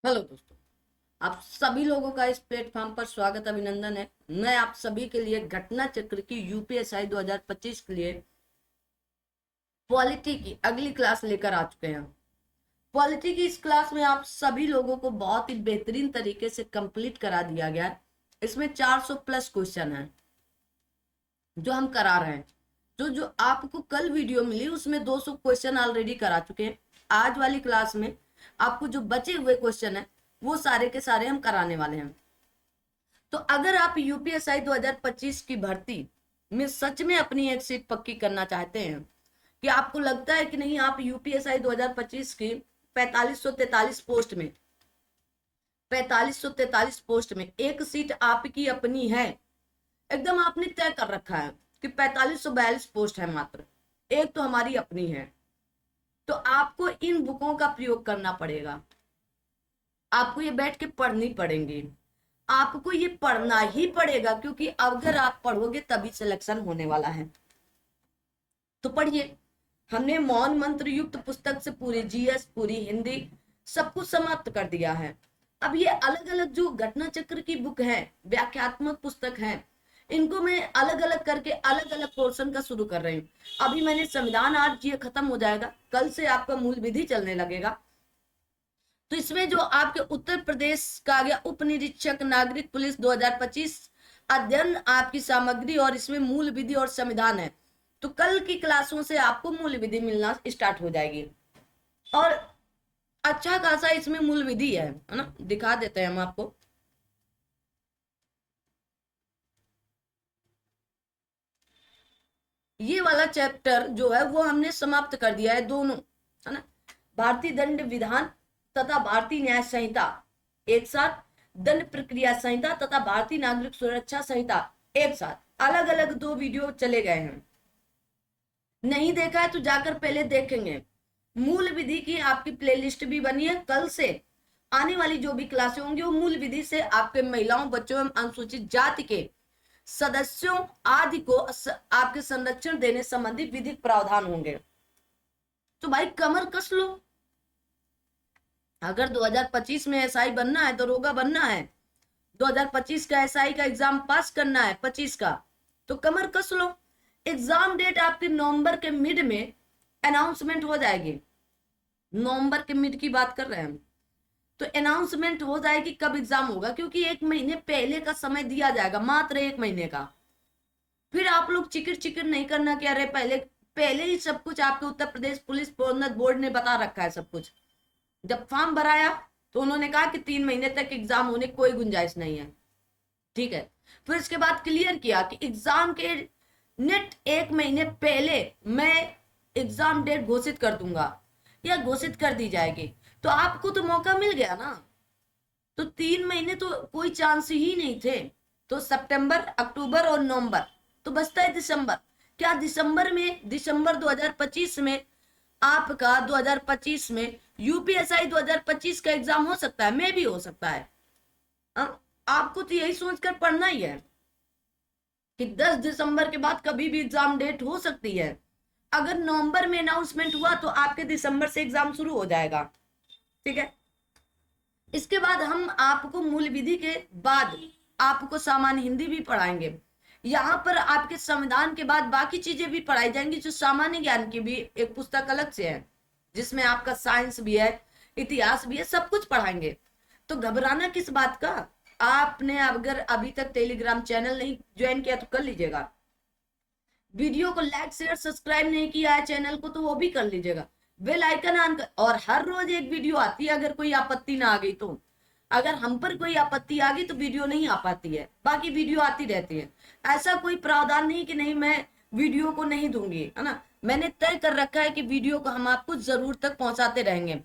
Hello दोस्तों। आप सभी लोगों का इस प्लेटफॉर्म पर स्वागत अभिनंदन है। मैं आप सभी के लिए घटना चक्र की यूपीएसआई 2025 के लिए पॉलिटी की अगली क्लास लेकर आ चुके हैं। पॉलिटी की इस क्लास में आप सभी लोगों को बहुत ही बेहतरीन तरीके से कंप्लीट करा दिया गया है। इसमें 400 प्लस क्वेश्चन है जो हम करा रहे हैं। जो आपको कल वीडियो मिली उसमें 200 क्वेश्चन ऑलरेडी करा चुके हैं। आज वाली क्लास में आपको जो बचे हुए क्वेश्चन है वो सारे के सारे हम कराने वाले हैं। तो अगर आप यूपीएसआई 2025 की भर्ती में सच में अपनी एक सीट पक्की करना चाहते हैं, कि आपको लगता है कि नहीं आप यूपीएसआई 2025 की 4543 पोस्ट में 4543 पोस्ट में एक सीट आपकी अपनी है, एकदम आपने तय कर रखा है कि 4542 पोस्ट है, मात्र एक तो हमारी अपनी है, तो आपको इन बुकों का प्रयोग करना पड़ेगा। आपको ये बैठ के पढ़नी पड़ेंगी, आपको ये पढ़ना ही पड़ेगा, क्योंकि अगर आप पढ़ोगे तभी सिलेक्शन होने वाला है। तो पढ़िए। हमने मौन मंत्र युक्त पुस्तक से पूरी जीएस, पूरी हिंदी सब कुछ समाप्त कर दिया है। अब ये अलग अलग जो घटना चक्र की बुक है, व्याख्यात्मक पुस्तक है, इनको मैं अलग अलग करके अलग अलग पोर्शन का शुरू कर रही हूँ। अभी मैंने संविधान, आज ये खत्म हो जाएगा, कल से आपका मूल विधि चलने लगेगा। तो इसमें जो आपके उत्तर प्रदेश का आ गया उप निरीक्षक नागरिक पुलिस 2025 अध्ययन आपकी सामग्री, और इसमें मूल विधि और संविधान है। तो कल की क्लासों से आपको मूल विधि मिलना स्टार्ट हो जाएगी, और अच्छा खासा इसमें मूल विधि है ना। दिखा देते हैं हम आपको। ये वाला चैप्टर जो है वो हमने समाप्त कर दिया है, दोनों, है ना। भारतीय दंड विधान तथा भारतीय न्याय संहिता एक साथ, दंड प्रक्रिया संहिता तथा भारतीय नागरिक सुरक्षा संहिता एक साथ, अलग अलग दो वीडियो चले गए हैं। नहीं देखा है तो जाकर पहले देखेंगे। मूल विधि की आपकी प्लेलिस्ट भी बनी है। कल से आने वाली जो भी क्लासें होंगी वो मूल विधि से आपके महिलाओं, बच्चों एवं अनुसूचित जाति के सदस्यों आदि को आपके संरक्षण देने संबंधी विधिक प्रावधान होंगे। तो भाई कमर कस लो। अगर 2025 में एसआई बनना है, दरोगा बनना है, 2025 का एसआई का एग्जाम पास करना है 25 का, तो कमर कस लो। एग्जाम डेट आपके नवंबर के मिड में अनाउंसमेंट हो जाएगी। नवंबर के मिड की बात कर रहे हैं हम। तो अनाउंसमेंट हो जाएगी कब एग्जाम होगा, क्योंकि एक महीने पहले का समय दिया जाएगा, मात्र एक महीने का। फिर आप लोग चिकर चिकर नहीं करना कि अरे पहले पहले ही सब कुछ आपके उत्तर प्रदेश पुलिस प्रोन्नत बोर्ड ने बता रखा है सब कुछ। जब फॉर्म भराया तो उन्होंने कहा कि 3 महीने तक एग्जाम होने की कोई गुंजाइश नहीं है, ठीक है। फिर इसके बाद क्लियर किया कि एग्जाम के नेट एक महीने पहले मैं एग्जाम डेट घोषित कर दूंगा या घोषित कर दी जाएगी। तो आपको तो मौका मिल गया ना। तो 3 महीने तो कोई चांस ही नहीं थे। तो सितंबर, अक्टूबर और नवंबर, तो बचता है दिसंबर। क्या दिसंबर में, दिसंबर 2025 में आपका 2025 में यूपीएसआई 2025 का एग्जाम हो सकता है? में भी हो सकता है। आपको तो यही सोचकर पढ़ना ही है कि 10 दिसंबर के बाद कभी भी एग्जाम डेट हो सकती है। अगर नवंबर में अनाउंसमेंट हुआ तो आपके दिसंबर से एग्जाम शुरू हो जाएगा, ठीक है। इसके बाद हम आपको मूल विधि के बाद आपको सामान्य हिंदी भी पढ़ाएंगे। यहाँ पर आपके संविधान के बाद बाकी चीजें भी पढ़ाई जाएंगी, जो सामान्य ज्ञान की भी एक पुस्तक अलग से है, जिसमें आपका साइंस भी है, इतिहास भी है, सब कुछ पढ़ाएंगे। तो घबराना किस बात का। आपने अगर अभी तक टेलीग्राम चैनल नहीं ज्वाइन किया तो कर लीजिएगा। वीडियो को लाइक शेयर सब्सक्राइब नहीं किया है चैनल को तो वो भी कर लीजिएगा। बेल आइकन ऑन कर, और हर रोज एक वीडियो आती है। अगर कोई आपत्ति ना आ गई तो, अगर हम पर कोई आपत्ति आ गई तो वीडियो नहीं आ पाती है, बाकी वीडियो आती रहती है। ऐसा कोई प्रावधान नहीं कि नहीं मैं वीडियो को नहीं दूंगी, है ना। मैंने तय कर रखा है कि वीडियो को हम आपको जरूर तक पहुंचाते रहेंगे।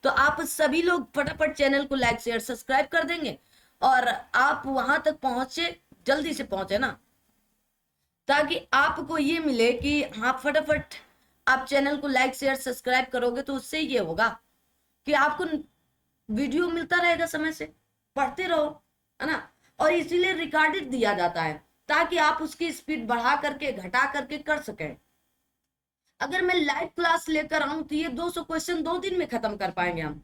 तो आप सभी लोग फटाफट चैनल को लाइक शेयर सब्सक्राइब कर देंगे, और आप वहां तक पहुंचे, जल्दी से पहुंचे ना, ताकि आपको ये मिले कि हाँ फटाफट आप चैनल को लाइक शेयर सब्सक्राइब करोगे तो उससे ये होगा कि आपको वीडियो मिलता रहेगा समय से, पढ़ते रहो, है ना। और इसीलिए रिकॉर्डेड दिया जाता है ताकि आप उसकी स्पीड बढ़ा करके घटा करके कर सकें। अगर मैं लाइव क्लास लेकर आऊं तो ये 200 क्वेश्चन 2 दिन में खत्म कर पाएंगे हम।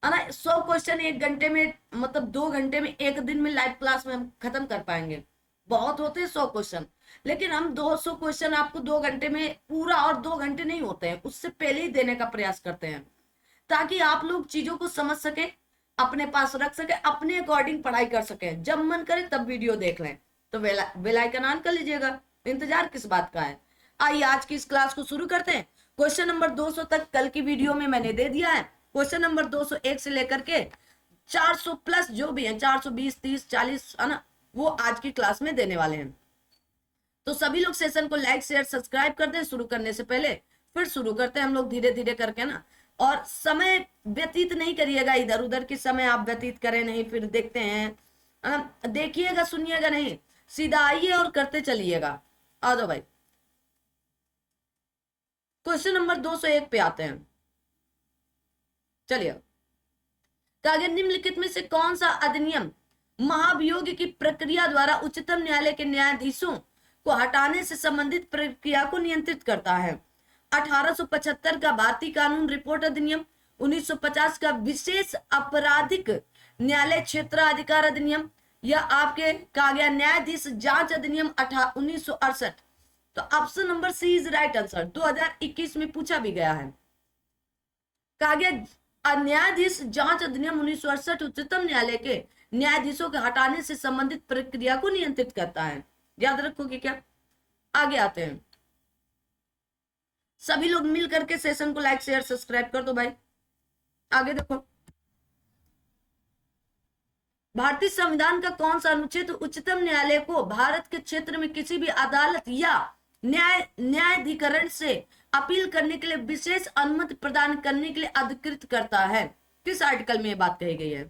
है ना। 100 क्वेश्चन 1 घंटे में, मतलब 2 घंटे में, एक दिन में लाइव क्लास में हम खत्म कर पाएंगे? बहुत होते हैं 100 क्वेश्चन, लेकिन हम 200 क्वेश्चन आपको 2 घंटे में पूरा, और 2 घंटे नहीं होते हैं, उससे पहले ही देने का प्रयास करते हैं, ताकि आप लोग चीजों को समझ सके, अपने पास रख सके, अपने अकॉर्डिंग पढ़ाई कर सके, जब मन करे तब वीडियो देख लें। तो बेल आइकन ऑन कर लीजिएगा, इंतजार किस बात का है। आइए आज की इस क्लास को शुरू करते हैं। क्वेश्चन नंबर 200 तक कल की वीडियो में मैंने दे दिया है। क्वेश्चन नंबर 201 से लेकर के 400 प्लस जो भी है, 420, 30, 40, है ना, वो आज की क्लास में देने वाले हैं। तो सभी लोग सेशन को लाइक शेयर सब्सक्राइब कर दें। शुरू करने से पहले फिर शुरू करते हैं हम लोग धीरे धीरे करके ना, और समय व्यतीत नहीं करिएगा, इधर उधर की समय आप व्यतीत करें नहीं, फिर देखते हैं, देखिएगा सुनिएगा नहीं, सीधा आइए और करते चलिएगा। आ जाओ भाई, क्वेश्चन नंबर 201 पे आते हैं। चलिए, कागज निम्नलिखित में से कौन सा अधिनियम महाभियोग की प्रक्रिया द्वारा उच्चतम न्यायालय के न्यायाधीशों को हटाने से संबंधित प्रक्रिया को नियंत्रित करता है? 1875 का भारतीय कानून रिपोर्ट अधिनियम, 1950 का विशेष आपराधिक न्यायालय क्षेत्राधिकार अधिनियम, या आपके कहा गया न्यायाधीश जांच अधिनियम 1968। तो option number C is right answer. 2021 में पूछा भी गया है। कहा गया न्यायाधीश जांच अधिनियम 1968 उच्चतम न्यायालय के न्यायाधीशों के हटाने से संबंधित प्रक्रिया को नियंत्रित करता है। याद रखोगे क्या? आगे आते हैं, सभी लोग मिल करके सेशन को लाइक शेयर सब्सक्राइब कर दो भाई। आगे देखो, भारतीय संविधान का कौन सा अनुच्छेद उच्चतम न्यायालय को भारत के क्षेत्र में किसी भी अदालत या न्यायाधिकरण से अपील करने के लिए विशेष अनुमति प्रदान करने के लिए अधिकृत करता है? किस आर्टिकल में यह बात कही गई है?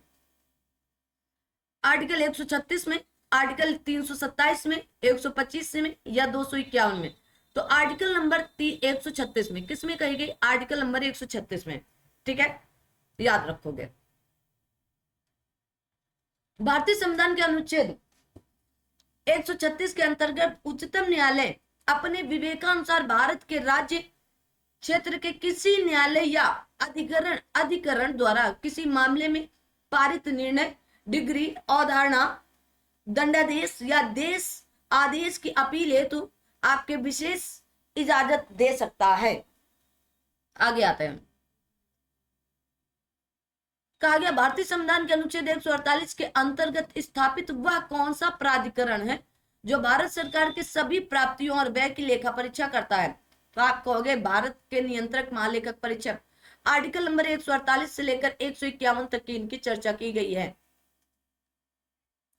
आर्टिकल 136 में, आर्टिकल 327 में, 125 में, या 251 में? तो आर्टिकल नंबर 136 में। किस में कही गई? आर्टिकल नंबर 136 में। ठीक है, याद रखोगे। भारतीय संविधान के अनुच्छेद 136 के अंतर्गत उच्चतम न्यायालय अपने विवेकानुसार भारत के राज्य क्षेत्र के किसी न्यायालय या अधिकरण द्वारा किसी मामले में पारित निर्णय, डिग्री, अवधारणा, दंडादेश या देश आदेश की अपील हेतु आपके विशेष इजाजत दे सकता है। आगे आते हैं, कहा गया भारतीय संविधान के अनुच्छेद 148 के अंतर्गत स्थापित वह कौन सा प्राधिकरण है जो भारत सरकार के सभी प्राप्तियों और व्यय की लेखा परीक्षा करता है? तो आप कहोगे भारत के नियंत्रक महालेखक परीक्षक। आर्टिकल नंबर 148 से लेकर 151 तक की इनकी चर्चा की गई है।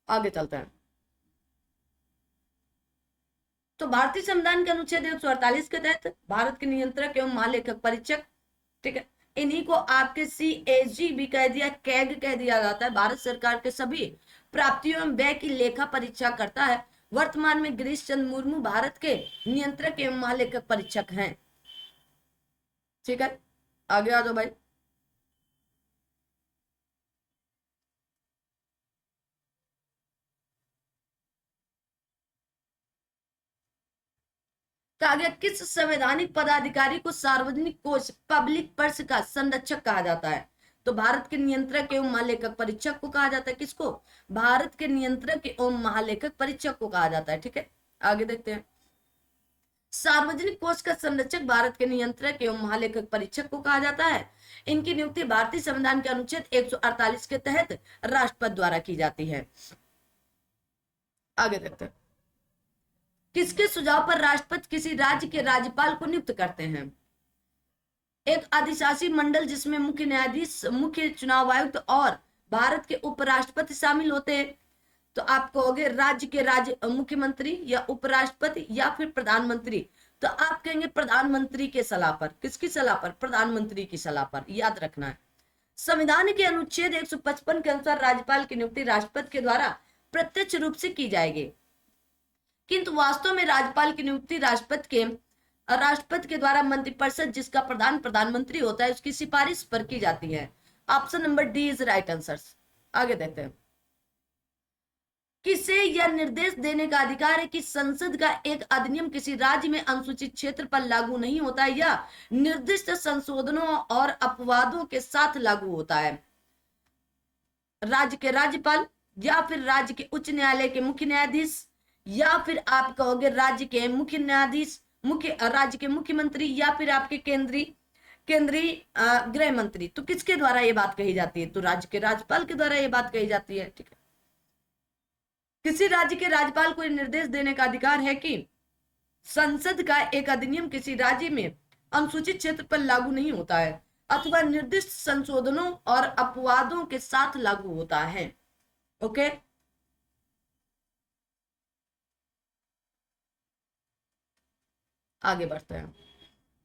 आगे चलते हैं, तो भारतीय संविधान के अनुच्छेद 148 के तहत भारत के नियंत्रक एवं महालेखक परीक्षक, ठीक है, इन्हीं को आपके CAG भी कह दिया, कैग कह दिया जाता है। भारत सरकार के सभी प्राप्तियों एवं व्यय की लेखा परीक्षा करता है। वर्तमान में गिरीश चंद्र मुर्मू भारत के नियंत्रक एवं महालेखक परीक्षक हैं। ठीक है, आगे आ जाओ भाई। कहा गया किस संवैधानिक पदाधिकारी को सार्वजनिक कोष पब्लिक पर्स का संरक्षक कहा जाता है? तो भारत के नियंत्रक एवं महालेखक परीक्षक को कहा जाता है। किसको? भारत के नियंत्रक एवं महालेखक परीक्षक को कहा जाता है। ठीक है, आगे देखते हैं, सार्वजनिक कोष का संरक्षक भारत के नियंत्रक एवं महालेखक परीक्षक को कहा जाता है। इनकी नियुक्ति भारतीय संविधान के अनुच्छेद 148 के तहत राष्ट्रपति द्वारा की जाती है। आगे देखते हैं, किसके सुझाव पर राष्ट्रपति किसी राज्य के राज्यपाल को नियुक्त करते हैं? एक अधिशासी मंडल जिसमें मुख्य न्यायाधीश, मुख्य चुनाव आयुक्त और भारत के उपराष्ट्रपति शामिल होते हैं। तो आप कहोगे राज्य के मुख्यमंत्री या उपराष्ट्रपति या फिर प्रधानमंत्री। तो आप कहेंगे प्रधानमंत्री के सलाह पर। किसकी सलाह पर? प्रधानमंत्री की सलाह पर। याद रखना है, संविधान के अनुच्छेद 155 के अनुसार राज्यपाल की नियुक्ति राष्ट्रपति के द्वारा प्रत्यक्ष रूप से की जाएगी, किंतु वास्तव में राज्यपाल की नियुक्ति राष्ट्रपति के द्वारा मंत्रिपरिषद, जिसका प्रधान प्रधानमंत्री होता है, उसकी सिफारिश पर की जाती है। Option number D is right answer. आगे देखते हैं, किसे यह निर्देश देने का अधिकार है कि संसद का एक अधिनियम किसी राज्य में अनुसूचित क्षेत्र पर लागू नहीं होता है या निर्दिष्ट संशोधनों और अपवादों के साथ लागू होता है? राज्य के राज्यपाल, या फिर राज्य के उच्च न्यायालय के मुख्य न्यायाधीश, या फिर आप कहोगे राज्य के मुख्य न्यायाधीश, राज्य के मुख्यमंत्री, या फिर आपके केंद्रीय केंद्रीय गृह मंत्री। तो किसके द्वारा ये बात कही जाती है? तो राज्य के राज्यपाल के द्वारा ये बात कही जाती है। ठीक है, किसी राज्य के राज्यपाल को निर्देश देने का अधिकार है कि संसद का एक अधिनियम किसी राज्य में अनुसूचित क्षेत्र पर लागू नहीं होता है अथवा निर्दिष्ट संशोधनों और अपवादों के साथ लागू होता है। ओके, आगे बढ़ते हैं।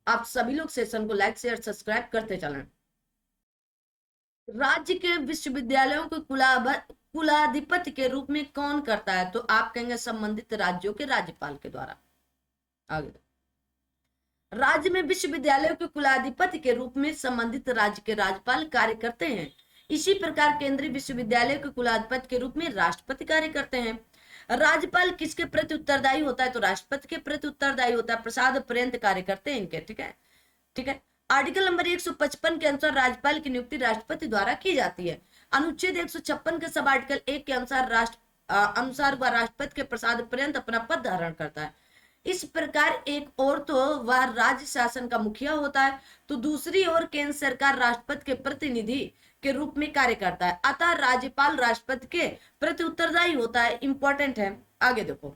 आप सभी लोग सेशन को लाइक शेयर सब्सक्राइब करते चलें। राज्य के विश्वविद्यालयों को कुलाधिपति के रूप में कौन करता है? तो आप कहेंगे संबंधित राज्यों के राज्यपाल के द्वारा। आगे, राज्य में विश्वविद्यालयों के कुलाधिपति के रूप में संबंधित राज्य के राज्यपाल कार्य करते हैं। इसी प्रकार केंद्रीय विश्वविद्यालय के कुलाधिपति के रूप में राष्ट्रपति कार्य करते हैं। राज्यपाल किसके प्रति उत्तरदायी होता है? तो राष्ट्रपति के प्रति उत्तरदायी होता है, प्रसाद पर्यंत कार्य करते हैं इनके। ठीक है, ठीक है। आर्टिकल नंबर 155 के अनुसार राज्यपाल की नियुक्ति राष्ट्रपति द्वारा की जाती है। अनुच्छेद 156 के सब आर्टिकल 1 के अनुसार वह राष्ट्रपति के प्रसाद पर्यंत अपना पद धारण करता है। इस प्रकार एक ओर तो वह राज्य शासन का मुखिया होता है, तो दूसरी ओर केंद्र सरकार राष्ट्रपति के प्रतिनिधि के रूप में कार्य करता है। अतः राज्यपाल राष्ट्रपति के प्रति उत्तरदायी होता है। इंपॉर्टेंट है। आगे देखो,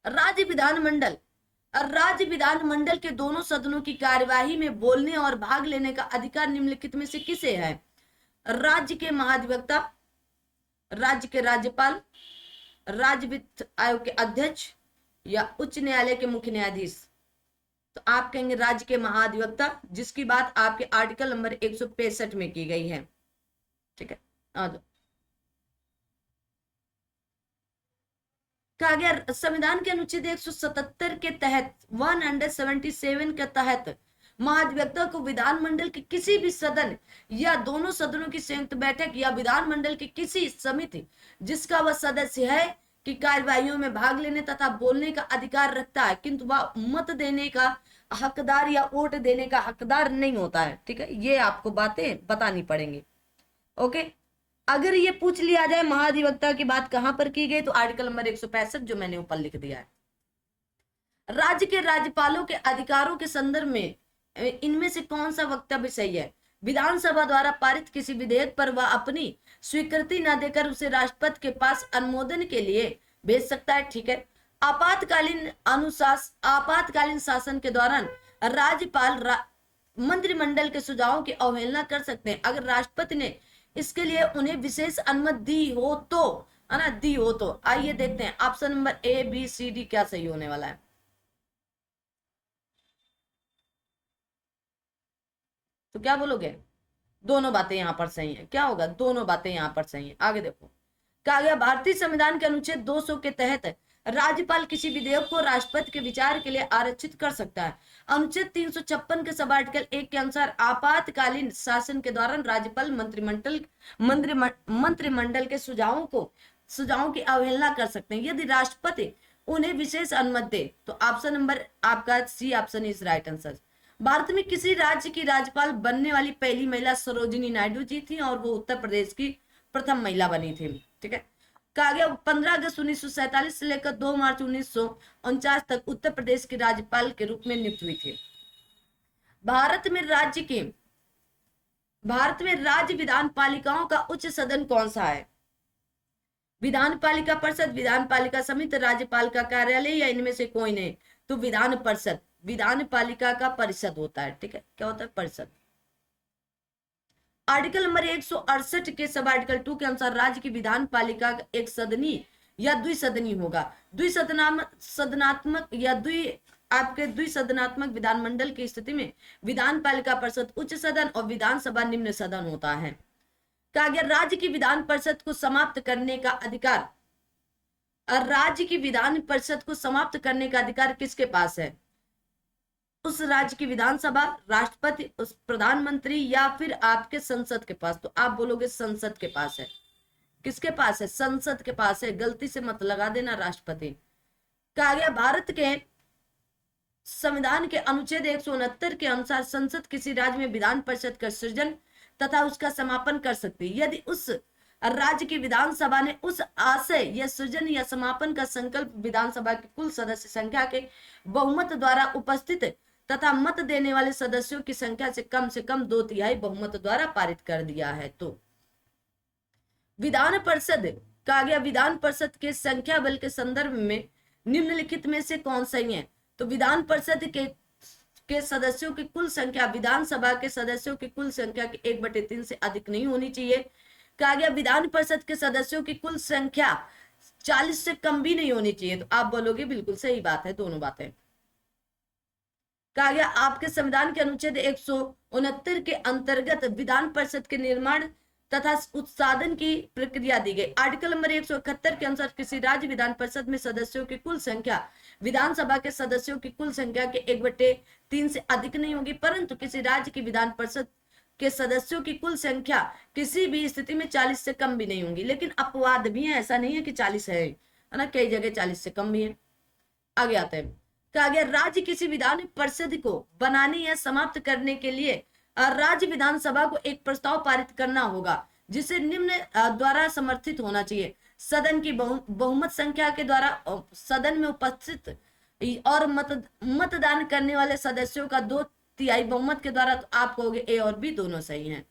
राज्य विधानमंडल के दोनों सदनों की कार्यवाही में बोलने और भाग लेने का अधिकार निम्नलिखित में से किसे है? राज्य के महाधिवक्ता, राज्य के राज्यपाल, राज्य वित्त आयोग के अध्यक्ष, या उच्च न्यायालय के मुख्य न्यायाधीश। तो आप कहेंगे राज्य के महाधिवक्ता, जिसकी बात आपके आर्टिकल नंबर 165 में की गई है। ठीक है, आ जाओ। कहा गया संविधान के अनुच्छेद 177 के तहत 177 के तहत महाधिवक्ता को विधानमंडल के किसी भी सदन या दोनों सदनों की संयुक्त बैठक या विधानमंडल की किसी समिति जिसका वह सदस्य है की कार्यवाहियों में भाग लेने तथा बोलने का अधिकार रखता है, किंतु वह मत देने का हकदार या वोट देने का हकदार नहीं होता है। ठीक है, ये आपको बातें बतानी पड़ेंगी। ओके, अगर ये पूछ लिया जाए महाधिवक्ता की बात कहां पर की गई, तो आर्टिकल नंबर 165 जो मैंने ऊपर लिख दिया है। राज्य के राज्यपालों के अधिकारों के संदर्भ में इनमें से कौन सा वक्तव्य सही है? विधानसभा द्वारा पारित किसी विधेयक पर वह अपनी स्वीकृति न देकर उसे राष्ट्रपति के पास अनुमोदन के लिए भेज सकता है। ठीक है, आपातकालीन शासन के दौरान राज्यपाल मंत्रिमंडल के सुझावों की अवहेलना कर सकते हैं अगर राष्ट्रपति ने इसके लिए उन्हें विशेष अनुमति दी हो तो, है ना, दी हो तो। आइए देखते हैं option number A B C D क्या सही होने वाला है। तो क्या बोलोगे? दोनों बातें यहां पर सही है। क्या होगा? दोनों बातें यहां पर सही है। आगे देखो, कहा गया भारतीय संविधान के अनुच्छेद 200 के तहत राज्यपाल किसी विधेयक को राष्ट्रपति के विचार के लिए आरक्षित कर सकता है। अनुच्छेद 356 के सब आर्टिकल 1 के अनुसार आपातकालीन शासन के दौरान राज्यपाल मंत्रिमंडल के सुझावों की अवहेलना कर सकते हैं यदि राष्ट्रपति उन्हें विशेष अनुमति दे। तो ऑप्शन नंबर आपका C option is right answer. Bharat में किसी राज्य की राज्यपाल बनने वाली पहली महिला सरोजिनी नायडू जी थी और वो उत्तर प्रदेश की प्रथम महिला बनी थी। ठीक है, कहा गया 15 अगस्त 1947 से लेकर 2 मार्च 1949 तक उत्तर प्रदेश के राज्यपाल के रूप में नियुक्त हुई थी। भारत में राज्य विधान पालिकाओं का उच्च सदन कौन सा है? विधान पालिका परिषद, विधान पालिका समिति, राज्यपाल का कार्यालय, या इनमें से कोई नहीं। तो विधान परिषद, विधान पालिका का परिषद होता है। ठीक है, क्या होता है? परिषद। आर्टिकल नंबर 168 के सब आर्टिकल 2 के अनुसार राज्य की विधान पालिका एक सदनी या द्विसदनी होगा। द्विसदनात्मक या द्विसदनात्मक विधानमंडल की स्थिति में विधान पालिका परिषद उच्च सदन और विधानसभा निम्न सदन होता है। कहा गया राज्य की विधान परिषद को समाप्त करने का अधिकार, राज्य की विधान परिषद को समाप्त करने का अधिकार किसके पास है? उस राज्य की विधानसभा, राष्ट्रपति, उस प्रधानमंत्री, या फिर आपके संसद के पास। तो आप बोलोगे संसद के पास है। किसके पास है? संसद के पास है। गलती से मत लगा देना राष्ट्रपति। कहा गया भारत के संविधान के अनुच्छेद 169 के अनुसार संसद किसी राज्य में विधान परिषद का सृजन तथा उसका समापन कर सकती है यदि उस राज्य की विधानसभा ने उस आशय या सृजन या समापन का संकल्प विधानसभा की कुल सदस्य संख्या के बहुमत द्वारा उपस्थित तथा मत देने वाले सदस्यों की संख्या से कम 2/3 बहुमत द्वारा पारित कर दिया है। तो विधान परिषद कहा गया, विधान परिषद के संख्या बल के संदर्भ में निम्नलिखित में से कौन सही है? तो विधान परिषद के सदस्यों की कुल संख्या विधानसभा के सदस्यों की कुल संख्या के 1/3 से अधिक नहीं होनी चाहिए। कहा गया विधान परिषद के सदस्यों की कुल संख्या 40 से कम भी नहीं होनी चाहिए। तो आप बोलोगे बिल्कुल सही बात है, दोनों बातें। कहा गया आपके संविधान के अनुच्छेद 169 के अंतर्गत विधान परिषद के निर्माण तथा उत्साधन की प्रक्रिया दी गई। आर्टिकल नंबर 171 के अनुसार किसी राज्य विधान परिषद में सदस्यों की कुल संख्या विधानसभा के सदस्यों की कुल संख्या के 1/3 से अधिक नहीं होगी, परंतु किसी राज्य की विधान परिषद के सदस्यों की कुल संख्या किसी भी स्थिति में 40 से कम भी नहीं होंगी। लेकिन अपवाद भी है, ऐसा नहीं है कि 40 है ना, कई जगह 40 से कम भी है। आगे आते हैं। कहा गया राज्य किसी विधान परिषद को बनाने या समाप्त करने के लिए राज्य विधानसभा को एक प्रस्ताव पारित करना होगा जिसे निम्न द्वारा समर्थित होना चाहिए। सदन की बहुमत संख्या के द्वारा सदन में उपस्थित और मतदान करने वाले सदस्यों का 2/3 बहुमत के द्वारा। तो आप कहोगे ए और बी दोनों सही हैं।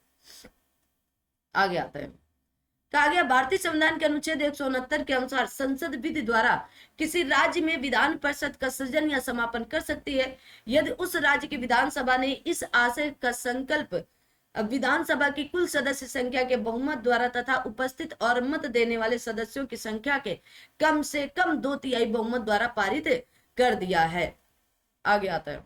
आगे आता है। कहा गया भारतीय संविधान के अनुच्छेद 169 के अनुसार संसद विधि द्वारा किसी राज्य में विधान परिषद का सृजन या समापन कर सकती है यदि उस राज्य की विधानसभा ने इस आशय का संकल्प विधानसभा की कुल सदस्य संख्या के बहुमत द्वारा तथा उपस्थित और मत देने वाले सदस्यों की संख्या के कम से कम 2/3 बहुमत द्वारा पारित कर दिया है। आगे आता है।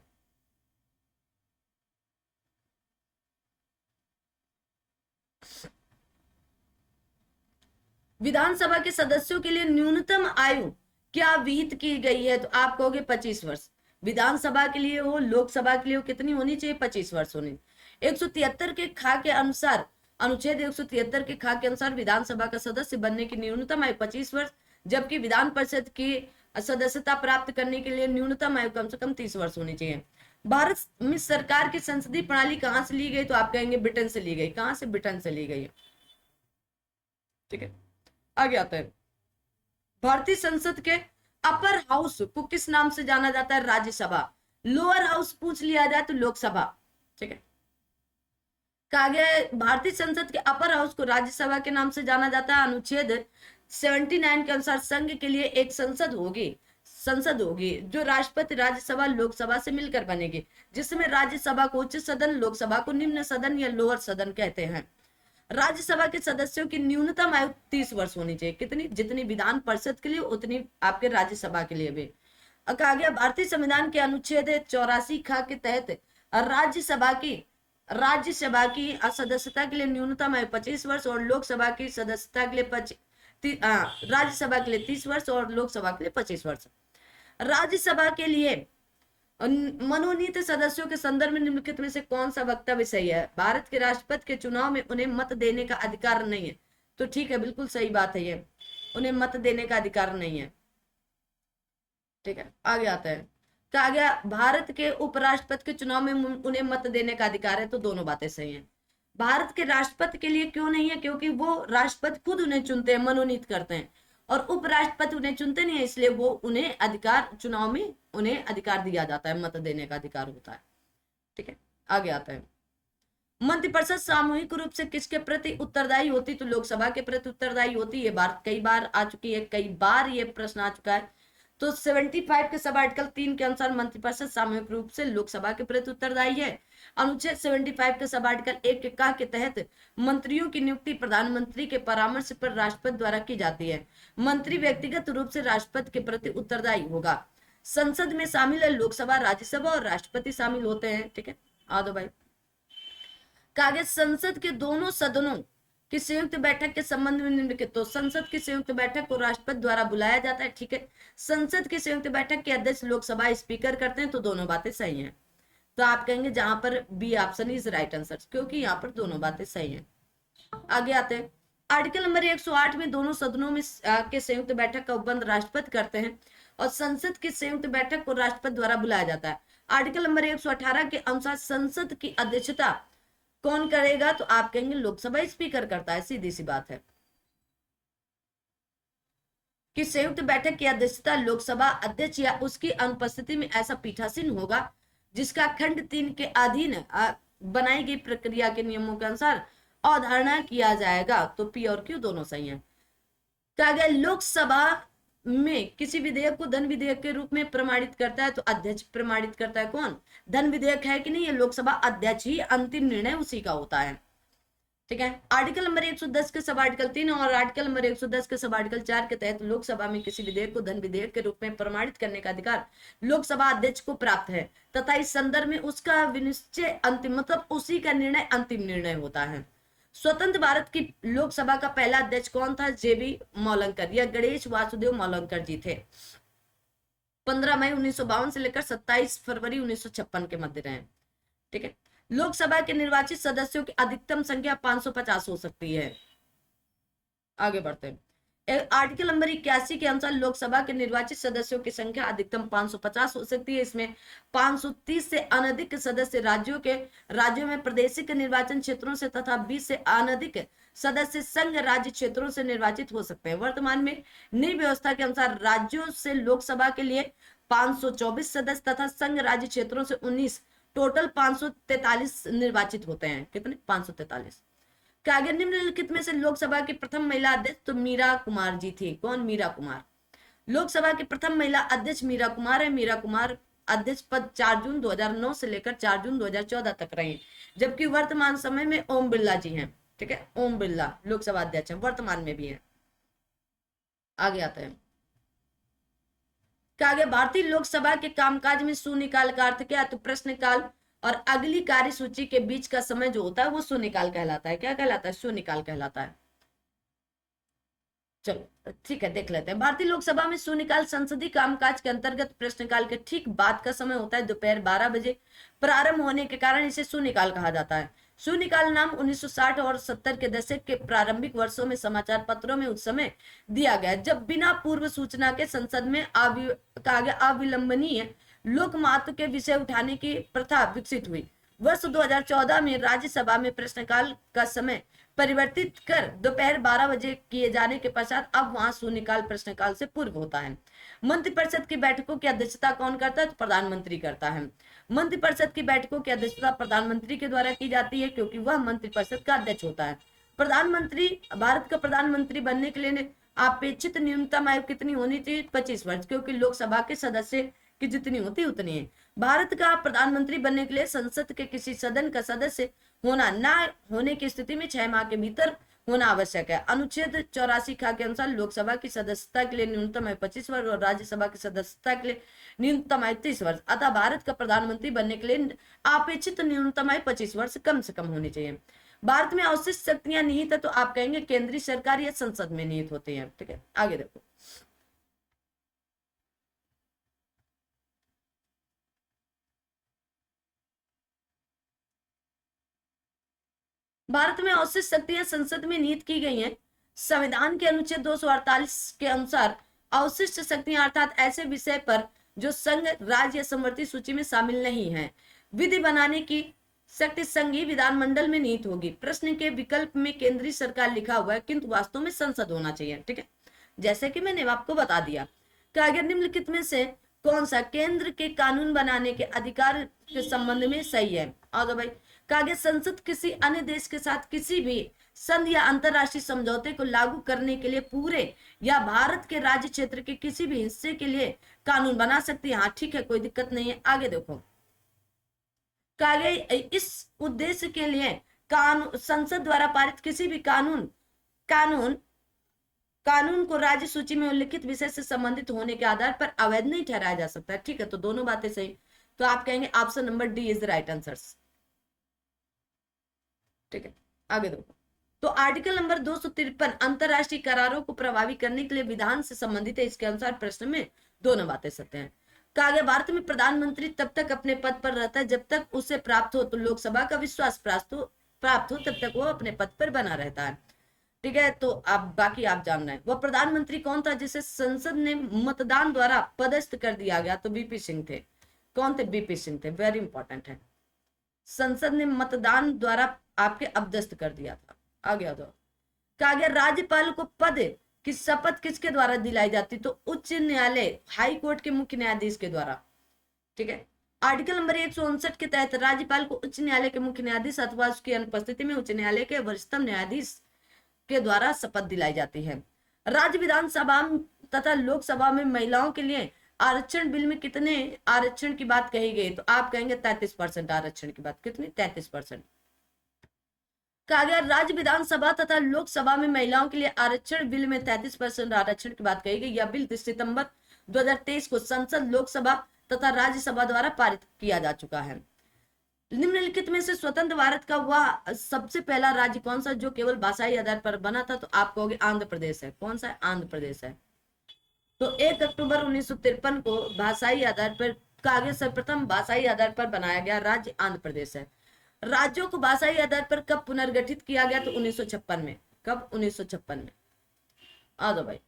विधानसभा के सदस्यों के लिए न्यूनतम आयु क्या विहित की गई है? तो आप कहोगे 25 वर्ष। विधानसभा के लिए हो, लोकसभा के लिए हो, कितनी होनी चाहिए? 25 वर्ष होनी। 173 के खा के अनुसार, अनुच्छेद 173 के खा के अनुसार विधानसभा का सदस्य बनने की न्यूनतम आयु 25 वर्ष, जबकि विधान परिषद की सदस्यता प्राप्त करने के लिए न्यूनतम आयु कम से कम 30 वर्ष होनी चाहिए। भारत में सरकार की संसदीय प्रणाली कहां से ली गई? तो आप कहेंगे ब्रिटेन से ली गई। कहां से? ब्रिटेन से ली गई। ठीक है, आगे आता है। भारतीय संसद के अपर हाउस को किस नाम से जाना जाता है? राज्यसभा। लोअर हाउस पूछ लिया जाए तो लोकसभा। ठीक है, कहा गया भारतीय संसद के अपर हाउस को राज्यसभा के नाम से जाना जाता है। अनुच्छेद 79 के अनुसार संघ के लिए एक संसद होगी जो राष्ट्रपति, राज्यसभा, लोकसभा से मिलकर बनेगी, जिसमें राज्यसभा को उच्च सदन, लोकसभा को निम्न सदन या लोअर सदन कहते हैं। राज्यसभा के सदस्यों की न्यूनतम आयु 30 वर्ष होनी चाहिए। कितनी? जितनी विधान परिषद के लिए उतनी आपके राज्यसभा के लिए भी। कहा गया भारतीय संविधान के अनुच्छेद 84 खा के तहत राज्यसभा की सदस्यता के लिए न्यूनतम आयु 25 वर्ष और लोकसभा की सदस्यता के लिए राज्यसभा के लिए 30 वर्ष और लोकसभा के लिए 25 वर्ष। राज्यसभा के लिए मनोनीत सदस्यों के संदर्भ में निम्नलिखित में से कौन सा वक्तव्य सही है? भारत के राष्ट्रपति के चुनाव में उन्हें मत देने का अधिकार नहीं है। तो ठीक है, बिल्कुल सही बात है, ये उन्हें मत देने का अधिकार नहीं है। ठीक है, आगे आता है। कहा गया भारत के उपराष्ट्रपति के चुनाव में उन्हें मत देने का अधिकार है। तो दोनों बातें सही हैं। भारत के राष्ट्रपति के लिए क्यों नहीं है? क्योंकि वो राष्ट्रपति खुद उन्हें चुनते हैं, मनोनीत करते हैं, और उपराष्ट्रपति उन्हें चुनते नहीं है, इसलिए वो उन्हें अधिकार, चुनाव में उन्हें अधिकार दिया जाता है, मत देने का अधिकार होता है। ठीक है, आगे आता है। मंत्रिपरिषद सामूहिक रूप से किसके प्रति उत्तरदायी होती? तो लोकसभा के प्रति उत्तरदायी होती है। बात कई बार आ चुकी है, कई बार ये प्रश्न आ चुका है। तो 75 के सब आर्टिकल 3 के अनुसार मंत्रिपरिषद सामूहिक रूप से लोकसभा के प्रति उत्तरदायी है। अनुच्छेद 75 के सब आर्टिकल 1 के का के तहत मंत्रियों की नियुक्ति प्रधानमंत्री के परामर्श पर राष्ट्रपति द्वारा की जाती है। मंत्री व्यक्तिगत रूप से राष्ट्रपति के प्रति उत्तरदायी होगा। संसद में शामिल है लोकसभा, राज्यसभा और राष्ट्रपति शामिल होते हैं। ठीक है, आ दो भाई। कागज संसद के दोनों सदनों की संयुक्त बैठक के संबंध में निम्नलिखित। तो संसद की संयुक्त बैठक को राष्ट्रपति द्वारा बुलाया जाता है। ठीक है, संसद की संयुक्त बैठक के अध्यक्ष लोकसभा स्पीकर करते हैं। तो दोनों बातें सही हैं। तो आप कहेंगे जहां पर B option is right answer, क्योंकि यहाँ पर दोनों बातें सही हैं। आगे आते हैं। आर्टिकल नंबर 108 में दोनों सदनों में के संयुक्त बैठक का उपबंध राष्ट्रपति करते हैं और संसद की संयुक्त बैठक को राष्ट्रपति द्वारा बुलाया जाता है। आर्टिकल नंबर 118 के अनुसार संसद की अध्यक्षता कौन करेगा? तो आप कहेंगे लोकसभा स्पीकर करता है, सीधी सी बात है। कि संयुक्त बैठक की अध्यक्षता लोकसभा अध्यक्ष या उसकी अनुपस्थिति में ऐसा पीठासीन होगा जिसका खंड 3 के अधीन बनाई गई प्रक्रिया के नियमों के अनुसार अवधारणा किया जाएगा। तो पी और क्यू दोनों सही है। कहा गया लोकसभा में किसी विधेयक को धन विधेयक के रूप में प्रमाणित करता है तो अध्यक्ष प्रमाणित करता है। कौन? धन विधेयक है कि नहीं, ये लोकसभा अध्यक्ष ही, अंतिम निर्णय उसी का होता है। ठीक है। आर्टिकल नंबर 110 के सब आर्टिकल 3 और आर्टिकल नंबर 110 के सब आर्टिकल 4 के तहत लोकसभा में किसी विधेयक को धन विधेयक के रूप में प्रमाणित करने का अधिकार लोकसभा अध्यक्ष को प्राप्त है तथा इस संदर्भ में उसका विनिश्चय अंतिम, मतलब उसी का निर्णय अंतिम निर्णय होता है। स्वतंत्र भारत की लोकसभा का पहला अध्यक्ष कौन था? जेबी मौलंकर या गणेश वासुदेव मौलंकर जी थे। 15 मई 1952 से लेकर 27 फरवरी 1956 के मध्य रहे। ठीक है। लोकसभा के निर्वाचित सदस्यों की अधिकतम संख्या 550 हो सकती है। आगे बढ़ते हैं। आर्टिकल नंबर 81 के अनुसार लोकसभा के निर्वाचित सदस्यों की संख्या अधिकतम 550 हो सकती है। इसमें 530 से अनधिक सदस्य राज्यों में प्रादेशिक निर्वाचन क्षेत्रों से तथा 20 से अनधिक सदस्य संघ राज्य क्षेत्रों से निर्वाचित हो सकते हैं। वर्तमान में नई व्यवस्था के अनुसार राज्यों से लोकसभा के लिए 524 सदस्य तथा संघ राज्य क्षेत्रों से 19, टोटल 543 निर्वाचित होते हैं। कितने? 543। कागे निम्नलिखित में से लोकसभा की प्रथम महिला अध्यक्ष तो मीरा कुमार जी थी। कौन? मीरा कुमार। लोकसभा की प्रथम महिला अध्यक्ष मीरा कुमार है। मीरा कुमार अध्यक्ष पद 4 जून 2009 से लेकर 4 जून 2014 तक रहे, जबकि वर्तमान समय में ओम बिरला जी हैं। ठीक है। ओम बिरला लोकसभा अध्यक्ष हैं, वर्तमान में भी हैं। आगे आता है। आगे भारतीय लोकसभा के कामकाज में शून्यकाल का अर्थ क्या है? तो प्रश्नकाल और अगली कार्य सूची के बीच का समय जो होता है वो शून्यकाल कहलाता है। क्या कहलाता है? शून्यकाल कहलाता है। चलो ठीक है, देख लेते हैं। भारतीय लोकसभा में शून्यकाल संसदीय कामकाज के अंतर्गत प्रश्नकाल के ठीक बाद का समय होता है। दोपहर 12 बजे प्रारंभ होने के कारण इसे शून्यकाल कहा जाता है। शून्यकाल नाम 1960 और 70 के दशक के प्रारंभिक वर्षों में समाचार पत्रों में उस समय दिया गया जब बिना पूर्व सूचना के संसद में अविलंबनीय लोक महत्व के विषय उठाने की प्रथा विकसित हुई। वर्ष 2014 में राज्यसभा में प्रश्नकाल का समय परिवर्तित कर दोपहर 12 बजे किए जाने के पश्चात अब वहां शून्यकाल प्रश्नकाल से पूर्व होता है। मंत्रिपरिषद की बैठकों की अध्यक्षता कौन करता है? तो प्रधानमंत्री करता है। मंत्रिपरिषद की बैठकों की अध्यक्षता प्रधानमंत्री के द्वारा की जाती है क्योंकि वह मंत्रिपरिषद का अध्यक्ष होता है। प्रधानमंत्री, भारत का प्रधानमंत्री बनने के लिए अपेक्षित न्यूनतम आयु कितनी होनी चाहिए? 25 वर्ष, क्योंकि लोकसभा के सदस्य की जितनी होती उतनी है। भारत का प्रधानमंत्री बनने के लिए संसद के किसी सदन का सदस्य होना ना होने की स्थिति में 6 माह के भीतर होना आवश्यक है। अनुच्छेद 84 ख के अनुसार लोकसभा की सदस्यता के लिए न्यूनतम आयु 25 वर्ष और राज्यसभा की सदस्यता के लिए न्यूनतम आयु 30 वर्ष। अतः भारत का प्रधानमंत्री बनने के लिए अपेक्षित न्यूनतम आयु 25 वर्ष कम से कम होनी चाहिए। भारत में अवशिष्ट शक्तियां निहित है तो आप कहेंगे केंद्रीय सरकार या संसद में निहित होती है। ठीक है, आगे देखो। भारत में अवशिष्ट शक्तियां संसद में निहित की गई हैं। संविधान के अनुच्छेद 248 के अनुसार अवशिष्ट शक्तियां अर्थात ऐसे विषय पर जो संघ, राज्य या समवर्ती सूची में शामिल नहीं है, विधि बनाने की शक्ति संघीय विधानमंडल में निहित होगी। प्रश्न के विकल्प में केंद्रीय सरकार लिखा हुआ है किंतु वास्तव में संसद होना चाहिए। ठीक है, जैसे कि मैंने आपको बता दिया कि अगर निम्नलिखित में से कौन सा केंद्र के कानून बनाने के अधिकार के संबंध में सही है? आगे भाई, कागे संसद किसी अन्य देश के साथ किसी भी संघ या अंतरराष्ट्रीय समझौते को लागू करने के लिए पूरे या भारत के राज्य क्षेत्र के किसी भी हिस्से के लिए कानून बना सकती है। हाँ ठीक है, कोई दिक्कत नहीं है। आगे देखो, कागे इस उद्देश्य के लिए कानून संसद द्वारा पारित किसी भी कानून को राज्य सूची में उल्लिखित विषय से संबंधित होने के आधार पर अवैध नहीं ठहराया जा सकता। ठीक है, तो दोनों बातें सही। तो आप कहेंगे option number D is the right answer. ठीक है, आगे देखो। तो आर्टिकल नंबर 253 अंतरराष्ट्रीय करारों को प्रभावी करने के लिए विधान से संबंधित है। इसके अनुसार प्रश्न में दोनों बातें सत्य हैं। कहा भारत में प्रधानमंत्री तब तक अपने पद पर रहता है जब तक उसे प्राप्त हो तो लोकसभा का विश्वास प्राप्त हो तब तक वो अपने पद पर बना रहता है। ठीक है, तो आप बाकी आप जान रहे हैं। वह प्रधानमंत्री कौन था जिसे संसद ने मतदान द्वारा पदस्थ कर दिया गया? तो बीपी सिंह थे। कौन थे? बीपी सिंह थे। वेरी इंपॉर्टेंट है, संसद ने मतदान द्वारा आपके अपदस्थ कर दिया था। आगे आ जाओ। कहा गया राज्यपाल को पद कि शपथ किसके द्वारा दिलाई जाती, तो उच्च न्यायालय हाई कोर्ट के मुख्य न्यायाधीश के द्वारा। ठीक है। आर्टिकल नंबर 159 के तहत राज्यपाल को उच्च न्यायालय के मुख्य न्यायाधीश अथवा उसकी अनुपस्थिति में उच्च न्यायालय के वरिष्ठतम न्यायाधीश के द्वारा शपथ दिलाई जाती है। राज्य विधानसभा तथा लोकसभा में महिलाओं के लिए आरक्षण बिल में कितने आरक्षण की बात कही गई, तो आप कहेंगे 33% आरक्षण की बात। कितनी? 33%। कहा गया राज्य विधानसभा तथा लोकसभा में महिलाओं के लिए आरक्षण बिल में 33% आरक्षण की बात कही गई। यह बिल 30 सितंबर 2023 को संसद, लोकसभा तथा राज्यसभा द्वारा पारित किया जा चुका है। निम्नलिखित में से स्वतंत्र भारत का वह सबसे पहला राज्य कौन सा जो केवल भाषाई आधार पर बना था, तो आप कहोगे आंध्र प्रदेश है। कौन सा है? आंध्र प्रदेश है। तो 1 अक्टूबर 1953 को भाषाई आधार पर कागज सर्वप्रथम भाषाई आधार पर बनाया गया राज्य आंध्र प्रदेश है। राज्यों को भाषाई आधार पर कब पुनर्गठित किया गया, तो 1956 में। कब? 1956 में। आ दो भाई।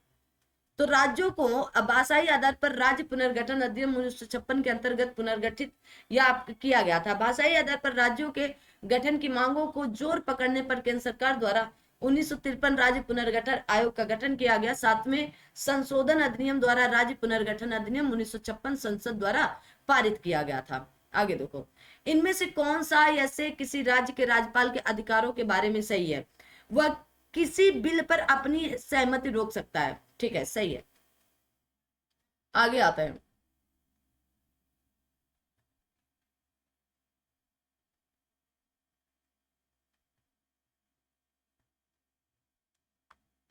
तो राज्यों को भाषाई आधार पर राज्य पुनर्गठन अधिनियम 1956 के अंतर्गत पुनर्गठित या किया गया था। भाषाई आधार पर राज्यों के गठन की मांगों को जोर पकड़ने पर केंद्र सरकार द्वारा 1953 राज्य पुनर्गठन आयोग का गठन किया गया। 7वें संशोधन अधिनियम द्वारा राज्य पुनर्गठन अधिनियम 1956 संसद द्वारा पारित किया गया था। आगे देखो, इनमें से कौन सा ऐसे किसी राज्य के राज्यपाल के अधिकारों के बारे में सही है? वह किसी बिल पर अपनी सहमति रोक सकता है। ठीक है, सही है। आगे आता है,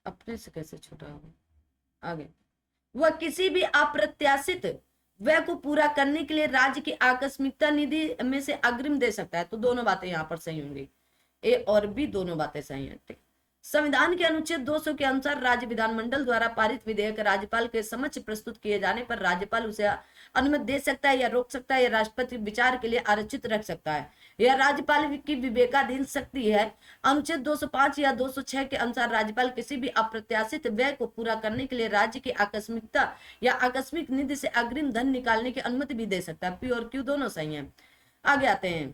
अपने से कैसे छोटा होगा। आगे, वह किसी भी अप्रत्याशित व्यय को पूरा करने के लिए राज्य की आकस्मिकता निधि में से अग्रिम दे सकता है। तो दोनों बातें यहाँ पर सही होंगी, ए और बी दोनों बातें सही हैं। ठीक। संविधान के अनुच्छेद 200 के अनुसार राज्य विधानमंडल द्वारा पारित विधेयक राज्यपाल के समक्ष प्रस्तुत किए जाने पर राज्यपाल उसे अनुमति दे सकता है या रोक सकता है या राष्ट्रपति विचार के लिए आरक्षित रख सकता है। यह राज्यपाल की विवेकाधीन शक्ति है। अनुच्छेद 205 या 206 के अनुसार राज्यपाल किसी भी अप्रत्याशित व्यय को पूरा करने के लिए राज्य की आकस्मिकता या आकस्मिक निधि से अग्रिम धन निकालने की अनुमति भी दे सकता है। पी और क्यू दोनों सही है। आगे आते हैं,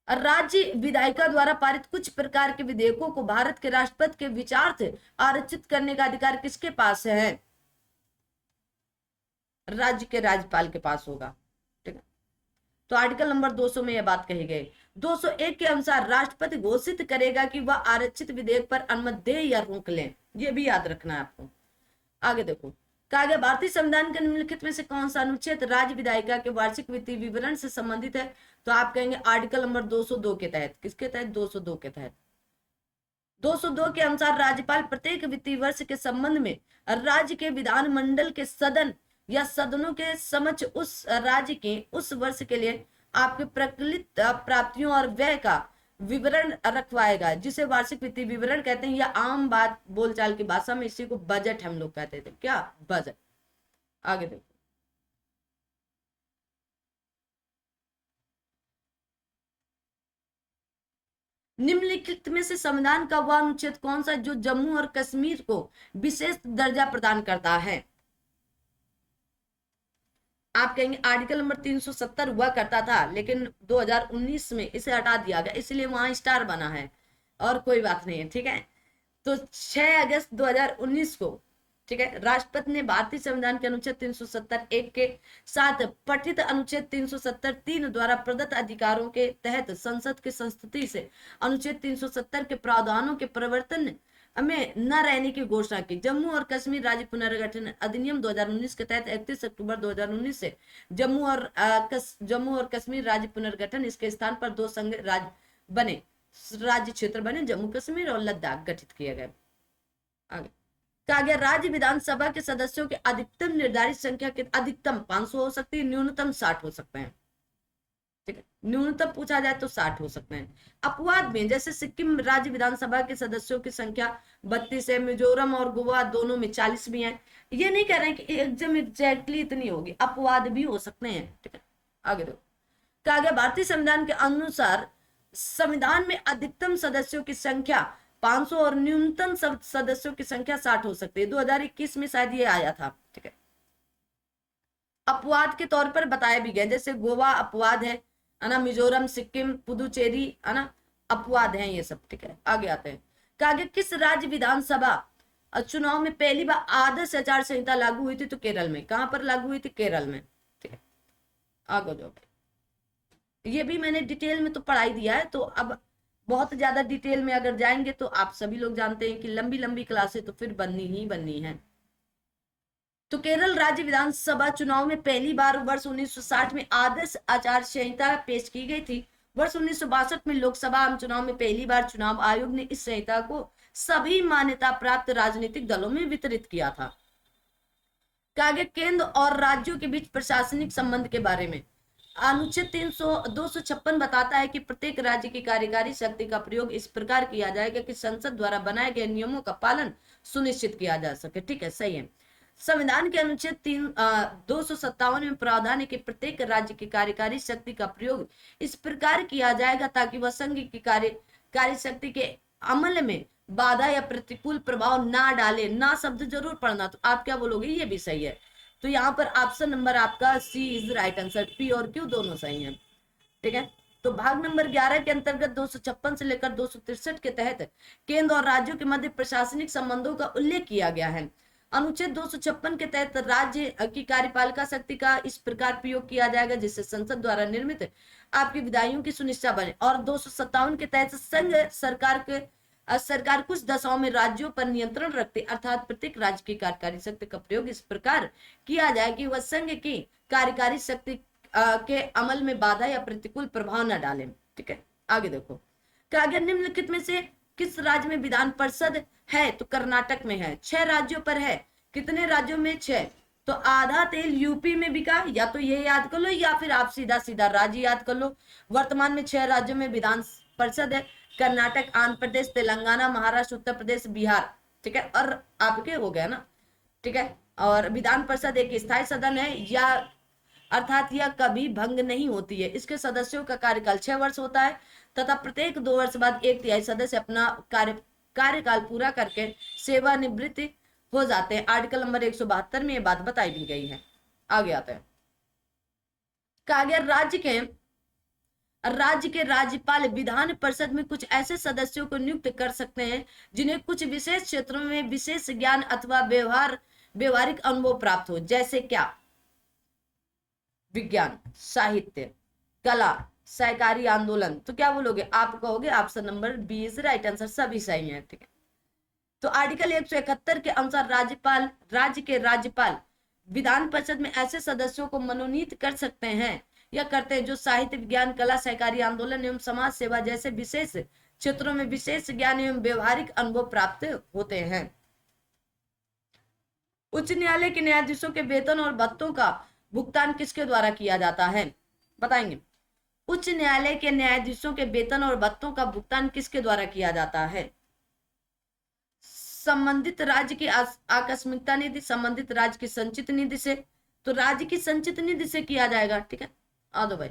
राज्य विधायिका द्वारा पारित कुछ प्रकार के विधेयकों को भारत के राष्ट्रपति के विचार से आरक्षित करने का अधिकार किसके पास है? राज्य के राज्यपाल के पास होगा। ठीक है। तो आर्टिकल नंबर 200 में यह बात कही गई। 201 के अनुसार राष्ट्रपति घोषित करेगा कि वह आरक्षित विधेयक पर अनुमति दे या रोक ले। ये भी याद रखना है आपको। आगे देखो, कहा गया भारतीय संविधान के निम्नलिखित में से कौन सा अनुच्छेद राज्य विधायिका के वार्षिक वित्तीय विवरण से संबंधित है? तो आप कहेंगे आर्टिकल नंबर 202 के तहत। किसके तहत? 202 के तहत। 202 के अनुसार राज्यपाल प्रत्येक वित्तीय वर्ष के संबंध में राज्य के विधानमंडल के सदन या सदनों के समक्ष उस राज्य के उस वर्ष के लिए आपके प्रकलित प्राप्तियों और व्यय का विवरण रखवाएगा, जिसे वार्षिक वित्तीय विवरण कहते हैं, या आम बात बोलचाल की भाषा में इसी को बजट हम लोग कहते थे। क्या? बजट। आगे देखो, निम्नलिखित में से संविधान का वह अनुच्छेद कौन सा जो जम्मू और कश्मीर को विशेष दर्जा प्रदान करता है? आप कहेंगे आर्टिकल नंबर 370 हुआ करता था, लेकिन 2019 में इसे हटा दिया गया, इसलिए वहां स्टार बना है, और कोई बात नहीं है। ठीक है। तो 6 अगस्त 2019 को, ठीक है, राष्ट्रपति ने भारतीय संविधान के अनुच्छेद 370(1) के साथ पठित अनुच्छेद 370(3) द्वारा प्रदत्त अधिकारों के तहत संसद की संस्तुति से अनुच्छेद 370 के प्रावधानों के प्रवर्तन में न रहने की घोषणा की। जम्मू और कश्मीर राज्य पुनर्गठन अधिनियम 2019 के तहत 31 अक्टूबर 2019 से जम्मू और कश्मीर राज्य पुनर्गठन, इसके स्थान पर 2 संघ राज्य बने, राज्य क्षेत्र बने, जम्मू कश्मीर और लद्दाख गठित किए गए। आगे कहा गया राज्य विधानसभा के सदस्यों की अधिकतम निर्धारित संख्या के अधिकतम 500 हो सकती है, न्यूनतम 60 हो सकते हैं। ठीक है, न्यूनतम पूछा जाए तो 60 हो सकते हैं। अपवाद में जैसे सिक्किम राज्य विधानसभा के सदस्यों की संख्या 32 है, मिजोरम और गोवा दोनों में 40 भी है। ये नहीं कह रहे हैं कि एकदम एग्जैक्टली इतनी होगी, अपवाद भी हो सकते हैं। ठीक है, आगे देखो, कहा गया भारतीय संविधान के अनुसार संविधान में अधिकतम सदस्यों की संख्या 500 और न्यूनतम सदस्यों की संख्या 60 हो सकती है। 2021 में शायद ये आया था। ठीक है, अपवाद के तौर पर बताया भी गया, जैसे गोवा अपवाद है ना, मिजोरम, सिक्किम, पुदुचेरी है ना, अपवाद है ये सब। ठीक है, आगे आते हैं। कहा गया किस राज्य विधानसभा चुनाव में पहली बार आदर्श आचार संहिता लागू हुई थी तो केरल में। कहां पर लागू हुई थी? केरल में। ठीक है, आगे जाओ। ये भी मैंने डिटेल में तो पढ़ाई दिया है, तो अब बहुत ज्यादा डिटेल में अगर जाएंगे तो आप सभी लोग जानते हैं कि लंबी लंबी क्लासें तो फिर बननी ही बननी है। तो केरल राज्य विधानसभा चुनाव में पहली बार वर्ष 1960 में आदर्श आचार संहिता पेश की गई थी। वर्ष 1962 में लोकसभा आम चुनाव में पहली बार चुनाव आयोग ने इस संहिता को सभी मान्यता प्राप्त राजनीतिक दलों में वितरित किया था। आगे केंद्र और राज्यों के बीच प्रशासनिक संबंध के बारे में अनुच्छेद 256 बताता है कि प्रत्येक राज्य की कार्यकारी शक्ति का प्रयोग इस प्रकार किया जाएगा कि संसद द्वारा बनाए गए नियमों का पालन सुनिश्चित किया जा सके। ठीक है, सही है। संविधान के अनुच्छेद 257 में प्रावधान है कि प्रत्येक राज्य की कार्यकारी शक्ति का प्रयोग इस प्रकार किया जाएगा ताकि वह संघ की कार्य शक्ति के अमल में बाधा या प्रतिकूल प्रभाव ना डाले। ना शब्द जरूर पढ़ना, तो आप क्या बोलोगे? ये भी सही है। तो यहाँ पर ऑप्शन नंबर आपका सी इज राइट आंसर। पी और क्यू दोनों सही हैं। ठीक है, तो भाग नंबर 11 के अंतर्गत 256 से लेकर 263 के तहत केंद्र और राज्यों के मध्य प्रशासनिक संबंधों का उल्लेख किया गया है। अनुच्छेद 256 के तहत राज्य की कार्यपालिका शक्ति का इस प्रकार प्रयोग किया जाएगा जिससे संसद द्वारा निर्मित आपकी विधायियों की सुनिश्चित बने। और 257 के तहत संघ सरकार कुछ दशाओं में राज्यों पर नियंत्रण रखते, अर्थात प्रत्येक राज्य की कार्यकारी शक्ति का प्रयोग इस प्रकार किया जाए कि वह संघ की कार्यकारी शक्ति के अमल में बाधा या प्रतिकूल प्रभाव न डाले। ठीक है, आगे देखो। अगर निम्नलिखित में से किस राज्य में विधान परिषद है? तो कर्नाटक में है। 6 राज्यों पर है। कितने राज्यों में? 6। तो आधा तेल यूपी में बिका, या तो ये याद कर लो या फिर आप सीधा सीधा राज्य याद कर लो। वर्तमान में 6 राज्यों में विधान परिषद है। कर्नाटक, आंध्र प्रदेश, तेलंगाना, महाराष्ट्र, उत्तर प्रदेश, बिहार। ठीक है, और आपके हो गया ना। ठीक है, और विधान परिषद एक स्थायी सदन है, या अर्थात यह कभी भंग नहीं होती है। इसके सदस्यों का कार्यकाल 6 वर्ष होता है तथा प्रत्येक 2 वर्ष बाद 1/3 सदस्य अपना कार्यकाल पूरा करके सेवानिवृत्ति हो जाते हैं। आर्टिकल नंबर 172 में यह बात बताई भी गई है। आगे आते हैं। कहा गया राज्य के राज्यपाल विधान परिषद में कुछ ऐसे सदस्यों को नियुक्त कर सकते हैं जिन्हें कुछ विशेष क्षेत्रों में विशेष ज्ञान अथवा व्यवहारिक अनुभव प्राप्त हो। जैसे क्या? विज्ञान, साहित्य, कला, सहकारी आंदोलन। तो क्या बोलोगे? आप कहोगे option number B is right answer. सभी सही है। ठीक है, तो आर्टिकल 171 के अनुसार राज्य के राज्यपाल विधान परिषद में ऐसे सदस्यों को मनोनीत कर सकते हैं या करते हैं जो साहित्य, विज्ञान, कला, सहकारी आंदोलन एवं समाज सेवा जैसे विशेष क्षेत्रों में विशेष ज्ञान एवं व्यवहारिक अनुभव प्राप्त होते हैं। उच्च न्यायालय के न्यायाधीशों के वेतन और भत्तों का भुगतान किसके द्वारा किया जाता है? बताएंगे। उच्च न्यायालय के न्यायाधीशों के वेतन और भत्तों का भुगतान किसके द्वारा किया जाता है? संबंधित राज्य की आकस्मिकता निधि, संबंधित राज्य की संचित निधि से। तो राज्य की संचित निधि से किया जाएगा। ठीक है, आ दो भाई,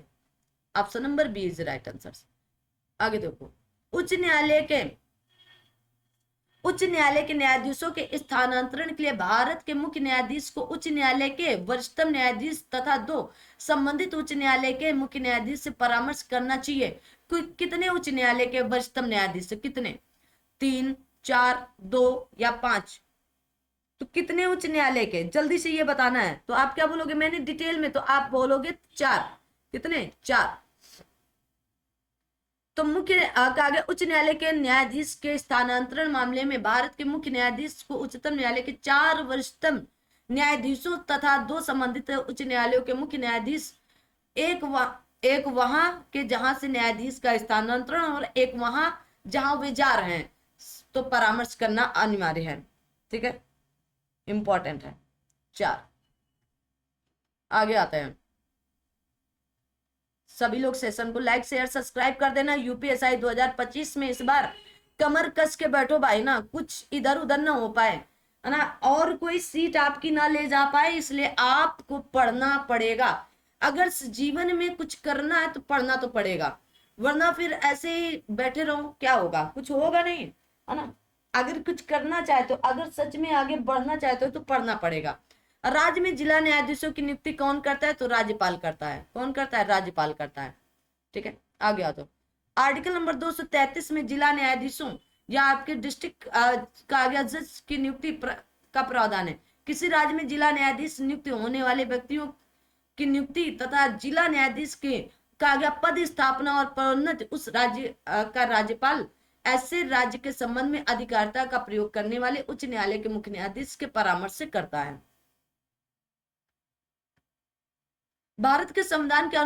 option number B is right answer. आगे देखो। उच्च न्यायालय के न्यायाधीशों के स्थानांतरण के लिए भारत के मुख्य न्यायाधीश को उच्च न्यायालय के वरिष्ठतम न्यायाधीश तथा 2 संबंधित उच्च न्यायालय के मुख्य न्यायाधीश से परामर्श करना चाहिए। कितने उच्च न्यायालय के वरिष्ठतम न्यायाधीश? कितने? 3, 4, 2 या 5? तो कितने उच्च न्यायालय के? जल्दी से ये बताना है। तो आप क्या बोलोगे? मैंने डिटेल में, तो आप बोलोगे 4। कितने? 4। तो उच्च न्यायालय के न्यायाधीश के स्थानांतरण मामले में भारत के मुख्य न्यायाधीश को उच्चतम न्यायालय के 4 वरिष्ठतम न्यायाधीशों तथा 2 संबंधित उच्च न्यायालयों के मुख्य न्यायाधीश, एक वहां के जहां से न्यायाधीश का स्थानांतरण और एक वहां जहां वे जा रहे हैं, तो परामर्श करना अनिवार्य है। ठीक है, इंपॉर्टेंट है। 4। आगे आते हैं। सभी लोग सेशन को लाइक, शेयर, सब्सक्राइब कर देना। यूपीएसआई 2025 में इस बार कमर कस के बैठो भाई ना, कुछ इधर उधर ना हो पाए, है ना, और कोई सीट आपकी ना ले जा पाए, इसलिए आपको पढ़ना पड़ेगा। अगर जीवन में कुछ करना है तो पढ़ना तो पड़ेगा, वरना फिर ऐसे ही बैठे रहो, क्या होगा? कुछ होगा नहीं, है ना। अगर कुछ करना चाहे तो, अगर सच में आगे बढ़ना चाहते हो तो पढ़ना पड़ेगा। राज्य में जिला न्यायाधीशों की नियुक्ति कौन करता है? तो राज्यपाल करता है। कौन करता है? राज्यपाल करता है। ठीक है, आगे आ जाओ। आर्टिकल नंबर 233 में जिला न्यायाधीशों या आपके डिस्ट्रिक्ट का आ गया जज की नियुक्ति का प्रावधान है। किसी राज्य में जिला न्यायाधीश नियुक्त होने वाले व्यक्तियों की नियुक्ति तथा जिला न्यायाधीश के का आ गया पद स्थापना और पदोन्नति उस राज्य का राज्यपाल ऐसे राज्य के संबंध में अधिकारिता का प्रयोग करने वाले उच्च न्यायालय के मुख्य न्यायाधीश के परामर्श से करता है। भारत के संविधान के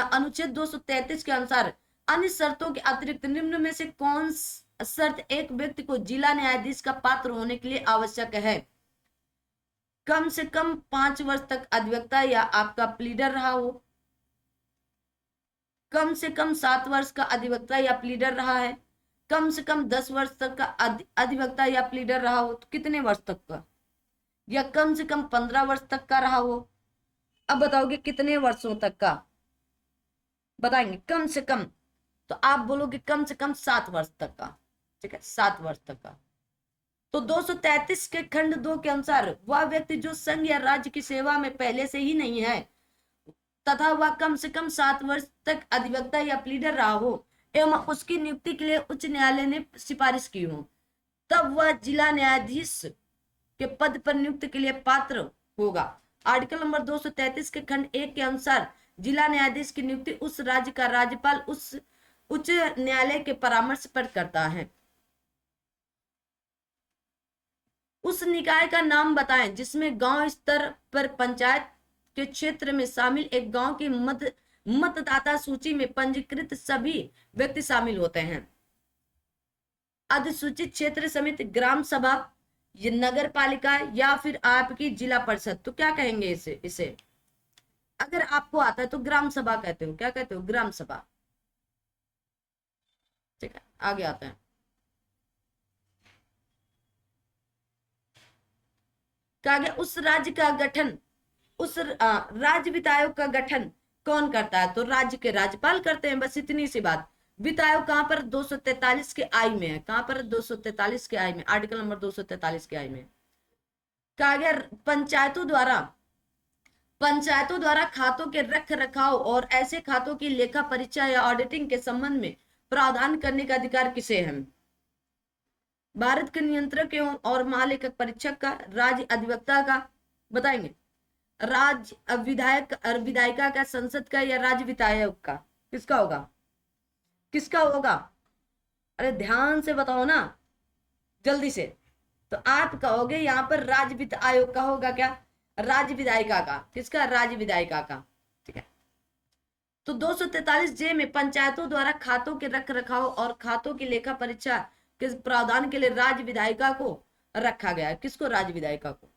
अनुच्छेद 233 के अनुसार अन्य शर्तों के अतिरिक्त निम्न में से कौन शर्त एक व्यक्ति को जिला न्यायाधीश का पात्र होने के लिए आवश्यक है? कम से कम 5 वर्ष तक अधिवक्ता या आपका प्लीडर रहा हो, कम से कम 7 वर्ष का अधिवक्ता या प्लीडर रहा है, कम से कम 10 वर्ष तक का अधिवक्ता या प्लीडर रहा हो, तो कितने वर्ष तक का, या कम से कम 15 वर्ष तक का रहा हो। अब बताओगे कितने वर्षों तक का बताएंगे? कम से कम, तो आप बोलोगे कम से कम 7 वर्ष तक का। ठीक है, 7 वर्ष तक का। तो 233 के खंड 2 के अनुसार वह व्यक्ति जो संघ या राज्य की सेवा में पहले से ही नहीं है तथा वह कम से कम 7 वर्ष तक अधिवक्ता या प्लीडर रहा हो एवं उसकी नियुक्ति के लिए उच्च न्यायालय ने सिफारिश की हो, तब वह जिला न्यायाधीश के पद पर नियुक्ति के लिए पात्र होगा। आर्टिकल नंबर 233 के खंड 1 के अनुसार जिला न्यायाधीश की नियुक्ति उस राज्य का राज्यपाल उस उच्च न्यायालय के परामर्श पर करता है। उस निकाय का नाम बताएं जिसमें गांव स्तर पर पंचायत के क्षेत्र में शामिल एक गांव की मतदाता सूची में पंजीकृत सभी व्यक्ति शामिल होते हैं। अधिसूचित क्षेत्र समिति, ग्राम सभा, ये नगर पालिका या फिर आपकी जिला परिषद, तो क्या कहेंगे इसे? अगर आपको आता है तो ग्राम सभा कहते हो। क्या कहते हो? ग्राम सभा। ठीक है, आगे आते हैं। कहा गया उस राज्य का गठन, उस राज्य वित्त आयोग का गठन कौन करता है? तो राज्य के राज्यपाल करते हैं। बस इतनी सी बात। वित्त आयोग कहां पर? 243 के आई में है। कहां पर? 243 के आई में, आर्टिकल नंबर 243 के आई में। कहा गया पंचायतों द्वारा खातों के रख रखाव और ऐसे खातों की लेखा परीक्षा या ऑडिटिंग के संबंध में प्रावधान करने का अधिकार किसे है? भारत के नियंत्रक एवं और महालेखक परीक्षक का, राज्य अधिवक्ता का, बताएंगे? राज्य विधायिका का, संसद का, या राज्य वित्त आयोग का? किसका होगा? किसका होगा? अरे ध्यान से बताओ ना, जल्दी से। तो आप कहोगे यहाँ पर राज्य वित्त आयोग का होगा। क्या? राज्य विधायिका का। किसका? राज्य विधायिका का। ठीक है। तो 243 जे में पंचायतों द्वारा खातों के रख रखाव और खातों की लेखा परीक्षा के प्रावधान के लिए राज्य विधायिका को रखा गया है। किसको? राज्य विधायिका को।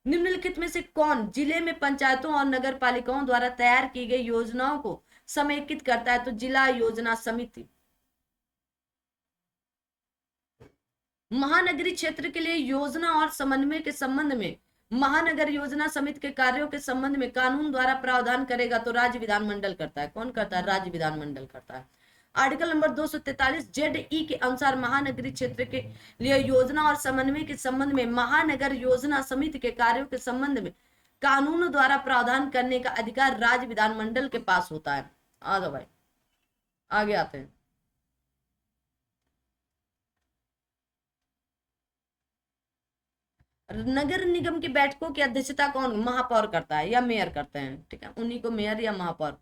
निम्नलिखित में से कौन जिले में पंचायतों और नगर पालिकाओं द्वारा तैयार की गई योजनाओं को समेकित करता है? तो जिला योजना समिति। महानगरीय क्षेत्र के लिए योजना और समन्वय के संबंध में महानगर योजना समिति के कार्यों के संबंध में कानून द्वारा प्रावधान करेगा तो राज्य विधानमंडल करता है। कौन करता है? राज्य विधानमंडल करता है। आर्टिकल नंबर 243 ZE के अनुसार महानगरीय क्षेत्र के लिए योजना और समन्वय के संबंध में महानगर योजना समिति के कार्यों के संबंध में कानून द्वारा प्रावधान करने का अधिकार राज्य विधानमंडल के पास होता है। आ जाओ भाई, आगे आते हैं। नगर निगम की बैठकों की अध्यक्षता कौन? महापौर करता है या मेयर करते हैं। ठीक है, उन्हीं को मेयर या महापौर।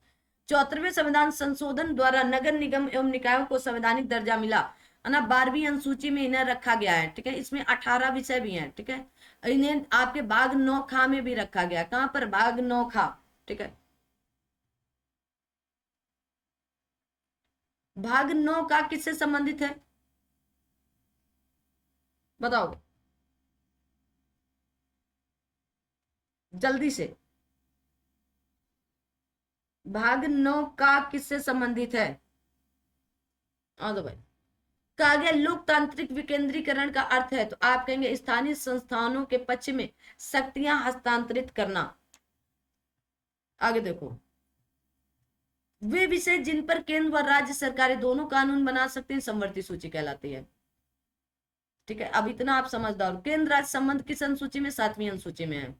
74वें संविधान संशोधन द्वारा नगर निगम एवं निकायों को संवैधानिक दर्जा मिला ना। 12वीं अनुसूची में इन्हें रखा गया है। ठीक है, इसमें 18 विषय भी हैं। ठीक है, इन्हें आपके भाग 9 खा में भी रखा गया। कहां पर? भाग 9 खा। ठीक है, भाग 9 का किससे संबंधित है? बताओ जल्दी से। भाग 9 का किससे संबंधित है? आ दो भाई। कहा गया लोकतांत्रिक विकेंद्रीकरण का अर्थ है, तो आप कहेंगे स्थानीय संस्थानों के पक्ष में शक्तियां हस्तांतरित करना। आगे देखो, वे विषय जिन पर केंद्र व राज्य सरकारें दोनों कानून बना सकते हैं समवर्ती सूची कहलाती है। ठीक है, अब इतना आप समझदार हो। केंद्र राज्य संबंध किस अनुसूची में? 7वीं अनुसूची में है।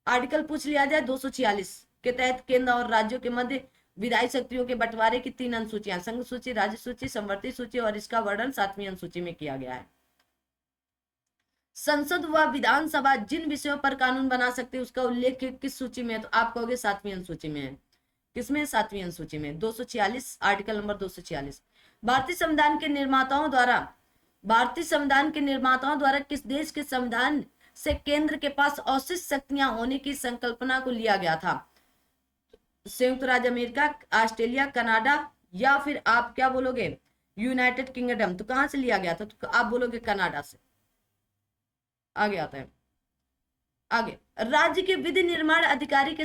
आर्टिकल पूछ लिया जाए 246 के तहत केंद्र और राज्यों के मध्य विधायी शक्तियों के बंटवारे की 3 अनुसूचियां, संघ सूची, राज्य सूची, संवर्ती सूची, और इसका वर्णन 7वीं अनुसूची में किया गया है। संसद व विधानसभा जिन विषयों पर कानून बना सकती है उसका उल्लेख किस सूची में है, तो आप कहोगे 7वीं अनुसूची में है। किसमें? 7वीं अनुसूची में, 246, आर्टिकल नंबर 246। भारतीय संविधान के निर्माताओं द्वारा किस देश के संविधान से केंद्र के पास अवशिष्ट शक्तियां होने की संकल्पना को लिया गया था? संयुक्त राज्य अमेरिका, ऑस्ट्रेलिया, कनाडा, या फिर आप क्या बोलोगे यूनाइटेड किंगडम। तो कहां से लिया गया था? तो आप बोलोगे कनाडा से। आगे आता है, आगे राज्य के विधि निर्माण अधिकारी के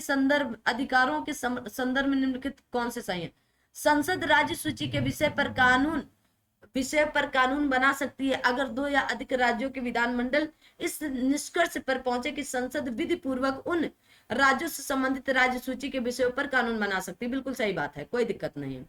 अधिकारों के संदर्भ में निम्नलिखित कौन से सही है? संसद राज्य सूची के विषय पर कानून बना सकती है अगर 2 या अधिक राज्यों के विधानमंडल इस निष्कर्ष पर पहुंचे कि संसद विधि पूर्वक उन राज्यों से संबंधित राज्य सूची के विषयों पर कानून बना सकती है। बिल्कुल सही बात है, कोई दिक्कत नहीं है।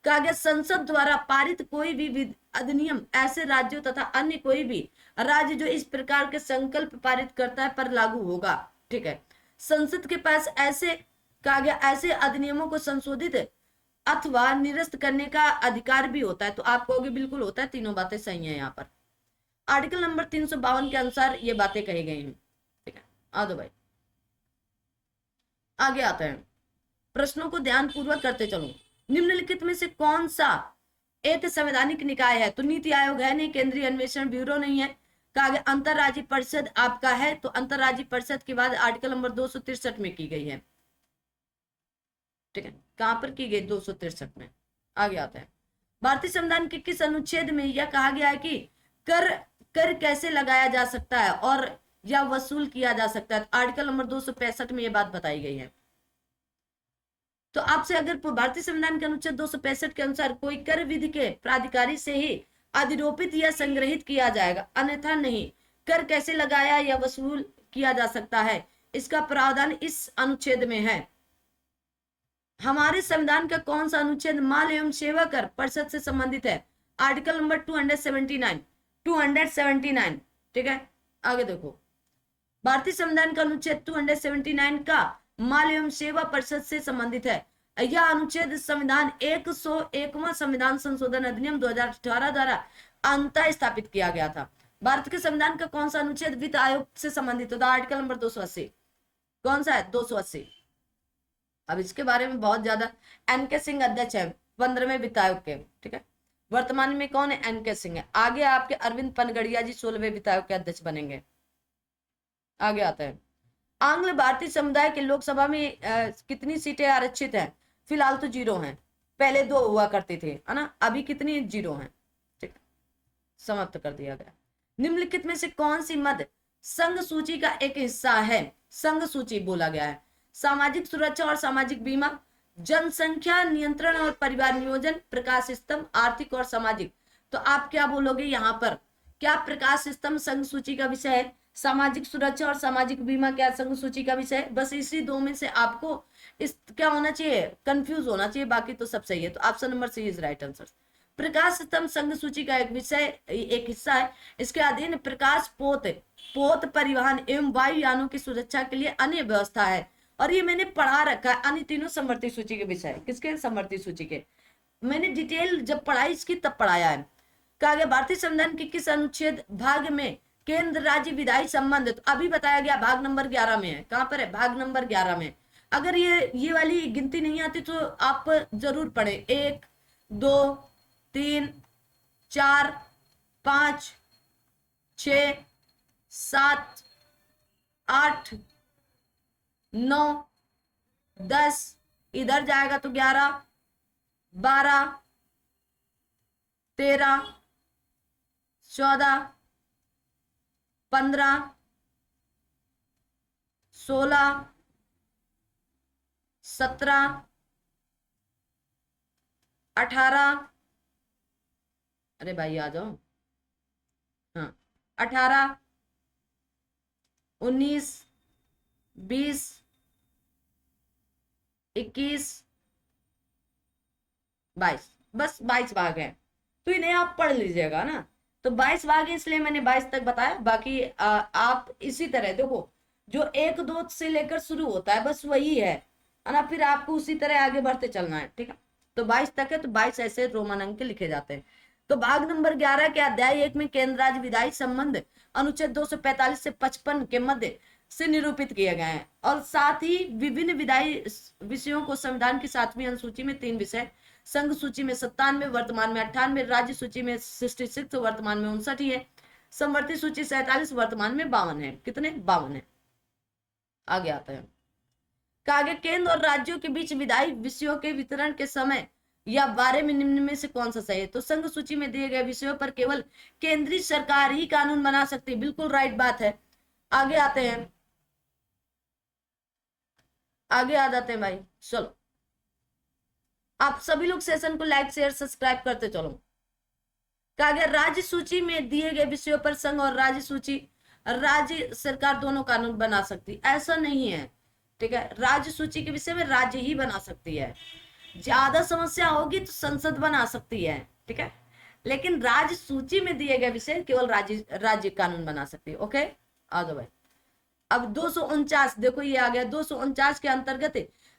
कहा गया संसद द्वारा पारित कोई भी अधिनियम ऐसे राज्यों तथा अन्य कोई भी राज्य जो इस प्रकार के संकल्प पारित करता है पर लागू होगा। ठीक है, संसद के पास ऐसे, कहा गया, ऐसे अधिनियमों को संशोधित अथवा निरस्त करने का अधिकार भी होता है। तो आप कहोगे बिल्कुल होता है, तीनों बातें सही है। यहाँ पर आर्टिकल नंबर 352 के अनुसार ये बातें कही गई हैं। ठीक है, आ दो भाई, आगे आते हैं, प्रश्नों को ध्यान पूर्वक करते चलो। निम्नलिखित में से कौन सा एक संवैधानिक निकाय है? तो नीति आयोग है नहीं, केंद्रीय अन्वेषण ब्यूरो नहीं है। कहा गया अंतरराज्यीय परिषद आपका है, तो अंतरराज्यीय परिषद की बात आर्टिकल नंबर 263 में की गई है। ठीक है, कहां पर की गई? 263 में। आगे आता है, भारतीय संविधान के किस अनुच्छेद में यह कहा गया है कि कर कैसे लगाया जा सकता है और या वसूल किया जा सकता है? आर्टिकल नंबर 265 में यह बात बताई गई है। तो आपसे अगर भारतीय संविधान के अनुच्छेद 265 के अनुसार कोई कर विधि के प्राधिकारी से ही अधिरोपित या संग्रहित किया जाएगा, अन्यथा नहीं, कर कैसे लगाया या वसूल किया जा सकता है, इसका प्रावधान इस अनुच्छेद में है। हमारे संविधान का कौन सा अनुच्छेद माल एवं सेवा कर परिषद से संबंधित है? Article number 279। ठीक है, आगे देखो, भारतीय संविधान का अनुच्छेद 279 का माल एवं सेवा परिषद से संबंधित है। यह अनुच्छेद संविधान 101वां संविधान संशोधन अधिनियम 2018 द्वारा अंततः स्थापित किया गया था। भारत के संविधान का कौन सा अनुच्छेद वित्त आयोग से संबंधित होता है? Article number 280। कौन सा है? 280। अब इसके बारे में बहुत ज्यादा, एनके सिंह अध्यक्ष है 15वें वित्त आयोग के। ठीक है, वर्तमान में कौन है? एनके सिंह है। आगे आपके अरविंद पनगड़िया जी 16वें वित्त आयोग के अध्यक्ष बनेंगे। आगे आता है, आंग्ल भारतीय समुदाय के लोकसभा में कितनी सीटें आरक्षित हैं? फिलहाल तो 0 हैं, पहले 2 हुआ करती थी, है ना, अभी कितनी? 0 हैं। ठीक है, समाप्त कर दिया गया। निम्नलिखित में से कौन सी मद संघ सूची का एक हिस्सा है? संघ सूची बोला गया है। सामाजिक सुरक्षा और सामाजिक बीमा, जनसंख्या नियंत्रण और परिवार नियोजन, प्रकाश स्तंभ, आर्थिक और सामाजिक। तो आप क्या बोलोगे यहाँ पर? क्या प्रकाश स्तंभ संघ सूची का विषय है? सामाजिक सुरक्षा और सामाजिक बीमा क्या संघ सूची का विषय है? बस इसी 2 में से आपको इस क्या होना चाहिए? कंफ्यूज होना चाहिए, बाकी तो सब सही है। तो option number C is right answer. प्रकाश स्तंभ संघ सूची का एक विषय, एक हिस्सा है। इसके अधीन प्रकाश पोत परिवहन एवं वायुयानों की सुरक्षा के लिए अन्य व्यवस्था है। और ये मैंने पढ़ा रखा है, अन्य तीनों समवर्ती सूची के विषय। किसके? समवर्ती सूची के। मैंने डिटेल जब पढ़ाई इसकी तब पढ़ाया है। कहा गया भारतीय संविधान के किस अनुच्छेद भाग में केंद्र राज्य विधायी संबंध, तो अभी बताया गया भाग नंबर 11 में है। कहां पर है? भाग नंबर 11 में। अगर ये वाली गिनती नहीं आती तो आप जरूर पढ़े। 1 2 3 4 5 6 7 8 9 10, इधर जाएगा तो 11 12 13 14 15 16 17 18, अरे भाई आ जाओ, हाँ 18 19 20 21 22, बस 22 भाग है। तो इन्हें आप पढ़ लीजिएगा ना। तो 22 भाग है, इसलिए मैंने 22 तक बताया। बाकी आप इसी तरह देखो, जो 1 2 से लेकर शुरू होता है बस वही है। है ना, फिर आपको उसी तरह आगे बढ़ते चलना है, ठीक है। तो 22 तक है, तो 22 ऐसे रोमन अंक के लिखे जाते हैं। तो भाग नंबर 11 के अध्याय 1 में केंद्र राज्य विधायी संबंध अनुच्छेद 245 से 55 के मध्य से निरूपित किए गए हैं, और साथ ही विभिन्न विधायी विषयों को संविधान की 7वीं अनुसूची में 3 विषय, संघ सूची में 97, वर्तमान में 98, राज्य सूची में 66, वर्तमान में 59 है, समवर्ती सूची 47, वर्तमान में 52 है। कितने? 52 है। आगे आता है, आगे केंद्र और राज्यों के बीच विधायी विषयों के वितरण के समय या बारे में निम्न में से कौन सा सही है? तो संघ सूची में दिए गए विषयों पर केवल केंद्रीय सरकार ही कानून बना सकती है। बिल्कुल राइट बात है। आगे आते हैं, आगे आ जाते हैं भाई। चलो, आप सभी लोग सेशन को लाइक शेयर सब्सक्राइब करते चलो। आगे राज्य सूची में दिए गए विषयों पर संघ और राज्य सूची, राज्य सरकार दोनों कानून बना सकती, ऐसा नहीं है, ठीक है। राज्य सूची के विषय में राज्य ही बना सकती है। ज्यादा समस्या होगी तो संसद बना सकती है, ठीक है, लेकिन राज्य सूची में दिए गए विषय केवल राज्य कानून बना सकती है। ओके, आ जाओ भाई। अब 249 देखो, ये आ गया 249 के अंतर्गत,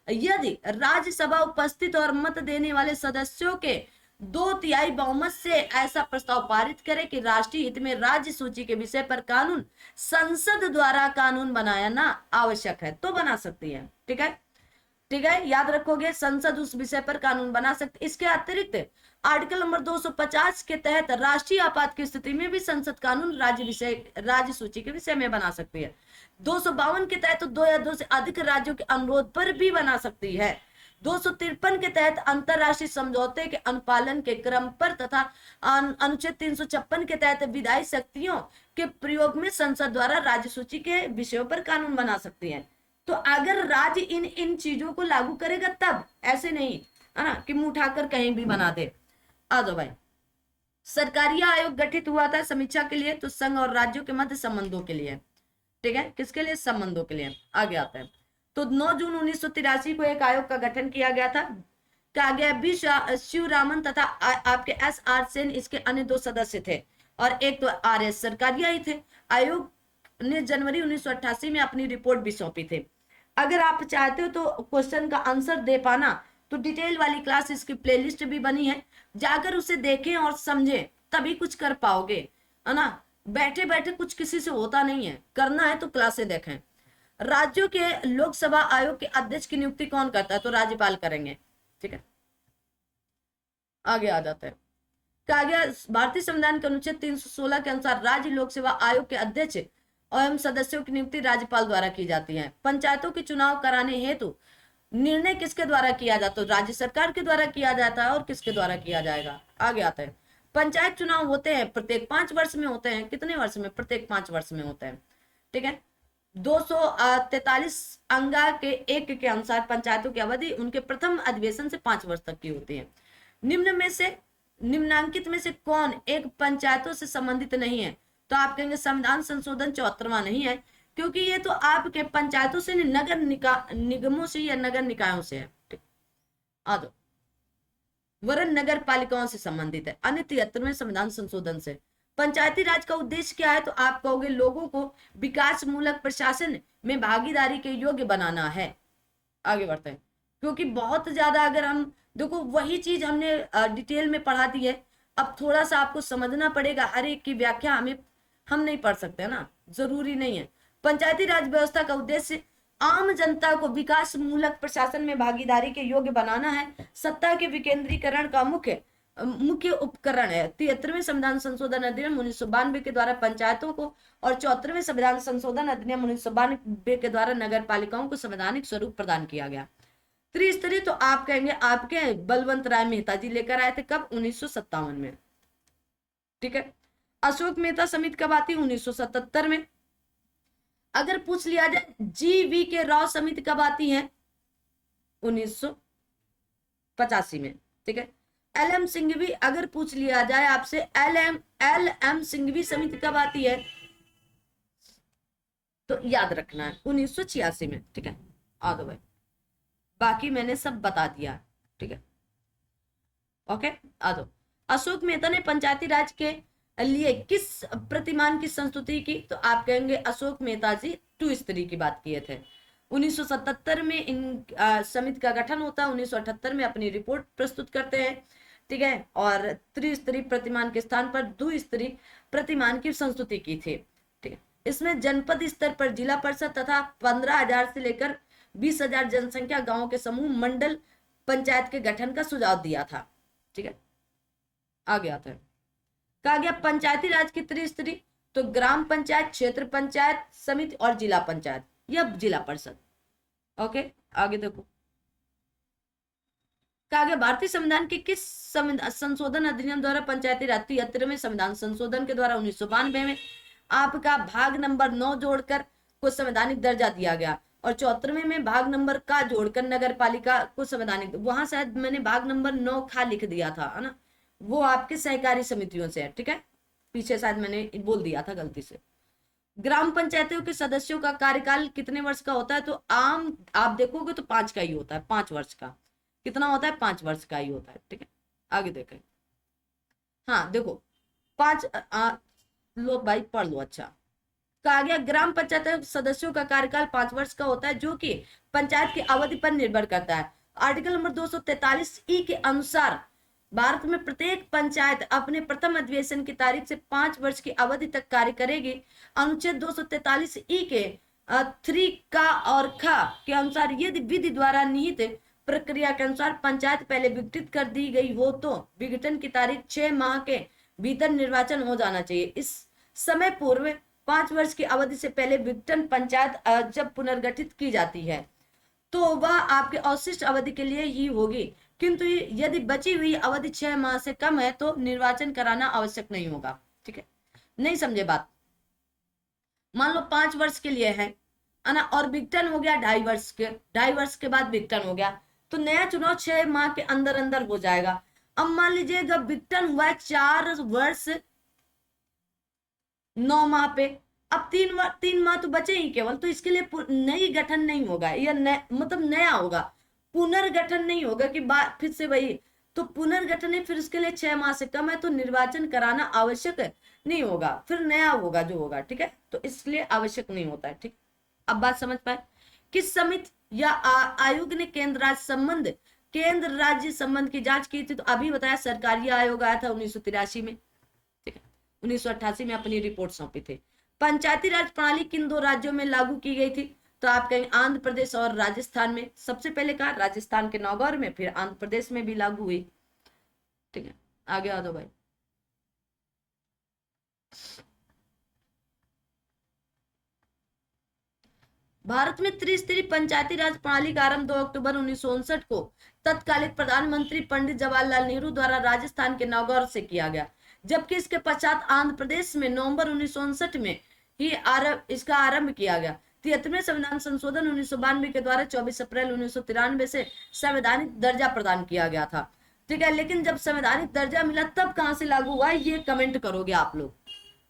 यदि राज्यसभा उपस्थित और मत देने वाले सदस्यों के 2/3 बहुमत से ऐसा प्रस्ताव पारित करे कि राष्ट्रीय हित में राज्य सूची के विषय पर कानून संसद द्वारा कानून बनाना आवश्यक है, तो बना सकती है, ठीक है, ठीक है, याद रखोगे, संसद उस विषय पर कानून बना सकती। इसके अतिरिक्त आर्टिकल नंबर 250 के तहत राष्ट्रीय आपात की स्थिति में भी संसद कानून राज्य सूची के विषय में बना सकती है। 252 के तहत 2 या 2 से अधिक राज्यों के अनुरोध पर भी बना सकती है। 253 के तहत अंतरराष्ट्रीय समझौते के अनुपालन के क्रम पर तथा अनुच्छेद 356 के तहत विधायी शक्तियों के प्रयोग में संसद द्वारा राज्य सूची के विषयों पर कानून बना सकती है। तो अगर राज्य इन चीजों को लागू करेगा तब, ऐसे नहीं है ना कि मुंह उठाकर कहीं भी बना दे। आ जाओ भाई। सरकारी आयोग गठित हुआ था समीक्षा के लिए, तो संघ और राज्यों के मध्य संबंधों के लिए, ठीक है, किसके लिए? संबंधों के लिए। आगे आता है, तो 9 जून 1983 को एक आयोग का गठन किया गया था। कहा गया बी शिवरामन तथा आपके SR सेन इसके अन्य 2 सदस्य थे, और एक तो RS सरकारिया ही थे। आयोग ने जनवरी 1988 में अपनी रिपोर्ट भी सौंपी थी। अगर आप चाहते हो तो क्वेश्चन का आंसर दे पाना, तो डिटेल वाली क्लास, इसकी प्लेलिस्ट भी बनी है, जाकर उसे देखें और समझें, तभी कुछ कर पाओगे, है ना। बैठे बैठे कुछ किसी से होता नहीं है, करना है तो क्लासें देखें। राज्यों के लोकसभा आयोग के अध्यक्ष की नियुक्ति कौन करता है? तो राज्यपाल करेंगे, ठीक है। आगे आ जाते हैं, कहा गया भारतीय संविधान के अनुच्छेद 316 के अनुसार राज्य लोक सेवा आयोग के अध्यक्ष एवं सदस्यों की नियुक्ति राज्यपाल द्वारा की जाती है। पंचायतों के चुनाव कराने हेतु निर्णय किसके द्वारा किया जाता है? राज्य सरकार के द्वारा किया जाता है। और किसके द्वारा किया जाएगा? आगे आता है, पंचायत चुनाव होते हैं प्रत्येक 5 वर्ष में होते हैं। कितने वर्ष में? प्रत्येक 5 वर्ष में होते हैं, ठीक है। 243 अंगा के 1 के अनुसार पंचायतों की अवधि उनके प्रथम अधिवेशन से 5 वर्ष तक की होती है। निम्नांकित में से कौन एक पंचायतों से संबंधित नहीं है? तो आप कहेंगे संविधान संशोधन 74वां नहीं है, क्योंकि ये तो आपके पंचायतों से, नगर निगमों से या नगर निकायों से है। आ दो, वरन नगर पालिकाओं से संबंधित है। अन्य 73वें संविधान संशोधन से। पंचायती राज का उद्देश्य क्या है? तो आप कहोगे लोगों को विकास मूलक प्रशासन में भागीदारी के योग्य बनाना है। आगे बढ़ते हैं, क्योंकि बहुत ज्यादा अगर हम देखो, वही चीज हमने डिटेल में पढ़ा दी है, अब थोड़ा सा आपको समझना पड़ेगा। हर एक की व्याख्या हम नहीं पढ़ सकते ना, जरूरी नहीं है। पंचायती राज व्यवस्था का उद्देश्य आम जनता को विकास मूलक प्रशासन में भागीदारी के योग्य बनाना है। सत्ता के विकेंद्रीकरण का मुख्य उपकरण है। 73वें संविधान संशोधन अधिनियम 1992 के द्वारा पंचायतों को और 74वें संविधान संशोधन अधिनियम 1992 के द्वारा नगर पालिकाओं को संवैधानिक स्वरूप प्रदान किया गया। त्रिस्तरीय तो आप कहेंगे आपके बलवंत राय मेहता जी लेकर आए थे। कब? 1957 में, ठीक है। अशोक मेहता समिति कब आती? 1977 में। अगर पूछ लिया जाए GV के राव समिति कब आती है? 1985 में, ठीक है। LM सिंघवी, अगर पूछ लिया जाए आपसे LM सिंघवी समिति कब आती है? तो याद रखना है 1986 में, ठीक है। आ दो भाई, बाकी मैंने सब बता दिया, ठीक है, ओके। आ दो, अशोक मेहता ने पंचायती राज के लिए किस प्रतिमान की संस्तुति की? तो आप कहेंगे अशोक मेहता जी 2 स्तरीय की बात किए थे। 1977 में इन समिति का गठन होता है। 1978 में अपनी रिपोर्ट प्रस्तुत करते हैं, ठीक है। और त्रिस्तरीय प्रतिमान के स्थान पर द्विस्तरीय प्रतिमान की संस्तुति की थी, ठीक है। इसमें जनपद स्तर पर जिला परिषद तथा 15,000 से लेकर 20,000 जनसंख्या गांवों के समूह मंडल पंचायत के गठन का सुझाव दिया था, ठीक है। आगे आता है, कहा गया पंचायती राज की त्रिस्तरीय, तो ग्राम पंचायत, क्षेत्र पंचायत समिति और जिला पंचायत या जिला परिषद। ओके, आगे देखो, कहा गया भारतीय संविधान के किस संशोधन अधिनियम द्वारा पंचायती राज 73वें संविधान संशोधन के द्वारा 1992 में आपका भाग नंबर 9 जोड़कर को संवैधानिक दर्जा दिया गया, और 74वें में भाग नंबर का जोड़कर नगर पालिका को संवैधानिक, वहां शायद मैंने भाग नंबर 9 खा लिख दिया था, है ना, वो आपके सहकारी समितियों से है, ठीक है। पीछे शायद मैंने बोल दिया था गलती से। ग्राम पंचायतों के सदस्यों का कार्यकाल कितने वर्ष का होता है, तो आम आप देखोगे तो 5 का ही होता है, 5 वर्ष का। कितना होता है, 5 वर्ष का ही होता है, ठीक है। आगे देखें, हाँ देखो 5 लो भाई पढ़ लो, अच्छा। कहा गया ग्राम पंचायत सदस्यों का कार्यकाल 5 वर्ष का होता है, जो कि पंचायत की अवधि पर निर्भर करता है। आर्टिकल नंबर 243 के अनुसार भारत में प्रत्येक पंचायत अपने प्रथम अधिवेशन की तारीख से 5 वर्ष की अवधि तक कार्य करेगी। अनुच्छेद 243 के 3 का और ख के अनुसार यदि विधि द्वारा निहित प्रक्रिया के अनुसार पंचायत पहले विघटित कर दी गई हो तो विघटन की तारीख 6 माह के भीतर निर्वाचन हो जाना चाहिए। इस समय पूर्व 5 वर्ष की अवधि से पहले विघटन पंचायत जब पुनर्गठित की जाती है तो वह आपके अवशिष्ट अवधि के लिए ही होगी, किंतु यदि बची हुई अवधि 6 माह से कम है तो निर्वाचन कराना आवश्यक नहीं होगा, ठीक है। नहीं समझे बात, मान लो 5 वर्ष के लिए है ना, और विघटन हो गया 2.5 वर्ष के, 2.5 वर्ष के बाद विघटन हो गया तो नया चुनाव 6 माह के अंदर अंदर हो जाएगा। अब मान लीजिए जब विघटन हुआ है 4 वर्ष 9 माह पे, अब 3 माह तो बचे ही केवल, तो इसके लिए नई गठन नहीं होगा, या मतलब नया होगा, पुनर्गठन नहीं होगा कि फिर से वही, तो पुनर्गठन है, फिर इसके लिए 6 माह से कम है तो निर्वाचन कराना आवश्यक नहीं होगा, फिर नया होगा जो होगा, ठीक है। तो इसलिए आवश्यक नहीं होता है, ठीक। अब बात समझ पाए, किस समिति या आयोग ने केंद्र राज्य संबंध की जांच की थी, तो अभी बताया सरकारी आयोग आया था 1983 में, ठीक है। 1988 में अपनी रिपोर्ट सौंपी थी। पंचायती राज प्रणाली किन 2 राज्यों में लागू की गई थी, तो आप कहेंगे आंध्र प्रदेश और राजस्थान में। सबसे पहले कहा राजस्थान के नागौर में, फिर आंध्र प्रदेश में भी लागू हुई, ठीक है। आगे आ दो भाई, भारत में त्रिस्तरीय पंचायती राज प्रणाली का आरंभ 2 अक्टूबर 1959 को तत्कालीन प्रधानमंत्री पंडित जवाहरलाल नेहरू द्वारा राजस्थान के नागौर से किया गया, जबकि इसके पश्चात आंध्र प्रदेश में नवंबर 1959 में ही इसका आरंभ किया गया। 73वें संविधान संशोधन 1992 के द्वारा 24 अप्रैल 1993 से संवैधानिक दर्जा प्रदान किया गया था, ठीक है। लेकिन जब संवैधानिक दर्जा मिला तब कहां से लागू हुआ ये कमेंट करोगे आप लोग।